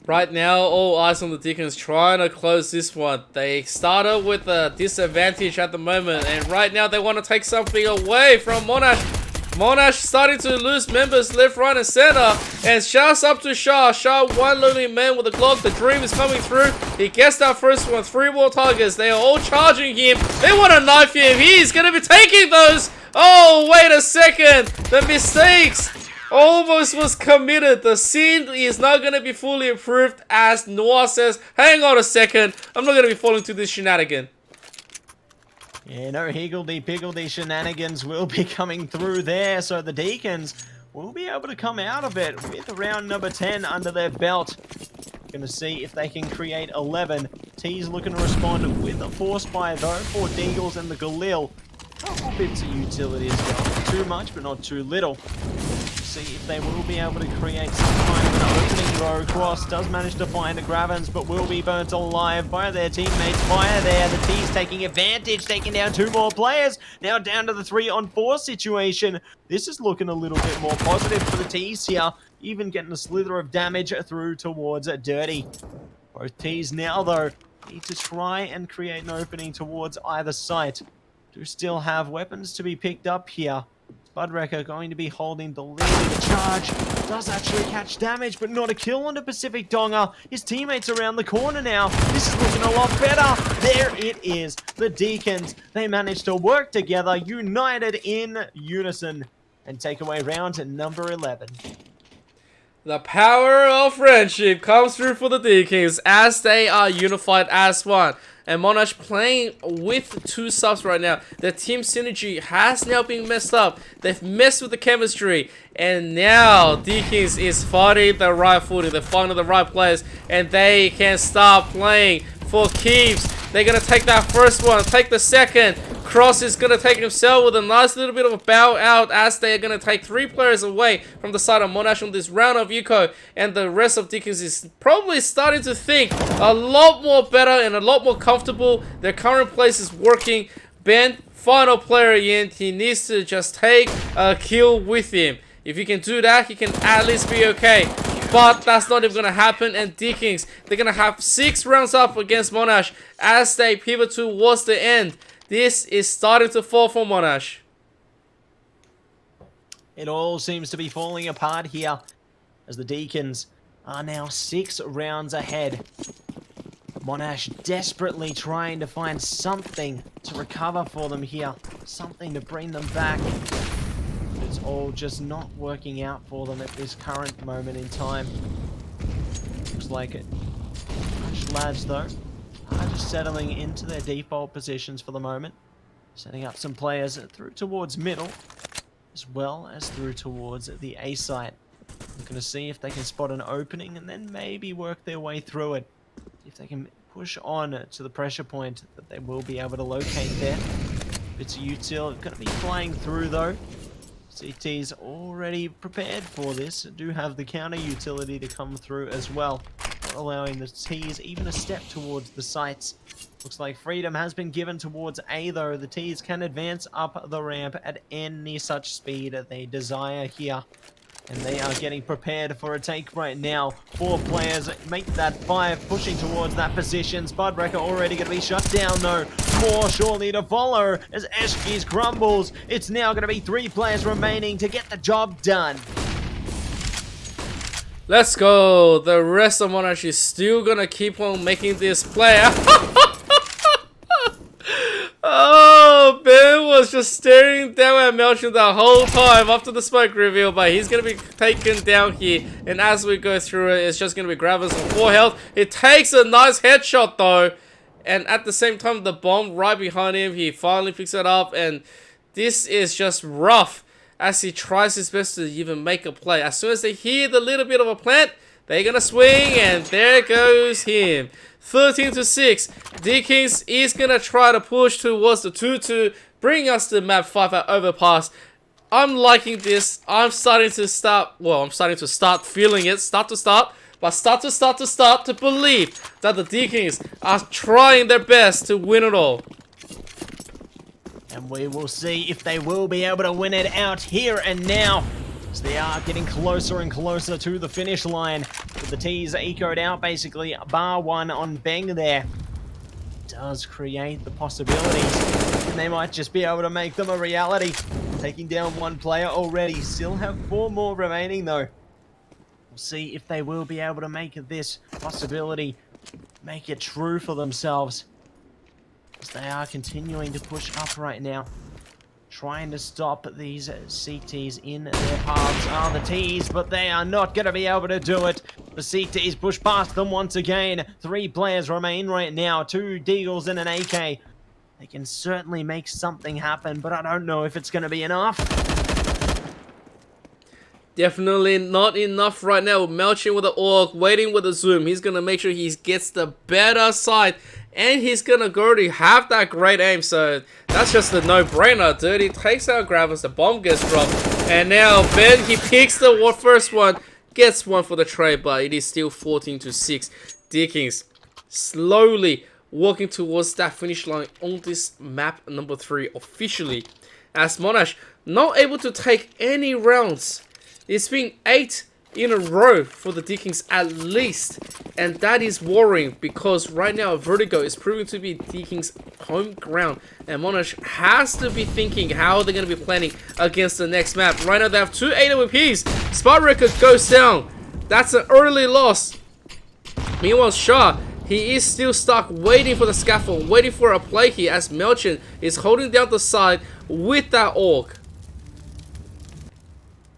Right now, all eyes on the Deakins trying to close this one. They started with a disadvantage at the moment, and right now they want to take something away from Monash. Monash starting to lose members left, right, and center. And shouts up to Shah. Shah, one lonely man with a Glock. The dream is coming through. He gets that first one. 3 more targets. They are all charging him. They want to knife him. He's going to be taking those. Oh, wait a second. The mistakes almost was committed. The scene is not going to be fully improved as Noir says, hang on a second. I'm not going to be falling to this shenanigan.
Yeah, no higgledy-piggledy shenanigans will be coming through there, so the Deakins will be able to come out of it with round number 10 under their belt. Gonna see if they can create 11. T's looking to respond with a force fire though for Deagles and the Galil. Couple bits of utility as well. Not too much, but not too little. See if they will be able to create some kind of an opening though. Cross does manage to find a Gravins, but will be burnt alive by their teammates. Fire there. The T's taking advantage, taking down 2 more players. Now down to the 3-on-4 situation. This is looking a little bit more positive for the T's here. Even getting a slither of damage through towards Dirty. Both T's now though need to try and create an opening towards either site. Do still have weapons to be picked up here. Budwrecker going to be holding the lead. The charge does actually catch damage, but not a kill on the Pacific Donger. His teammates around the corner now. This is looking a lot better. There it is. The Deakins, they managed to work together, united in unison, and take away round number 11.
The power of friendship comes through for the Deakins as they are unified as one. And Monash playing with 2 subs right now. The team synergy has now been messed up. They've messed with the chemistry. And now Deakins is finding the right footing. They're finding the right players. And they can start playing for keeps. They're going to take that first one. Take the second. Cross is going to take himself with a nice little bit of a bow out as they are going to take 3 players away from the side of Monash on this round of Eco. And the rest of Deakins is probably starting to think a lot more better and a lot more comfortable. Their current place is working. Ben, final player in. He needs to just take a kill with him. If he can do that, he can at least be okay. But that's not even going to happen. And Deakins, they're going to have 6 rounds up against Monash as they pivot towards the end. This is starting to fall for Monash.
It all seems to be falling apart here as the Deakins are now 6 rounds ahead. Monash desperately trying to find something to recover for them here. Something to bring them back. It's all just not working out for them at this current moment in time. Looks like it. Monash lads though are just settling into their default positions for the moment. Setting up some players through towards middle, as well as through towards the A site. Looking to see if they can spot an opening and then maybe work their way through it. If they can push on to the pressure point that they will be able to locate there. Bits of util going to be flying through though. CT's already prepared for this. Do have the counter utility to come through as well. Not allowing the T's even a step towards the sites. Looks like freedom has been given towards A though. The T's can advance up the ramp at any such speed they desire here. And they are getting prepared for a take right now. 4 players make that 5, pushing towards that position. Spudwrecker already going to be shut down though. More surely to follow as Eshkis crumbles. It's now going to be 3 players remaining to get the job done.
Let's go. The rest of Monash is still going to keep on making this play. Oh, Ben was just staring down at Melchior the whole time after the smoke reveal, but he's going to be taken down here. And as we go through it, it's just going to be Gravers on 4 health. It takes a nice headshot though. And at the same time, the bomb right behind him, he finally picks it up. And this is just rough as he tries his best to even make a play. As soon as they hear the little bit of a plant, they're going to swing, and there goes him. 13-6. Deakins is going to try to push towards the 2-2, bring us to map 5 at overpass. I'm liking this. I'm starting to start feeling it. Start to believe that the Deakins are trying their best to win it all.
And we will see if they will be able to win it out here and now. As they are getting closer and closer to the finish line. With the T's ecoed out basically, bar 1 on Bang there. Does create the possibilities. And they might just be able to make them a reality. taking down one player already. Still have 4 more remaining though. We'll see if they will be able to make this possibility, make it true for themselves. As they are continuing to push up right now. Trying to stop these CTs in their paths are the Ts, but they are not going to be able to do it. The CTs push past them once again. 3 players remain right now. 2 Deagles and an AK. They can certainly make something happen, but I don't know if it's going to be enough.
Definitely not enough right now. Melching with the AUG, waiting with the zoom. He's going to make sure he gets the better side. And he's going to go to have that great aim. So that's just a no-brainer. Dirty takes out grab as the bomb gets dropped. And now Ben, he picks the first one. Gets one for the trade, but it is still 14-6. Deakins slowly walking towards that finish line on this map number 3 officially. As Monash not able to take any rounds. It's been 8 in a row for the Deakins at least. And that is worrying because right now Vertigo is proving to be Deakins' home ground. And Monash has to be thinking how they're going to be planning against the next map. Right now they have 2 AWPs. Spot record goes down. That's an early loss. Meanwhile Shah, he is still stuck waiting for the scaffold, waiting for a play here as Melchin is holding down the side with that AUG.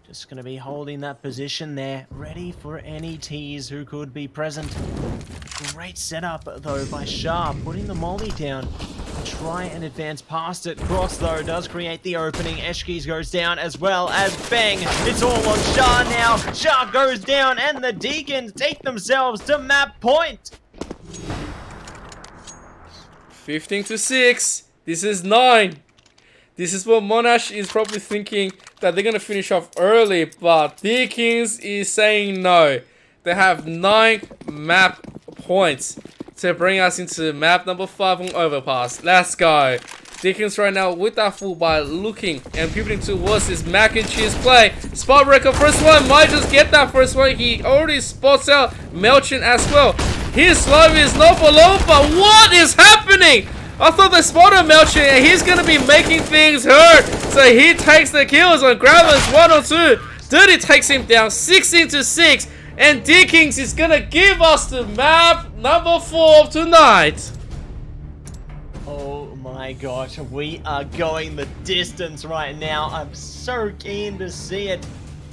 Just going to be holding that position there, ready for any Ts who could be present. Great setup, though, by Shah, putting the molly down. Try and advance past it. Cross, though, does create the opening. Eshkis goes down as well as Bang. It's all on Shah now. Shah goes down, and the Deakins take themselves to map point.
15-6. This is 9. This is what Monash is probably thinking that they're going to finish off early, but Deakins is saying no. They have 9 map points to bring us into map number 5 on Overpass. Let's go. Deakins right now with that full buy, looking and pivoting towards this mac and cheese play. Spot record, first one, might just get that first one. He already spots out Melchin as well. His slow is not for long, but what is happening? I thought they spotted Melchin and he's going to be making things hurt. So he takes the kills on Gravel's 1 or 2. Dirty takes him down 16-6. And Deakins is going to give us the map number 4 of tonight.
Oh my gosh, we are going the distance right now. I'm so keen to see it.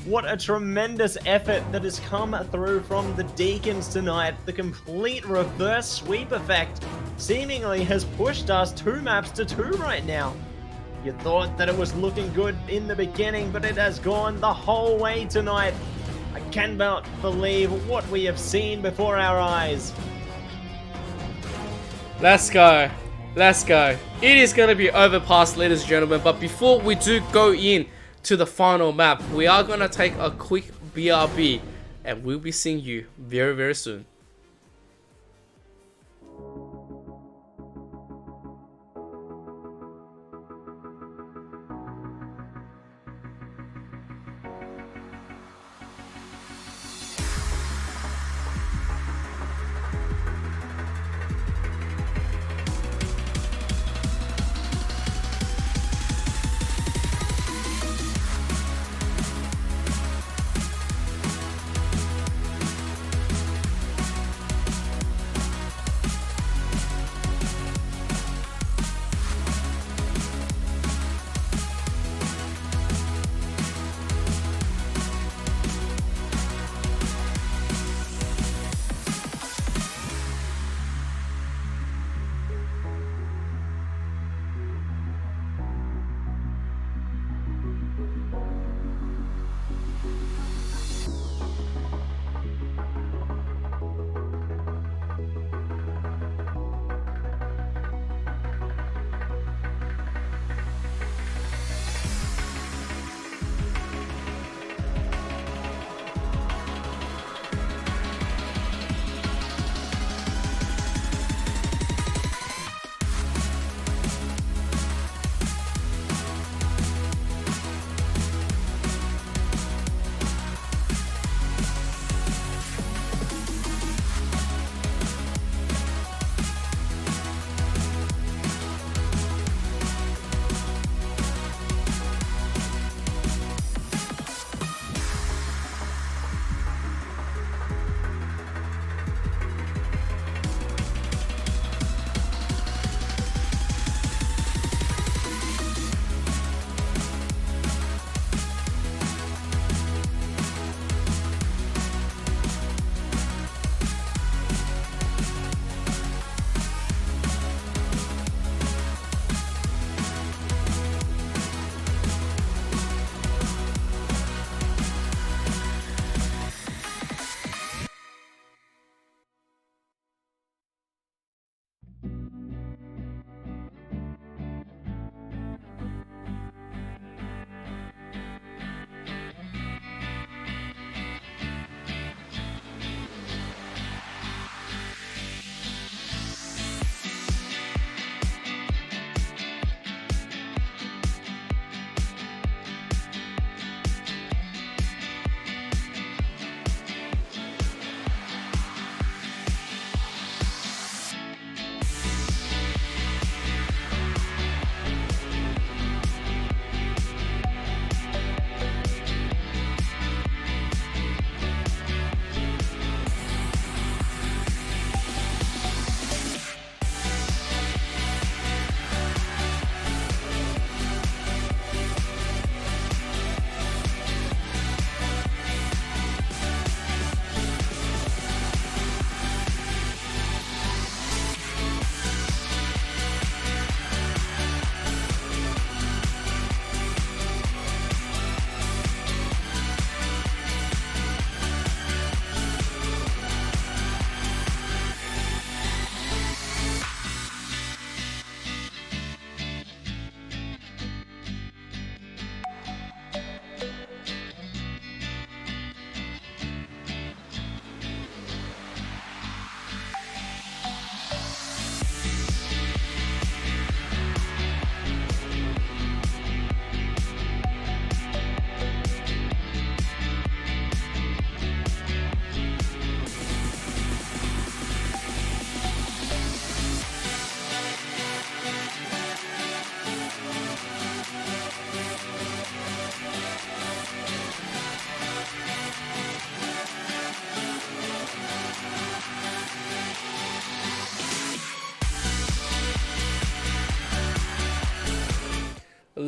What a tremendous effort that has come through from the Deakins tonight. The complete reverse sweep effect seemingly has pushed us 2 maps to 2 right now. You thought that it was looking good in the beginning, but it has gone the whole way tonight. I cannot believe what we have seen before our eyes.
Let's go. Let's go. It is going to be Overpass, ladies and gentlemen. But before we do go in to the final map, we are going to take a quick BRB. And we'll be seeing you very, very soon.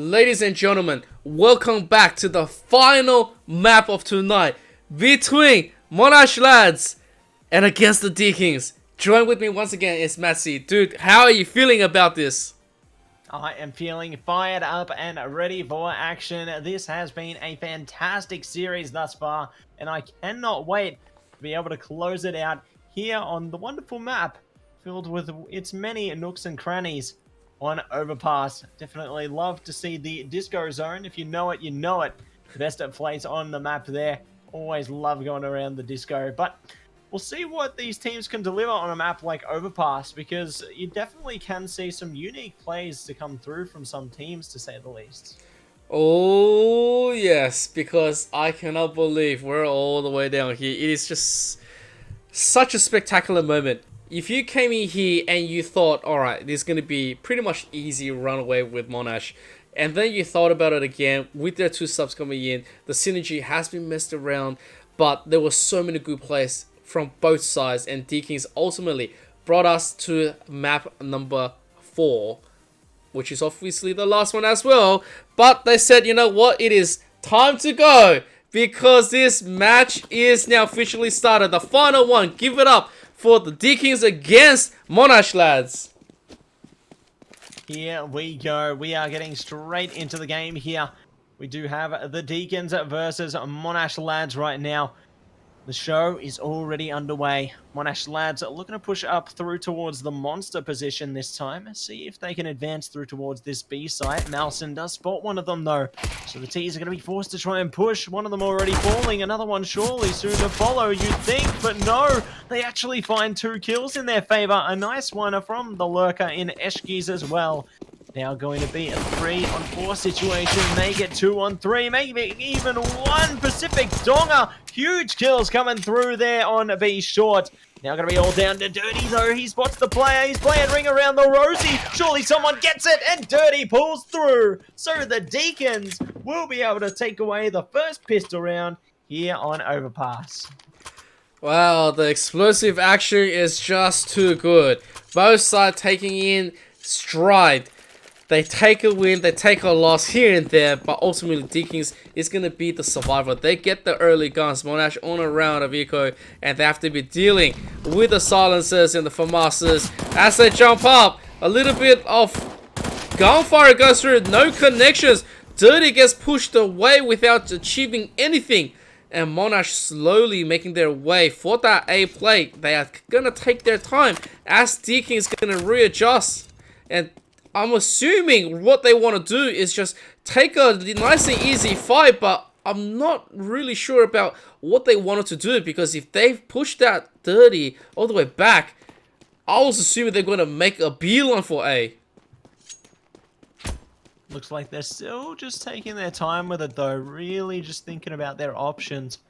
Ladies and gentlemen, welcome back to the final map of tonight between Monash lads and against the Deakins. Join with me once again, it's Mattse. Dude, how are you feeling about this?
I am feeling fired up and ready for action. This has been a fantastic series thus far, and I cannot wait to be able to close it out here on the wonderful map filled with its many nooks and crannies on Overpass. Definitely love to see the disco zone. If you know it, you know it. The best place on the map there. Always love going around the disco, but we'll see what these teams can deliver on a map like Overpass, because you definitely can see some unique plays to come through from some teams, to say the least.
Oh yes, because I cannot believe we're all the way down here. It is just such a spectacular moment. If you came in here and you thought, alright, this is going to be pretty much easy runaway with Monash, and then you thought about it again with their two subs coming in, the synergy has been messed around, but there were so many good plays from both sides, and Deakins ultimately brought us to map number 4, which is obviously the last one as well. But they said, you know what, it is time to go, because this match is now officially started. The final one, give it up for the Deakins against Monash lads.
Here we go. We are getting straight into the game here. We do have the Deakins versus Monash lads right now. The show is already underway. Monash lads are looking to push up through towards the monster position this time. See if they can advance through towards this B site. Mattse does spot one of them though. So the T's are going to be forced to try and push. One of them already falling. Another one surely soon to follow, you'd think. But no, they actually find 2 kills in their favor. A nice one from the lurker in Eshkis as well. Now going to be a 3-on-4 situation. Make it 2-on-3. Maybe even 1 Pacific Donger. Huge kills coming through there on B short. Now going to be all down to Dirty though. He spots the player. He's playing ring around the Rosie. Surely someone gets it, and Dirty pulls through. So the Deakins will be able to take away the first pistol round here on Overpass.
Wow, the explosive action is just too good. Both sides taking in stride. They take a win, they take a loss here and there, but ultimately Deakins is going to be the survivor. They get the early guns, Monash on a round of eco, and they have to be dealing with the silencers and the FAMASs as they jump up. A little bit of gunfire goes through, no connections. Dirty gets pushed away without achieving anything, and Monash slowly making their way for that A play. They are going to take their time as Deakins is going to readjust, and I'm assuming what they want to do is just take a nice and easy fight, but I'm not really sure about what they wanted to do, because if they've pushed that Dirty all the way back, I was assuming they're going to make a beeline for A.
Looks like they're still just taking their time with it though, really just thinking about their options.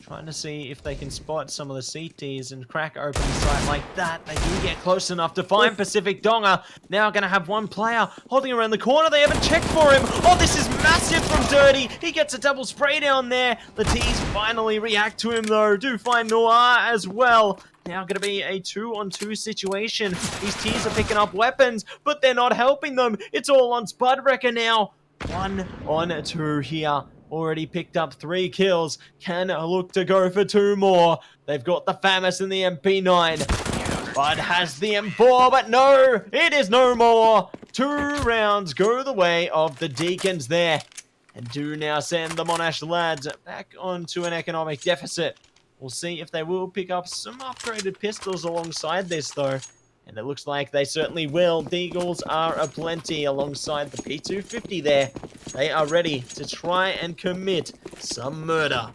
Trying to see if they can spot some of the CTs and crack open the site like that. They do get close enough to find Pacific Donger. Now going to have one player holding around the corner. They haven't checked for him. Oh, this is massive from Dirty. He gets a double spray down there. The T's finally react to him though. Do find Noir as well. Now going to be a 2-on-2 situation. These T's are picking up weapons, but they're not helping them. It's all on Spudwrecker now. 1-on-2 here. Already picked up 3 kills. Can look to go for 2 more. They've got the FAMAS and the MP9. Bud has the M4, but no, it is no more. 2 rounds go the way of the Deakins there, and do now send the Monash lads back onto an economic deficit. We'll see if they will pick up some upgraded pistols alongside this though. And it looks like they certainly will. Deagles are aplenty alongside the P250 there. They are ready to try and commit some murder.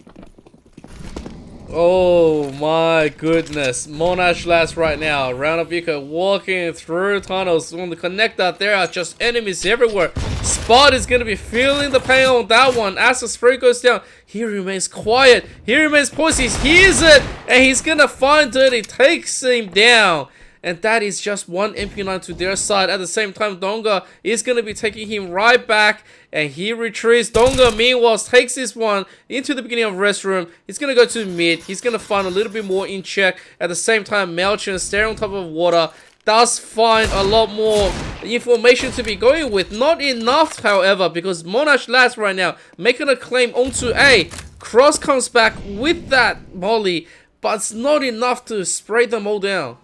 Oh my goodness. Monash lads right now. Round of eco walking through tunnels. On the connector, there are just enemies everywhere. Spot is going to be feeling the pain on that one. As the spray goes down, he remains quiet. He remains poised. He hears it. And he's going to find Dirty. Takes him down. And that is just 1 MP9 to their side. At the same time, Donga is going to be taking him right back. And he retreats. Donga, meanwhile, takes this one into the beginning of restroom. He's going to go to mid. He's going to find a little bit more in check. At the same time, Mattse staring on top of water. Does find a lot more information to be going with. Not enough, however, because Monash lads right now making a claim onto A. Cross comes back with that molly, but it's not enough to spray them all down.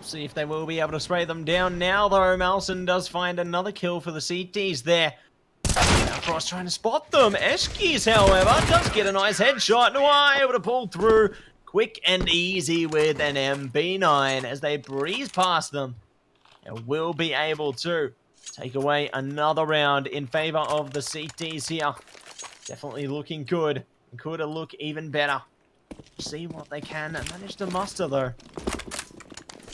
See if they will be able to spray them down now, though. Malson does find another kill for the CTs there. Now Cross trying to spot them. Eshkis, however, does get a nice headshot. Noir able to pull through quick and easy with an MB9 as they breeze past them. And will be able to take away another round in favor of the CTs here. Definitely looking good. And could look even better. See what they can manage to muster, though.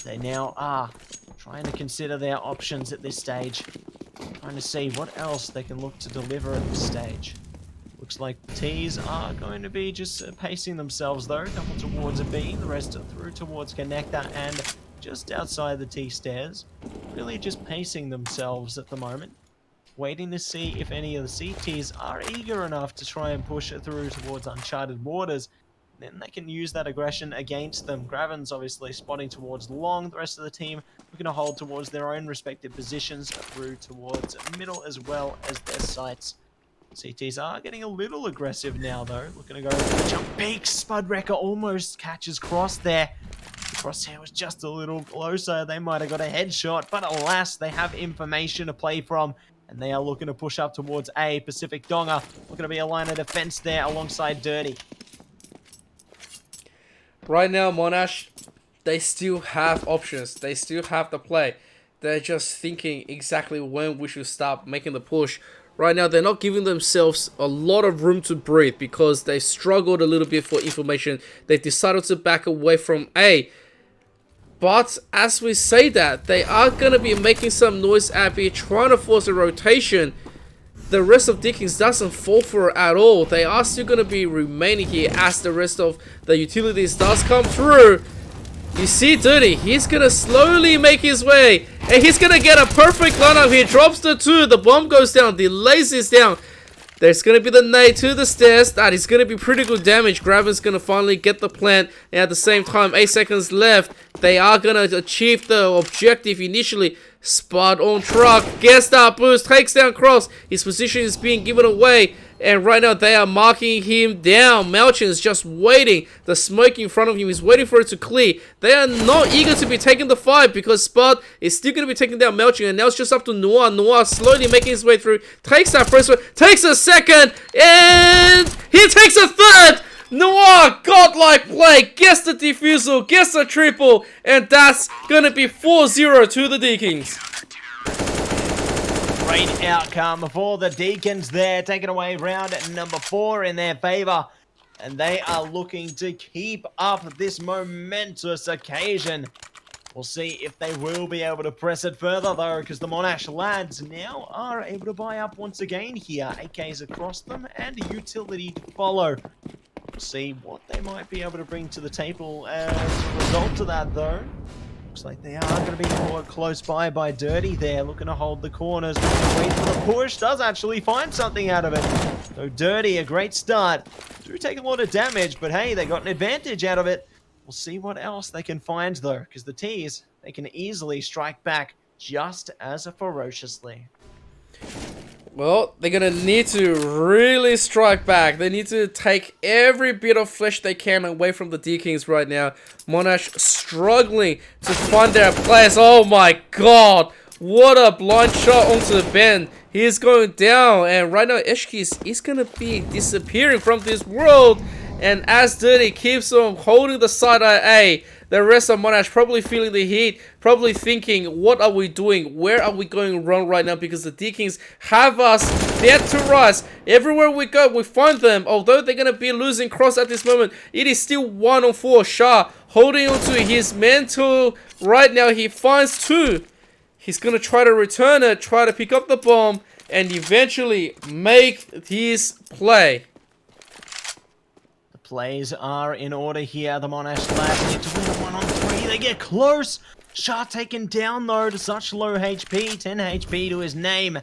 They now are trying to consider their options at this stage. Trying to see what else they can look to deliver at this stage. Looks like the T's are going to be just pacing themselves, though. Double towards a B, the rest are through towards connector and just outside the T stairs. Really just pacing themselves at the moment. Waiting to see if any of the CTs are eager enough to try and push it through towards uncharted waters. Then they can use that aggression against them. Graven's obviously spotting towards long. The rest of the team looking to hold towards their own respective positions through towards middle as well as their sights. CTs are getting a little aggressive now, though. Looking to go for the jump peak. Spudwrecker almost catches Cross there. The crosshair was just a little closer. They might have got a headshot, but alas, they have information to play from. And they are looking to push up towards A. Pacific Donga looking to be a line of defense there alongside Dirty.
Right now, Monash, they still have options. They still have the play. They're just thinking exactly when we should stop making the push. Right now, they're not giving themselves a lot of room to breathe because they struggled a little bit for information. They've decided to back away from A. But as we say that, they are going to be making some noise at B, trying to force a rotation. The rest of Deakins doesn't fall for it at all. They are still going to be remaining here as the rest of the utilities does come through. You see Dirty, he's going to slowly make his way. And he's going to get a perfect lineup here. Drops the 2, the bomb goes down, delays this down. There's going to be the nade to the stairs. That is going to be pretty good damage. Graven's going to finally get the plant. And at the same time, 8 seconds left. They are going to achieve the objective initially. Spot on truck. Gets that boost. Takes down Cross. His position is being given away. And right now they are marking him down. Mattse is just waiting. The smoke in front of him is waiting for it to clear. They are not eager to be taking the fight because Spot is still going to be taking down Mattse. And now it's just up to Noir. Noir slowly making his way through. Takes that first one. Takes a second. And he takes a third. Noir, godlike play. Gets the defusal. Gets the triple. And that's going to be 4-0 to the Deakins.
Great outcome for the Deakins there, taking away round number 4 in their favor. And they are looking to keep up this momentous occasion. We'll see if they will be able to press it further, though, because the Monash lads now are able to buy up once again here. AKs across them and a utility to follow. We'll see what they might be able to bring to the table as a result of that, though. Looks like they are going to be caught close by Dirty there, looking to hold the corners. Wait for the push, does actually find something out of it. So Dirty, a great start. Do take a lot of damage, but hey, they got an advantage out of it. We'll see what else they can find, though, because the T's, they can easily strike back just as ferociously.
Well, they're going to need to really strike back. They need to take every bit of flesh they can away from the Deakins right now. Monash struggling to find their place. Oh my god. What a blind shot onto the bend. He is going down. And right now, Eshkis is going to be disappearing from this world. And as Dirty keeps on holding the side at A, the rest of Monash probably feeling the heat, probably thinking, what are we doing? Where are we going wrong right now? Because the Deakins have us dead to rights. Everywhere we go, we find them. Although they're going to be losing Cross at this moment, it is still 1-on-4. Shah holding on to his mantle. Right now, he finds 2. He's going to try to return it, try to pick up the bomb, and eventually make his play.
Plays are in order here. The Monash lads need to win a 1-on-3. They get close. Shah taken down, though, to such low HP. 10 HP to his name.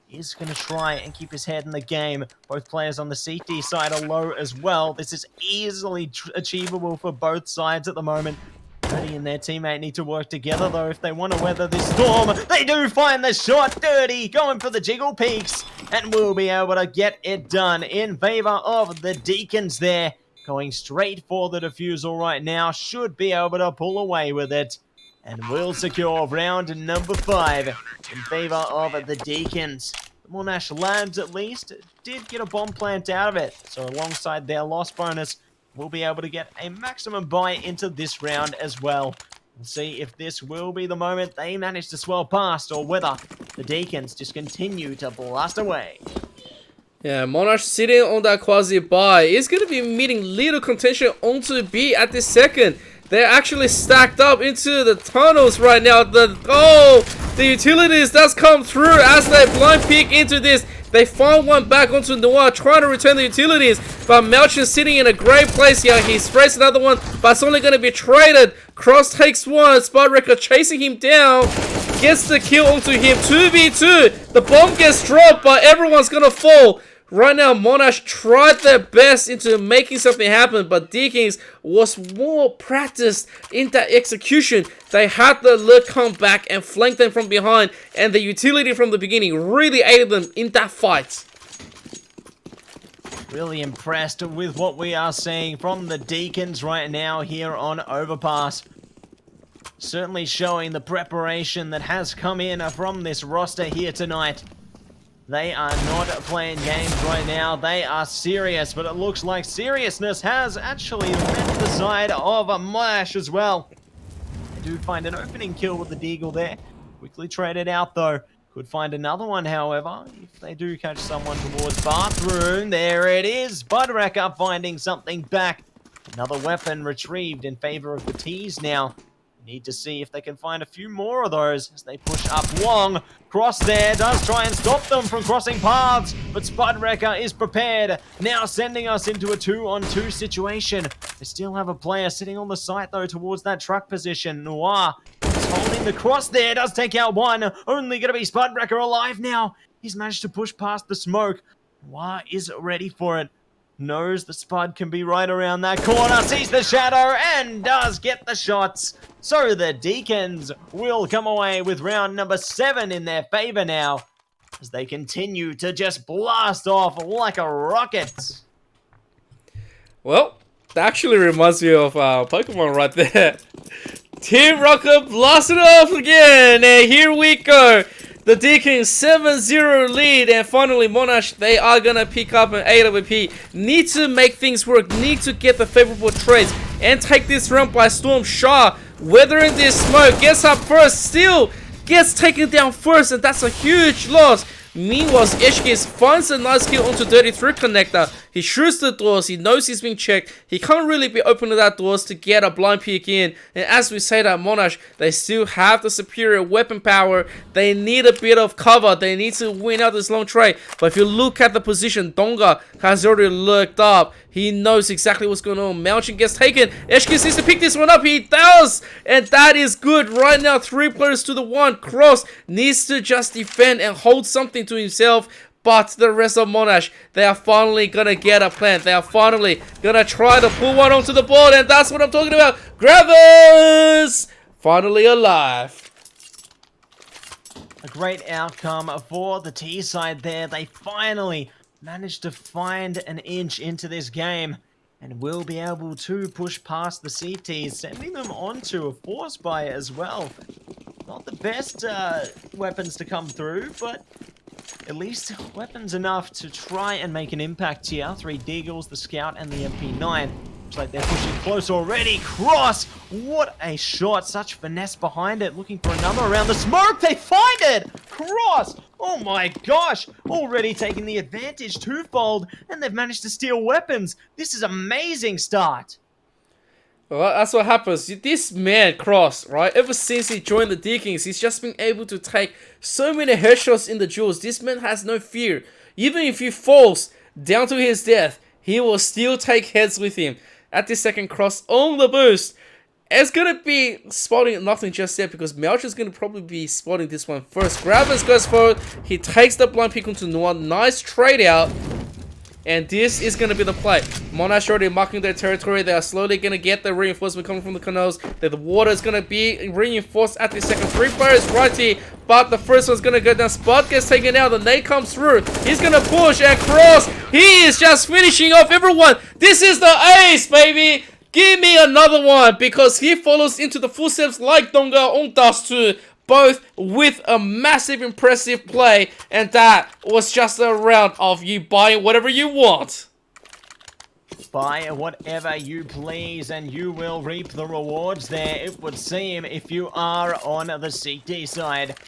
He's going to try and keep his head in the game. Both players on the CT side are low as well. This is easily achievable for both sides at the moment. Dirty and their teammate need to work together though if they want to weather this storm. They do find the shot. Dirty going for the jiggle peaks and will be able to get it done in favor of the Deakins there. Going straight for the defusal right now. Should be able to pull away with it. And will secure round number 5 in favor of the Deakins. The Monash lads at least did get a bomb plant out of it. So alongside their loss bonus, we'll be able to get a maximum buy into this round as well. We'll see if this will be the moment they manage to swell past or whether the Deakins just continue to blast away.
Yeah, Monash sitting on that quasi buy is going to be meeting little contention onto B at this second. They're actually stacked up into the tunnels right now. The utilities does come through as they blind peek into this. They find one back onto Noir, trying to return the utilities. But Mattse sitting in a great place here. He sprays another one, but it's only going to be traded. Cross takes one. Spudwrecker chasing him down. Gets the kill onto him. 2v2. The bomb gets dropped, but everyone's going to fall. Right now, Monash tried their best into making something happen, but Deakins was more practiced in that execution. They had the lurk come back and flank them from behind, and the utility from the beginning really aided them in that fight.
Really impressed with what we are seeing from the Deakins right now here on Overpass. Certainly showing the preparation that has come in from this roster here tonight. They are not playing games right now. They are serious, but it looks like seriousness has actually left the side of Monash as well. They do find an opening kill with the Deagle there. Quickly traded out though. Could find another one, however, if they do catch someone towards bathroom. There it is. Budwrecker finding something back. Another weapon retrieved in favor of the T's now. Need to see if they can find a few more of those as they push up long. Cross there does try and stop them from crossing paths, but Spudwrecker is prepared. Now sending us into a 2-on-2 situation. They still have a player sitting on the site though towards that truck position. Noir is holding the cross there, does take out one. Only going to be Spudwrecker alive now. He's managed to push past the smoke. Noir is ready for it. Knows the Spud can be right around that corner, sees the shadow, and does get the shots. So the Deakins will come away with round number 7 in their favor now, as they continue to just blast off like a rocket.
Well, that actually reminds me of Pokemon right there. Team Rocket blasted off again, and here we go. The Deakins 7-0 lead, and finally Monash, they are gonna pick up an AWP. Need to make things work, need to get the favorable trades and take this round by storm. Shah weathering this smoke, gets up first, still gets taken down first, and that's a huge loss. Meanwhile, Eshkis finds a nice kill onto 33 connector. He shoots the doors, he knows he's being checked. He can't really be opening that doors to get a blind peek in. And as we say that Monash, they still have the superior weapon power. They need a bit of cover. They need to win out this long trade. But if you look at the position, Donga has already lurked up. He knows exactly what's going on. Malchin gets taken. Eshkis needs to pick this one up. He does. And that is good. Right now, 3 players to the 1. Cross needs to just defend and hold something to himself. But the rest of Monash, they are finally going to get a plant. They are finally going to try to pull one onto the board. And that's what I'm talking about. Grabbers! Finally alive.
A great outcome for the T side there. They finally managed to find an inch into this game and will be able to push past the CTs, sending them onto a force buy as well. Not the best weapons to come through, but at least weapons enough to try and make an impact here. 3 Deagles, the Scout, and the MP9. Looks like they're pushing close already. Cross! What a shot. Such finesse behind it. Looking for another around the smoke. They find it! Cross! Oh my gosh! Already taking the advantage twofold, and they've managed to steal weapons. This is an amazing start.
Well, that's what happens. This man, Cross, right? Ever since he joined the Deakins, he's just been able to take so many headshots in the duels. This man has no fear. Even if he falls down to his death, he will still take heads with him. At this second, Cross on the boost. It's going to be spotting nothing just yet because Mattse is going to probably be spotting this one first. Grabbers goes forward. He takes the blind pick onto Noir. Nice trade out. And this is going to be the play. Monash already marking their territory. They are slowly going to get the reinforcement coming from the canals. The water is going to be reinforced at the second. 3 players right here. But the first one's going to go down. Spot gets taken out. The nade comes through. He's going to push and cross. He is just finishing off everyone. This is the ace, baby. Give me another one. Because he follows into the footsteps like Donga on Dust 2. Both with a massive impressive play, and that was just a round of you buying whatever you want.
Buy whatever you please and you will reap the rewards there, it would seem, if you are on the CT side.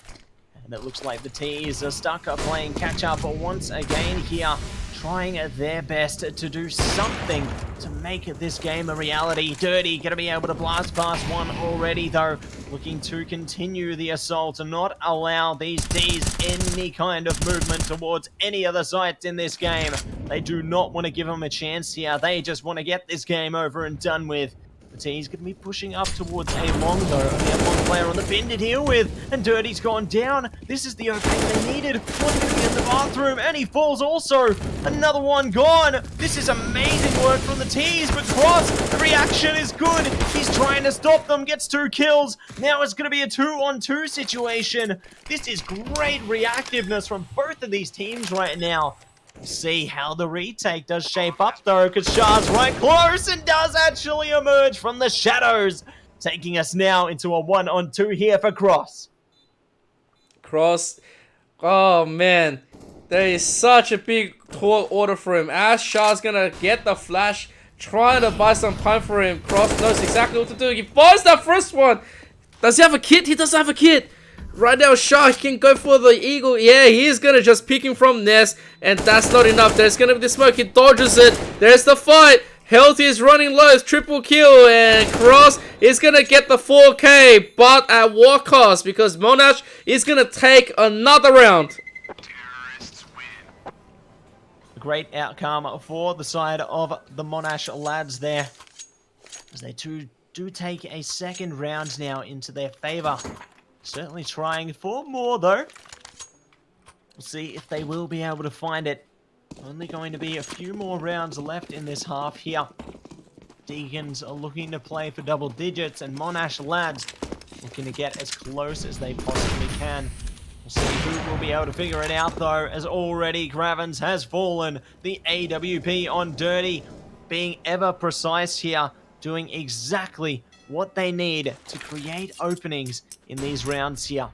And it looks like the T's are stuck playing catch up once again here, trying their best to do something to make this game a reality. Dirty gonna be able to blast past one already though, looking to continue the assault and not allow these D's any kind of movement towards any other sites in this game. They do not want to give them a chance here. They just want to get this game over and done with. The T's going to be pushing up towards a long though. Only have one player on the bin to deal with, and Dirty's gone down. This is the opening they needed. One's going to be in the bathroom, and he falls also. Another one gone. This is amazing work from the T's, but Cross, the reaction is good. He's trying to stop them, gets 2 kills. Now it's going to be a 2-on-2 situation. This is great reactiveness from both of these teams right now. See how the retake does shape up though, because Shah's right close and does actually emerge from the shadows, taking us now into a 1-on-2 here for Cross.
Cross, oh man, there is such a big tall order for him. As Shah's gonna get the flash, trying to buy some time for him. Cross knows exactly what to do. He buys that first one. Does he have a kit? He doesn't have a kit. Right now, Shah can go for the eagle. Yeah, he's gonna just pick him from Nest, and that's not enough. There's gonna be the smoke. He dodges it. There's the fight. Healthy is running low. Triple kill, and Cross is gonna get the 4K, but at what cost? Because Monash is gonna take another round.
A great outcome for the side of the Monash lads there, as they do take a second round now into their favor. Certainly trying for more though. We'll see if they will be able to find it. Only going to be a few more rounds left in this half here. Deakins are looking to play for double digits, and Monash lads looking to get as close as they possibly can. We'll see who will be able to figure it out though, as already Gravens has fallen. The AWP on Dirty being ever precise here, doing exactly what they need to create openings in these rounds here.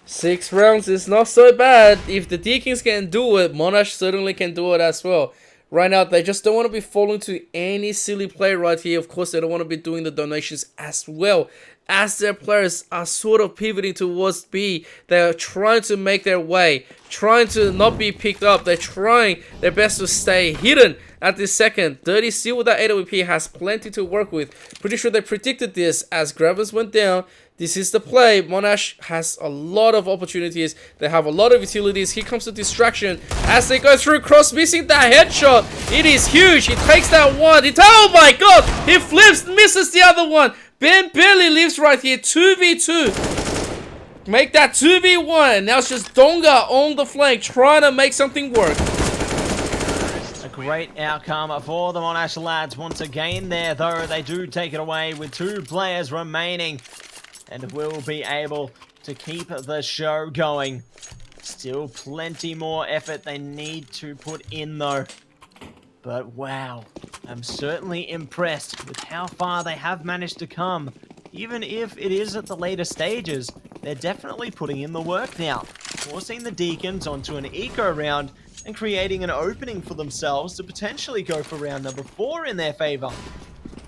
6 rounds is not so bad. If the Deakins can do it, Monash certainly can do it as well. Right now, they just don't want to be falling to any silly play right here. Of course, they don't want to be doing the donations as well, as their players are sort of pivoting towards B. They're trying to make their way, trying to not be picked up. They're trying their best to stay hidden at this second. Dirty still with that AWP has plenty to work with. Pretty sure they predicted this as Gravens went down. This is the play. Monash has a lot of opportunities. They have a lot of utilities. Here comes the distraction as they go through. Cross missing that headshot. It is huge. He takes that one. Oh my god. He flips, misses the other one. Ben barely lives right here. 2v2. Make that 2v1. Now it's just Donga on the flank trying to make something work.
A great outcome for the Monash lads once again there, though they do take it away with 2 players remaining, and will be able to keep the show going. Still plenty more effort they need to put in though. But wow, I'm certainly impressed with how far they have managed to come. Even if it is at the later stages, they're definitely putting in the work now, forcing the Deakins onto an eco round and creating an opening for themselves to potentially go for round number 4 in their favor.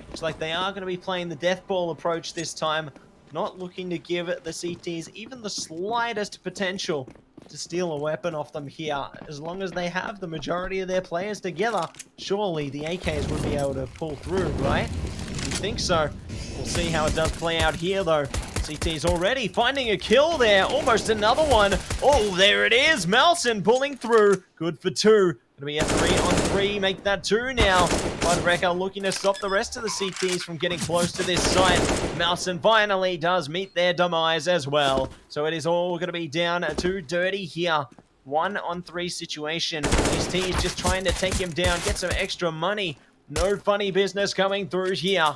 Looks like they are going to be playing the death ball approach this time, not looking to give the CTs even the slightest potential to steal a weapon off them here. As long as they have the majority of their players together, surely the AKs would be able to pull through, right? You think so? We'll see how it does play out here though. CT's already finding a kill there, almost another one. Oh, there it is, Mattse pulling through. Good for 2. Gonna be a 3-on-3, make that 2 now. Budwrecker looking to stop the rest of the CTs from getting close to this site. Mattse finally does meet their demise as well. So it is all gonna be down to Dirty here. 1-on-3 situation. His team's just trying to take him down, get some extra money. No funny business coming through here.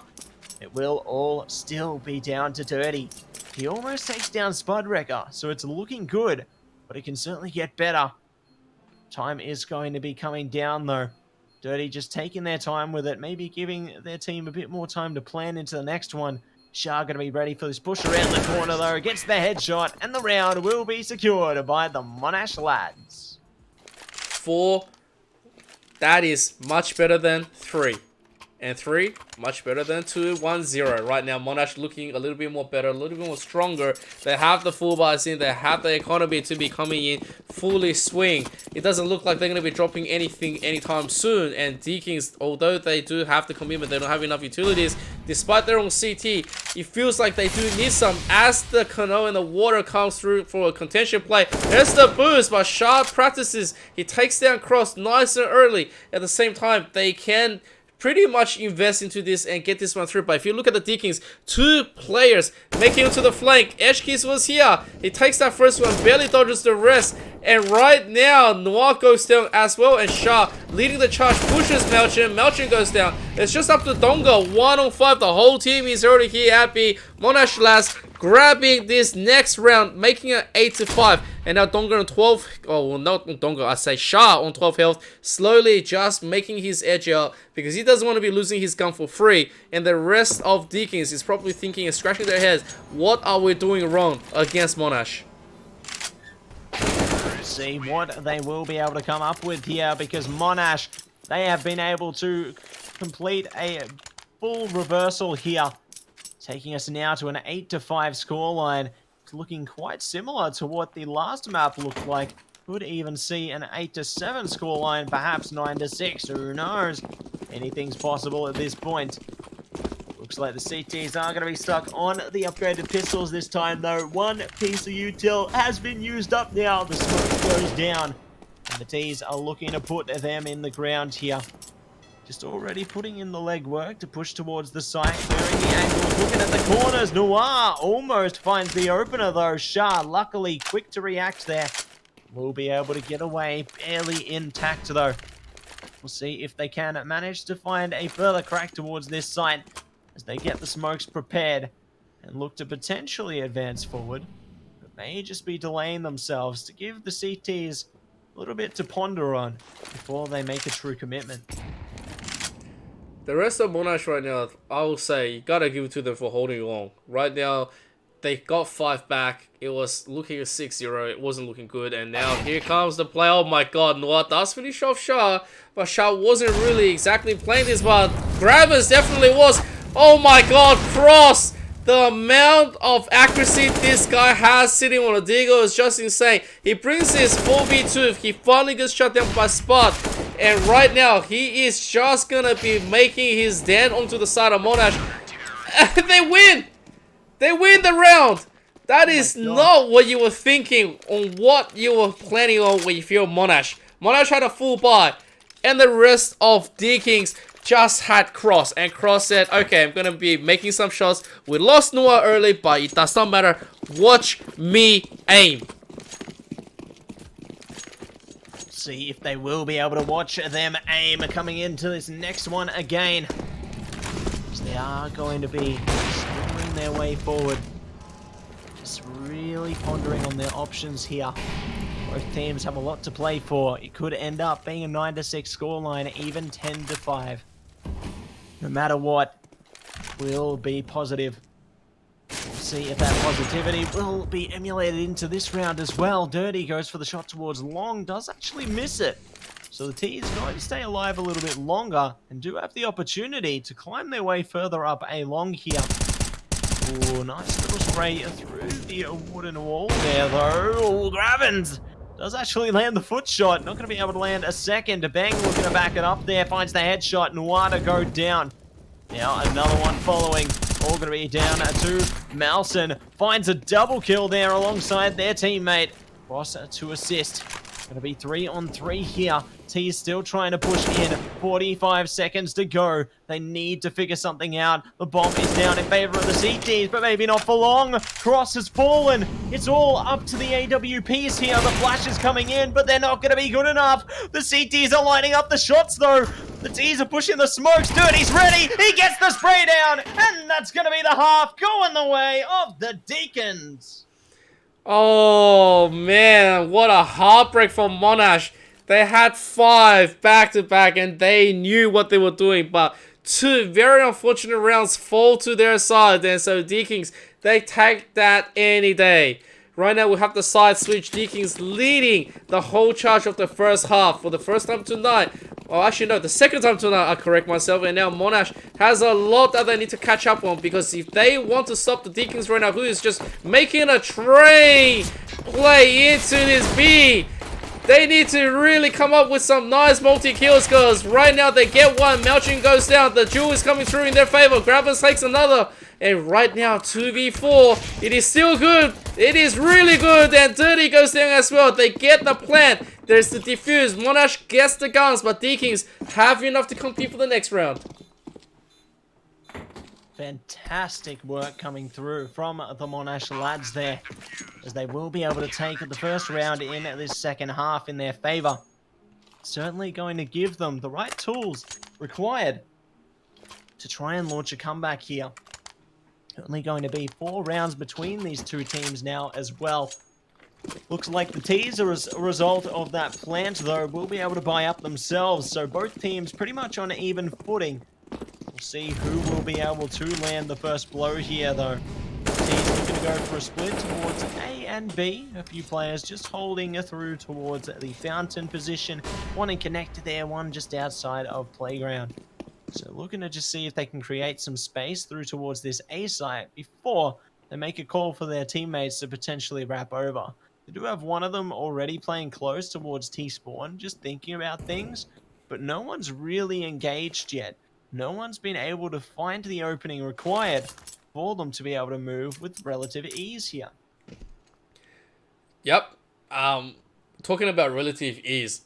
It will all still be down to Dirty. He almost takes down Spudwrecker, so it's looking good, but it can certainly get better. Time is going to be coming down, though. Dirty just taking their time with it, maybe giving their team a bit more time to plan into the next one. Shah going to be ready for this push around the corner, though. Gets the headshot, and the round will be secured by the Monash lads.
4. That is much better than 3. And 3, much better than 2, 1, 0. Right now, Monash looking a little bit more better, a little bit more stronger. They have the full bars in. They have the economy to be coming in fully swing. It doesn't look like they're going to be dropping anything anytime soon. And Deakins, although they do have the commitment, they don't have enough utilities. Despite their own CT, it feels like they do need some. As the canoe and the water comes through for a contention play, there's the boost, but Shah practices. He takes down Cross nice and early. At the same time, they can pretty much invest into this and get this one through. But if you look at the Deakins, 2 players making it to the flank. Edgekeys was here. He takes that first one, barely dodges the rest. And right now, Noir goes down as well. And Shah leading the charge, pushes Melchin. Melchin goes down. It's just up to Donga. 1-on-5. The whole team is already here happy. Monash last grabbing this next round, making it 8-5. And now Donga on 12. Oh, well, not Donga. I say Shah on 12 health. Slowly just making his edge out because he doesn't want to be losing his gun for free. And the rest of Deakins is probably thinking and scratching their heads. What are we doing wrong against Monash?
See what they will be able to come up with here, because Monash, they have been able to complete a full reversal here, taking us now to an 8-5 scoreline. It's looking quite similar to what the last map looked like. Could even see an 8-7 scoreline, perhaps 9-6. Who knows? Anything's possible at this point. Looks like the CTs are going to be stuck on the upgraded pistols this time, though. One piece of util has been used up now. The smoke goes down, and the T's are looking to put them in the ground here. Just already putting in the legwork to push towards the site, clearing the angles, looking at the corners. Noir almost finds the opener, though. Shah, luckily, quick to react there. Will be able to get away, barely intact, though. We'll see if they can manage to find a further crack towards this site as they get the smokes prepared and look to potentially advance forward, but may just be delaying themselves to give the CTs a little bit to ponder on before they make a true commitment.
The rest of Monash right now, I will say, you gotta give it to them for holding long. Right now, they got 5 back. It was looking at 6-0. It wasn't looking good. And now here comes the play. Oh my god, Noir does finish off Shah, but Shah wasn't really exactly playing this, but Grabbers definitely was. Oh my god, Cross! The amount of accuracy this guy has sitting on a Deagle is just insane. He brings his 4v2. He finally gets shut down by Spot. And right now, he is just gonna be making his dent onto the side of Monash. And they win! They win the round! That is not what you were thinking on what you were planning on when you feel Monash. Monash had a full buy. And the rest of Deakins just had Cross, and Cross said, okay, I'm gonna be making some shots. We lost Noah early, but it does not matter. Watch me aim.
See if they will be able to watch them aim coming into this next one again. So they are going to be slipping their way forward. Just really pondering on their options here. Both teams have a lot to play for. It could end up being a 9-6 scoreline, even 10-5. No matter what, we'll be positive. We'll see if that positivity will be emulated into this round as well. Dirty goes for the shot towards Long, does actually miss it. So the T is going to stay alive a little bit longer and do have the opportunity to climb their way further up a Long here. Ooh, nice little spray through the wooden wall there, though. Ooh, Gravins does actually land the foot shot. Not going to be able to land a second. Bang looking to back it up there. Finds the headshot. Noir to go down. Now another one following. All going to be down to Malson. Finds a double kill there alongside their teammate. Cross to assist. Gonna be 3-on-3 here. T's still trying to push in. 45 seconds to go. They need to figure something out. The bomb is down in favor of the CTs, but maybe not for long. Cross has fallen. It's all up to the AWPs here. The flash is coming in, but they're not gonna be good enough. The CTs are lining up the shots though. The T's are pushing the smokes. Dirty's ready. He gets the spray down, and that's gonna be the half going the way of the Deakins.
Oh man, what a heartbreak for Monash. They had 5 back-to-back and they knew what they were doing, but 2 very unfortunate rounds fall to their side, and so Deakins, they take that any day. Right now we have the side switch. Deakins leading the whole charge of the first half for the first time tonight. Oh, actually no, the second time tonight, I correct myself. And now Monash has a lot that they need to catch up on, because if they want to stop the Deakins right now, who is just making a train play into this B, they need to really come up with some nice multi-kills, because right now they get one, Melchin goes down, the duel is coming through in their favor, Grabbers takes another, and right now 2v4, it is still good, it is really good, and Dirty goes down as well. They get the plant, there's the defuse, Monash gets the guns, but Deakins have enough to compete for the next round.
Fantastic work coming through from the Monash lads there, as they will be able to take the first round in this second half in their favor. Certainly going to give them the right tools required to try and launch a comeback here. Only going to be 4 rounds between these two teams now as well. Looks like the T's, as a result of that plant though, will be able to buy up themselves. So both teams pretty much on even footing. We'll see who will be able to land the first blow here though. T's looking to go for a split towards A and B. A few players just holding through towards the fountain position. One connected there, one just outside of playground. So looking to just see if they can create some space through towards this A site before they make a call for their teammates to potentially wrap over. They do have one of them already playing close towards T-spawn, just thinking about things, but no one's really engaged yet. No one's been able to find the opening required for them to be able to move with relative ease here.
Yep. Talking about relative ease.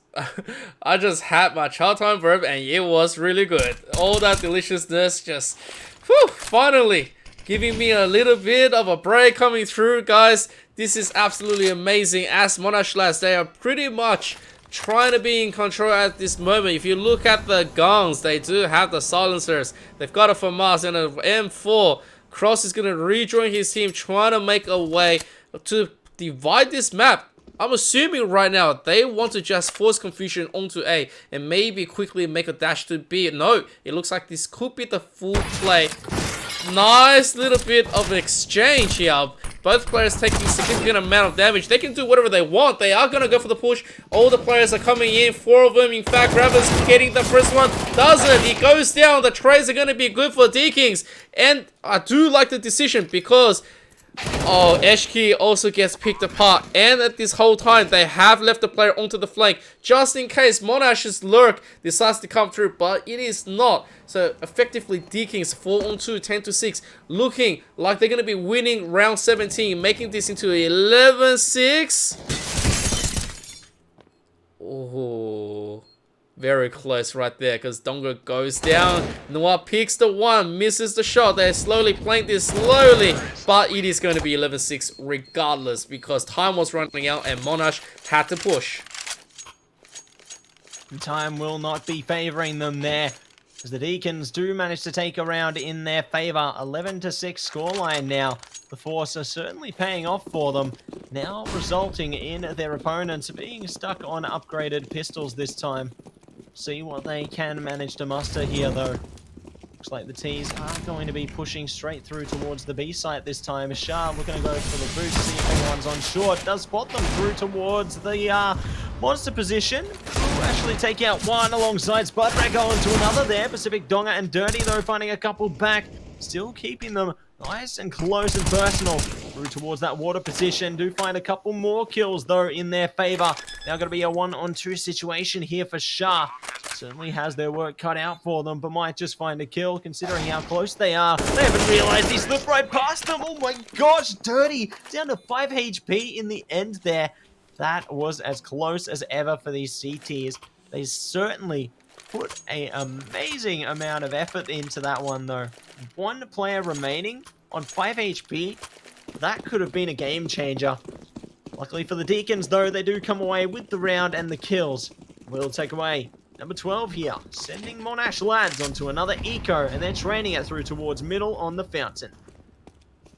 I just had my Chatime verb and it was really good. All that deliciousness just, whew, finally giving me a little bit of a break coming through, guys. This is absolutely amazing. As Monash lads, they are pretty much trying to be in control at this moment. If you look at the guns, they do have the silencers. They've got a FAMAS and an M4. Cross is going to rejoin his team, trying to make a way to divide this map. I'm assuming right now they want to just force confusion onto A and maybe quickly make a dash to B. No, it looks like this could be the full play. Nice little bit of an exchange here. Both players taking a significant amount of damage. They can do whatever they want. They are going to go for the push. All the players are coming in. 4 of them. In fact, Grabbers getting the first one. Doesn't. He goes down. The trades are going to be good for Deakins. And I do like the decision because oh, Eshki also gets picked apart, and at this whole time they have left the player onto the flank just in case Monash's lurk decides to come through, but it is not. So effectively Deakins 4-on-2, 10-6, looking like they're going to be winning round 17, making this into 11-6. Oh, very close right there, because Dongo goes down. Noah picks the one, misses the shot. They're slowly playing this slowly, but it is going to be 11-6 regardless, because time was running out and Monash had to push.
Time will not be favouring them there, as the Deakins do manage to take a round in their favour. 11-6 scoreline now. The Force are certainly paying off for them, now resulting in their opponents being stuck on upgraded pistols this time. See what they can manage to muster here though. Looks like the T's are going to be pushing straight through towards the B site this time. Shah looking to go for the boost, see if anyone's on short. Does spot them through towards the monster position. Will actually take out one alongside Spudrak, going to another there. Pacific Donga and Dirty though finding a couple back. Still keeping them nice and close and personal. Through towards that water position. Do find a couple more kills though in their favor. Now going to be a 1-on-2 situation here for Shah. Certainly has their work cut out for them, but might just find a kill considering how close they are. They haven't realized he slipped right past them. Oh my gosh, Dirty down to 5 HP in the end there. That was as close as ever for these CTs. They certainly put an amazing amount of effort into that one, though. One player remaining on 5 HP. That could have been a game changer. Luckily for the Deakins, though, they do come away with the round and the kills. We'll take away number 12 here, sending Monash lads onto another eco, and they're training it through towards middle on the fountain.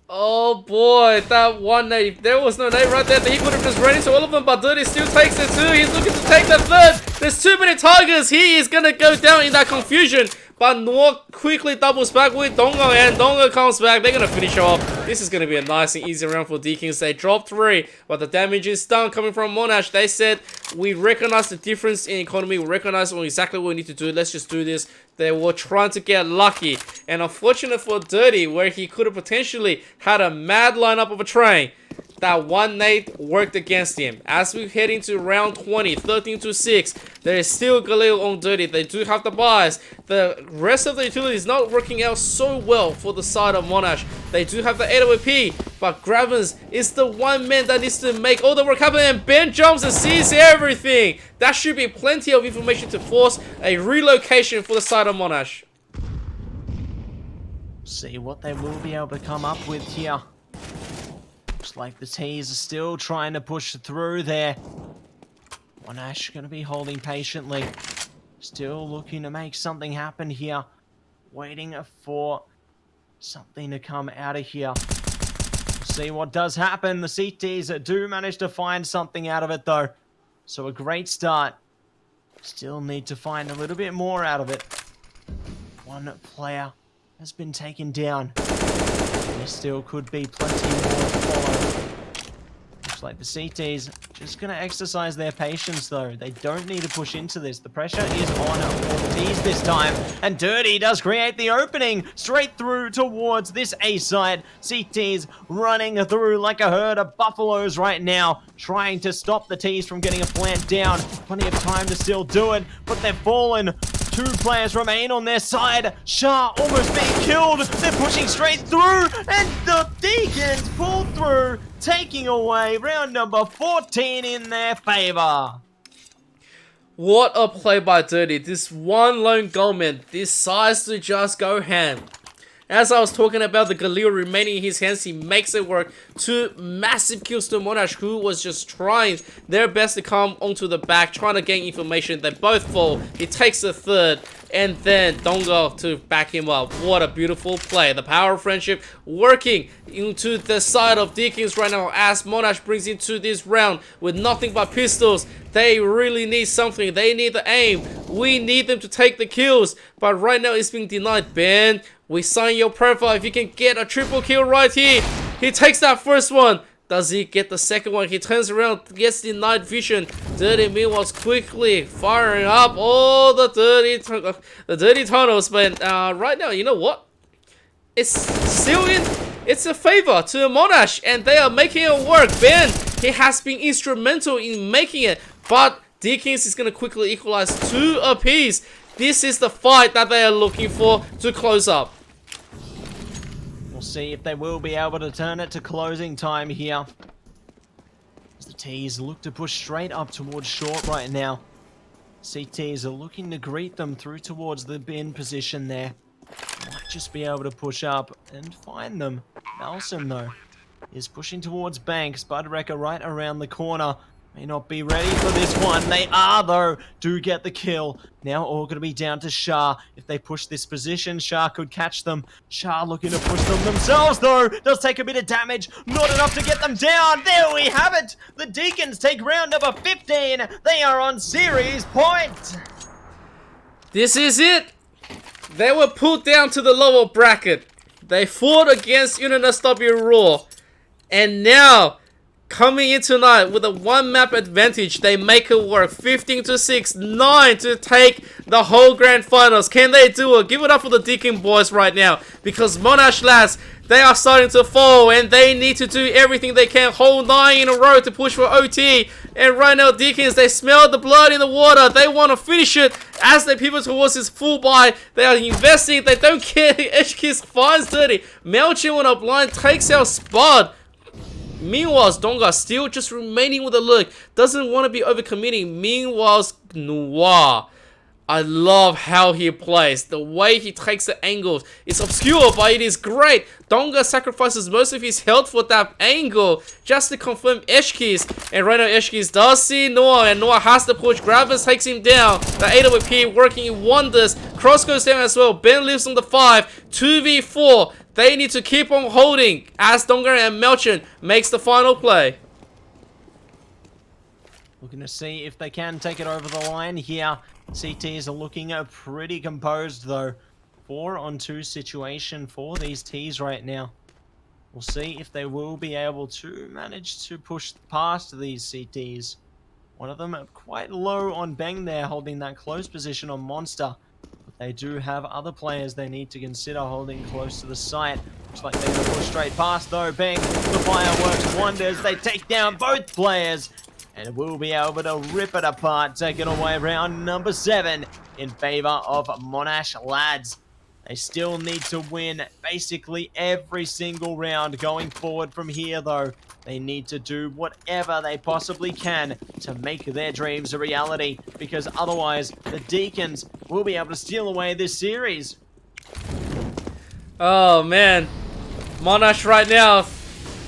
Oh boy, that one nade. If there was no nade right there, he could have just ran into all of them, but Dirty still takes it too. He's looking to take the third. There's too many tigers. He is gonna go down in that confusion. But Noor quickly doubles back with Dongo, and Dongo comes back. They're gonna finish off. This is gonna be a nice and easy round for Deakins. They dropped 3, but the damage is done coming from Monash. They said, we recognize the difference in economy. We recognize exactly what we need to do. Let's just do this. They were trying to get lucky. And unfortunate for Dirty, where he could have potentially had a mad lineup of a train, that one nade worked against him. As we head into round 20, 13-6, there is still Galil on Dirty. They do have the buys. The rest of the utility is not working out so well for the side of Monash. They do have the AOP, but Gravens is the one man that needs to make all the work happen, and Ben jumps and sees everything. That should be plenty of information to force a relocation for the side of Monash.
See what they will be able to come up with here. Looks like the T's are still trying to push through there. Monash going to be holding patiently. Still looking to make something happen here. Waiting for something to come out of here. We'll see what does happen. The CTs do manage to find something out of it though. So a great start. Still need to find a little bit more out of it. One player has been taken down. There still could be plenty more to follow. Looks like the CTs just going to exercise their patience though. They don't need to push into this. The pressure is on for the T's this time. And Dirty does create the opening straight through towards this A side. CTs running through like a herd of buffaloes right now, trying to stop the T's from getting a plant down. Plenty of time to still do it, but they've fallen. 2 players remain on their side. Shah almost being killed. They're pushing straight through, and the Deakins pull through, taking away round number 14 in their favor.
What a play by Dirty. This one lone goalman decides to just go ham. As I was talking about the Galil remaining in his hands, he makes it work. 2 massive kills to Monash, who was just trying their best to come onto the back, trying to gain information. They both fall. He takes the third, and then Dongo to back him up. What a beautiful play. The power of friendship working into the side of Deakins right now as Monash brings into this round with nothing but pistols. They really need something. They need the aim. We need them to take the kills, but right now it's being denied. Ben, we sign your profile if you can get a triple kill right here. He takes that first one. Does he get the second one? He turns around, gets denied vision. Dirty meanwhile quickly firing up all the dirty tunnels. But right now, you know what? It's still in. It's a favor to Monash, and they are making it work. Ben, he has been instrumental in making it, but Deakins is going to quickly equalize 2 apiece. This is the fight that they are looking for to close up.
We'll see if they will be able to turn it to closing time here. As the T's look to push straight up towards short right now. CTs are looking to greet them through towards the bin position there. Might just be able to push up and find them. Nelson, though, is pushing towards Banks. Budwrecker right around the corner. May not be ready for this one. They are, though. Do get the kill. Now all going to be down to Shah. If they push this position, Shah could catch them. Shah looking to push them themselves, though. Does take a bit of damage. Not enough to get them down. There we have it. The Deakins take round number 15. They are on series point.
This is it. They were pulled down to the lower bracket. They fought against UNSW Raw. And now, coming in tonight with a 1 map advantage, they make it work. 15-6, 9 to take the whole grand finals. Can they do it? Give it up for the Deakin boys right now, because Monash lads, they are starting to fall, and they need to do everything they can. Whole 9 in a row to push for OT. And right now, Deakins, they smell the blood in the water. They want to finish it as they pivot towards this full buy. They are investing. They don't care. Edgekiss finds Dirty. Melchin on a blind takes out Spud. Meanwhile, Donga still just remaining with a look. Doesn't want to be overcommitting. Meanwhile, Noir. I love how he plays. The way he takes the angles. It's obscure, but it is great. Donga sacrifices most of his health for that angle just to confirm Eshkis. And right now, Eshkis does see Noah, and Noah has to push. Gravis takes him down. The AWP working wonders. Cross goes down as well. Ben lives on the 5. 2v4. They need to keep on holding as Donga and Melchin makes the final play.
Looking to see if they can take it over the line here. CTs are looking pretty composed though. 4-on-2 situation for these Ts right now. We'll see if they will be able to manage to push past these CTs. One of them quite low on Bang there, holding that close position on Monster. But they do have other players they need to consider holding close to the site. Looks like they're going to push straight past though. Bang, the fire works wonders. They take down both players. And we'll be able to rip it apart, taking away round number 7 in favor of Monash lads. They still need to win basically every single round going forward from here though. They need to do whatever they possibly can to make their dreams a reality, because otherwise the Deakins will be able to steal away this series.
Oh man, Monash right now.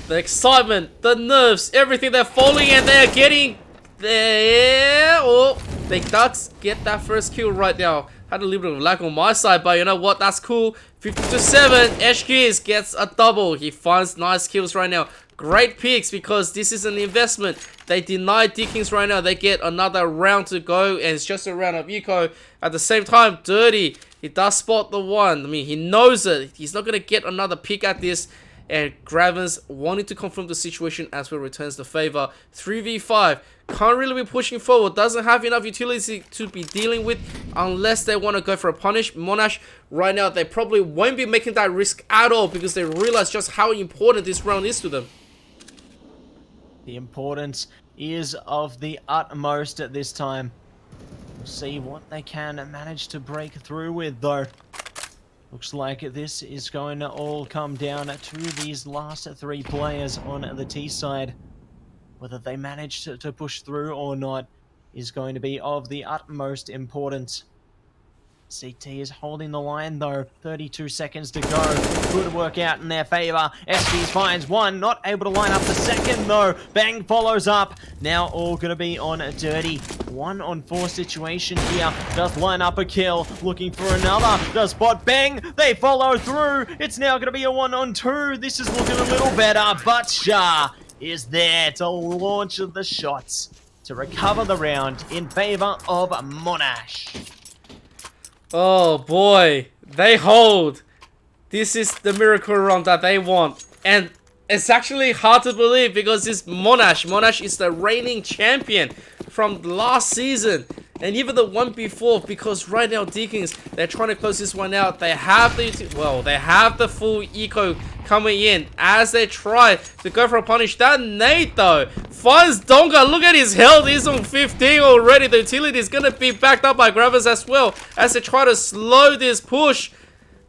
The excitement, the nerves, everything, they're falling and they're getting there. Oh, the Ducks get that first kill right now. Had a little bit of lag on my side, but you know what? That's cool. 50-7. Eshkis gets a double. He finds nice kills right now. Great picks because this is an investment. They deny Deakins right now. They get another round to go, and it's just a round of eco. At the same time, Dirty, he does spot the one. I mean, he knows it. He's not going to get another pick at this. And Gravens wanting to confirm the situation as well returns the favor. 3v5. Can't really be pushing forward. Doesn't have enough utility to be dealing with unless they want to go for a punish. Monash, right now, they probably won't be making that risk at all because they realize just how important this round is to them.
The importance is of the utmost at this time. We'll see what they can manage to break through with, though. Looks like this is going to all come down to these last 3 players on the T side. Whether they manage to push through or not is going to be of the utmost importance. CT is holding the line though. 32 seconds to go. Good work out in their favor. SGs finds one. Not able to line up the second though. Bang follows up. Now all going to be on Dirty. 1-on-4 situation here. Does line up a kill. Looking for another. Does spot Bang. They follow through. It's now going to be a 1-on-2. This is looking a little better. But Shah is there to launch the shots to recover the round in favor of Monash.
Oh boy, they hold. This is the miracle round that they want. And it's actually hard to believe because it's Monash. Monash is the reigning champion from last season. And even the one before, because right now Deakins, they're trying to close this one out. They have the full eco coming in as they try to go for a punish. That nade though finds Donga. Look at his health, he's on 15 already. The utility is gonna be backed up by Gravers as well as they try to slow this push.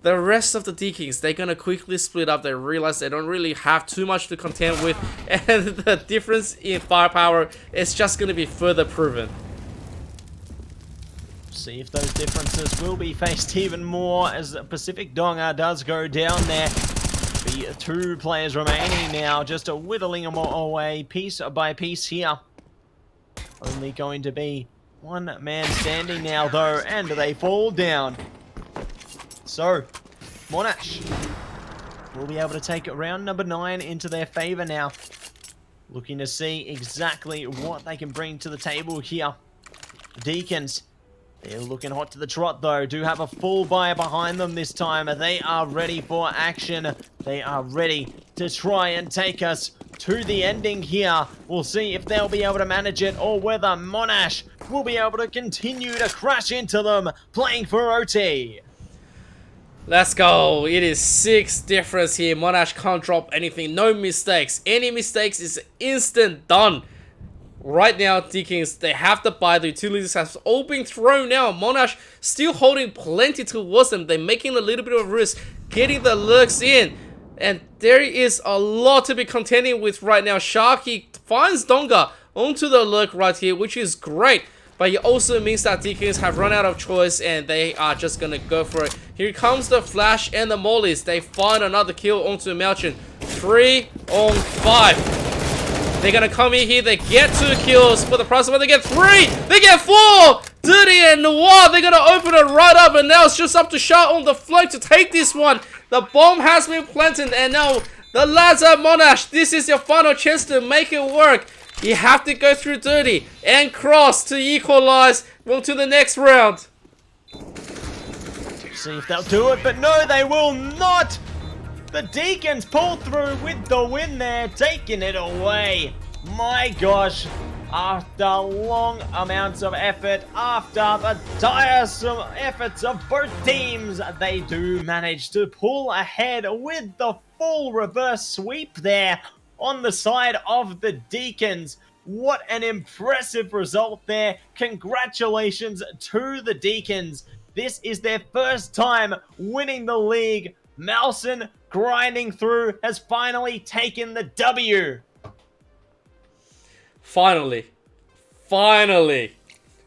The rest of the Deakins, they're gonna quickly split up. They realize they don't really have too much to contend with, and the difference in firepower is just gonna be further proven.
See if those differences will be faced even more as Pacific Donga does go down there. Be 2 players remaining now, just whittling them away piece by piece here. Only going to be 1 man standing now though, and they fall down. So, Monash will be able to take round number 9 into their favor now. Looking to see exactly what they can bring to the table here. Deakins, they're looking hot to the trot though. Do have a full buy behind them this time. They are ready for action. They are ready to try and take us to the ending here. We'll see if they'll be able to manage it or whether Monash will be able to continue to crash into them playing for OT.
Let's go. It is 6 difference here. Monash can't drop anything. No mistakes. Any mistakes is instant done. Right now, Deakins, they have to buy. The utilities have all been thrown now. Monash still holding plenty towards them. They're making a little bit of risk, getting the lurks in. And there is a lot to be contending with right now. Sharky finds Donga onto the lurk right here, which is great. But it also means that Deakins have run out of choice and they are just going to go for it. Here comes the flash and the mollies. They find another kill onto Mattse. 3 on 5. They're going to come in here. They get 2 kills for the price of one. They get 3. They get 4. Dirty and Noir. They're going to open it right up. And now it's just up to Shah on the flank to take this one. The bomb has been planted. And now the lads at Monash. This is your final chance to make it work. You have to go through Dirty and Cross to equalize. On to the next round.
See if they'll do it. But no, they will not. The Deakins pulled through with the win there, taking it away. My gosh, after long amounts of effort, after the tiresome efforts of both teams, they do manage to pull ahead with the full reverse sweep there on the side of the Deakins. What an impressive result there. Congratulations to the Deakins. This is their first time winning the league. Mattse, grinding through, has finally taken the W.
Finally.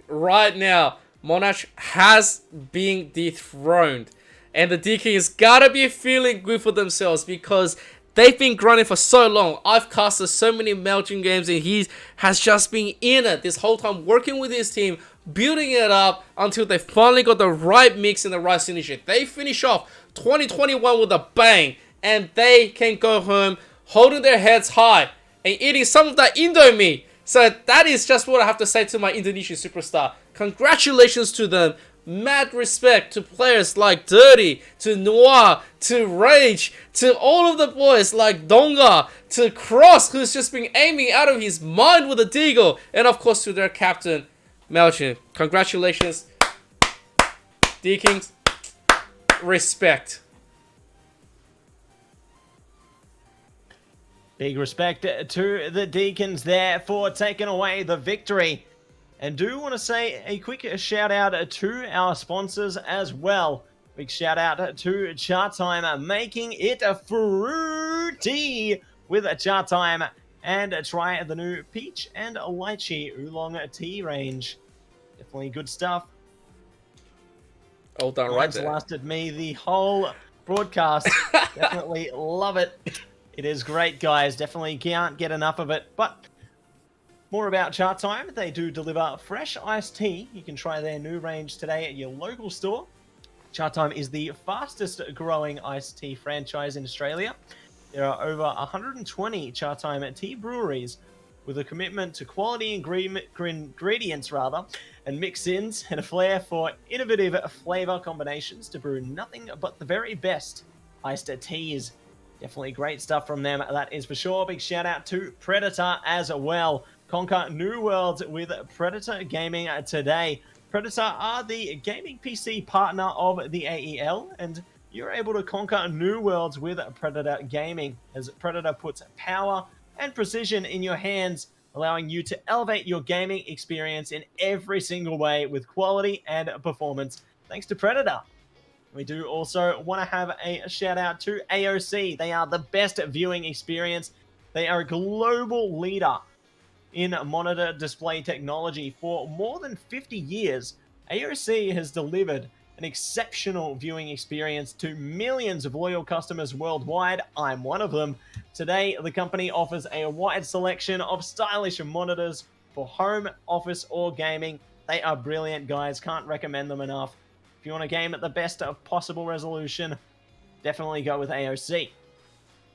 Right now, Monash has been dethroned. And the Deakins gotta be feeling good for themselves because they've been grinding for so long. I've casted so many Mattse games and he has just been in it this whole time, working with his team, building it up until they finally got the right mix and the right synergy. They finish off 2021 with a bang and they can go home holding their heads high and eating some of that Indomie. So that is just what I have to say to my Indonesian superstar. Congratulations to them. Mad respect to players like Dirty, to Noir, to Rage, to all of the boys like Donga, to Cross, who's just been aiming out of his mind with a deagle, and of course to their captain, Mattse. Congratulations, Deakins. Respect.
Big respect to the Deakins there for taking away the victory. And do want to say a quick shout out to our sponsors as well. Big shout out to Chatime, making it fruity with Chatime. And try the new peach and lychee oolong tea range. Definitely good stuff.
All done right there.
Lasted me the whole broadcast. Definitely love it. It is great, guys. Definitely can't get enough of it. But more about Chatime. They do deliver fresh iced tea. You can try their new range today at your local store. Chatime is the fastest growing iced tea franchise in Australia. There are over 120 Chatime tea breweries with a commitment to quality ingredients and mix-ins and a flair for innovative flavor combinations to brew nothing but the very best iced teas. Definitely great stuff from them, that is for sure. Big shout out to Predator as well. Conquer new worlds with Predator Gaming today. Predator are the gaming PC partner of the AEL, and you're able to conquer new worlds with Predator Gaming, as Predator puts power and precision in your hands, allowing you to elevate your gaming experience in every single way with quality and performance, thanks to Predator. We do also want to have a shout out to AOC. They are the best viewing experience. They are a global leader in monitor display technology. For more than 50 years, AOC has delivered an exceptional viewing experience to millions of loyal customers worldwide. I'm one of them. Today, the company offers a wide selection of stylish monitors for home, office, or gaming. They are brilliant, guys. Can't recommend them enough. If you want a game at the best of possible resolution, definitely go with AOC.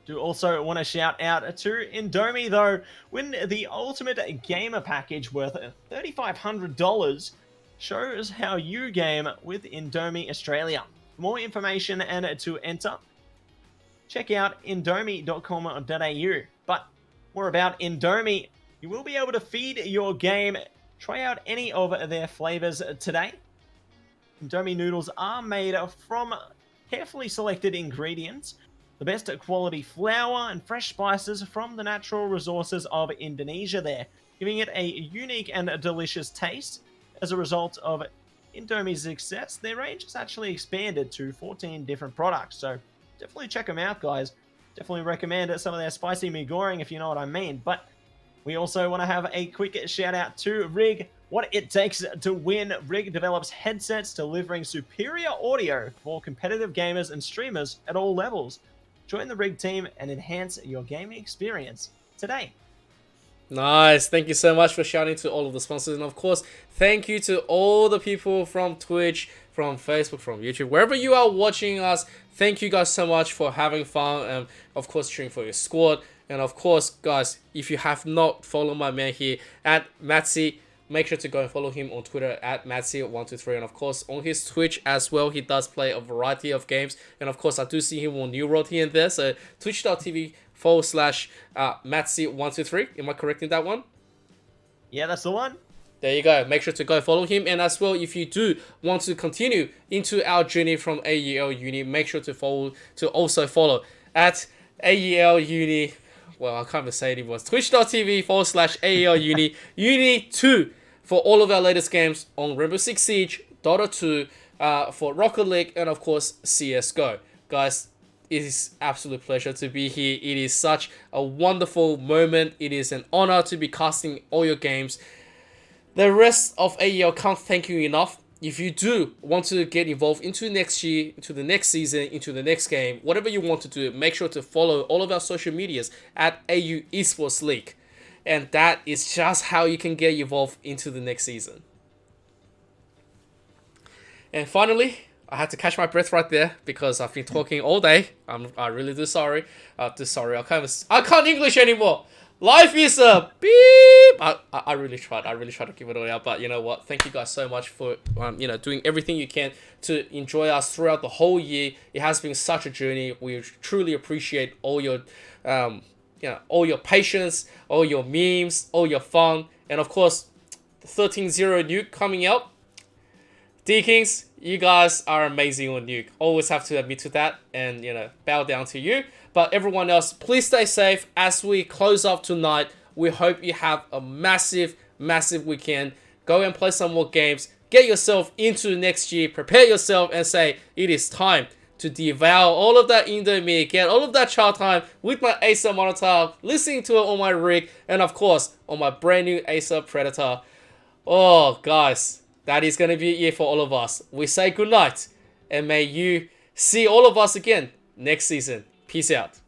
Do also want to shout out to Indomie, though. Win the Ultimate Gamer Package worth $3,500. Shows how you game with Indomie Australia. For more information and to enter, check out indomie.com.au. But more about Indomie, you will be able to feed your game. Try out any of their flavors today. Indomie noodles are made from carefully selected ingredients, the best quality flour and fresh spices from the natural resources of Indonesia there, giving it a unique and delicious taste. As a result of Indomie's success, their range has actually expanded to 14 different products, so definitely check them out, guys. Definitely recommend some of their spicy mee goreng if you know what I mean. But we also want to have a quick shout out to Rig. What it takes to win. Rig develops headsets delivering superior audio for competitive gamers and streamers at all levels. Join the Rig team and enhance your gaming experience today.
Nice. Thank you so much for shouting to all of the sponsors. And of course, thank you to all the people from Twitch, from Facebook, from YouTube, wherever you are watching us. Thank you guys so much for having fun and of course cheering for your squad. And of course, guys, if you have not followed my man here at Mattse, make sure to go and follow him on Twitter at Mattse123. And of course, on his Twitch as well, he does play a variety of games. And of course, I do see him on New World here and there. So twitch.tv/Mattse123. Am I correct in that one?
Yeah, that's the one.
There you go. Make sure to go follow him. And as well, if you do want to continue into our journey from AEL Uni, make sure to also follow at AEL Uni. Well, I can't even say it anymore. Twitch.tv/AEL Uni. Uni 2 for all of our latest games on Rainbow Six Siege, Dota 2, for Rocket League, and of course, CSGO. Guys, it is absolute pleasure to be here. It is such a wonderful moment. It is an honor to be casting all your games. The rest of AEL can't thank you enough. If you do want to get involved into next year, into the next season, into the next game, whatever you want to do, make sure to follow all of our social medias at AU Esports League. And that is just how you can get involved into the next season. And finally, I had to catch my breath right there because I've been talking all day. I really do sorry. I can't English anymore. Life is a beep. I really tried. I really tried to give it all out. But you know what? Thank you guys so much for doing everything you can to enjoy us throughout the whole year. It has been such a journey. We truly appreciate all your all your patience, all your memes, all your fun, and of course, the 13-0 nuke coming out. Deakins, you guys are amazing on nuke. Always have to admit to that and bow down to you. But everyone else, please stay safe as we close up tonight. We hope you have a massive weekend. Go and play some more games. Get yourself into next year. Prepare yourself and say it is time to devour all of that Indomie, get all of that Chatime with my AOC Monitor, listening to it on my rig, and of course on my brand new AOC Predator. Oh, guys, that is going to be a year for all of us. We say goodnight, and may you see all of us again next season. Peace out.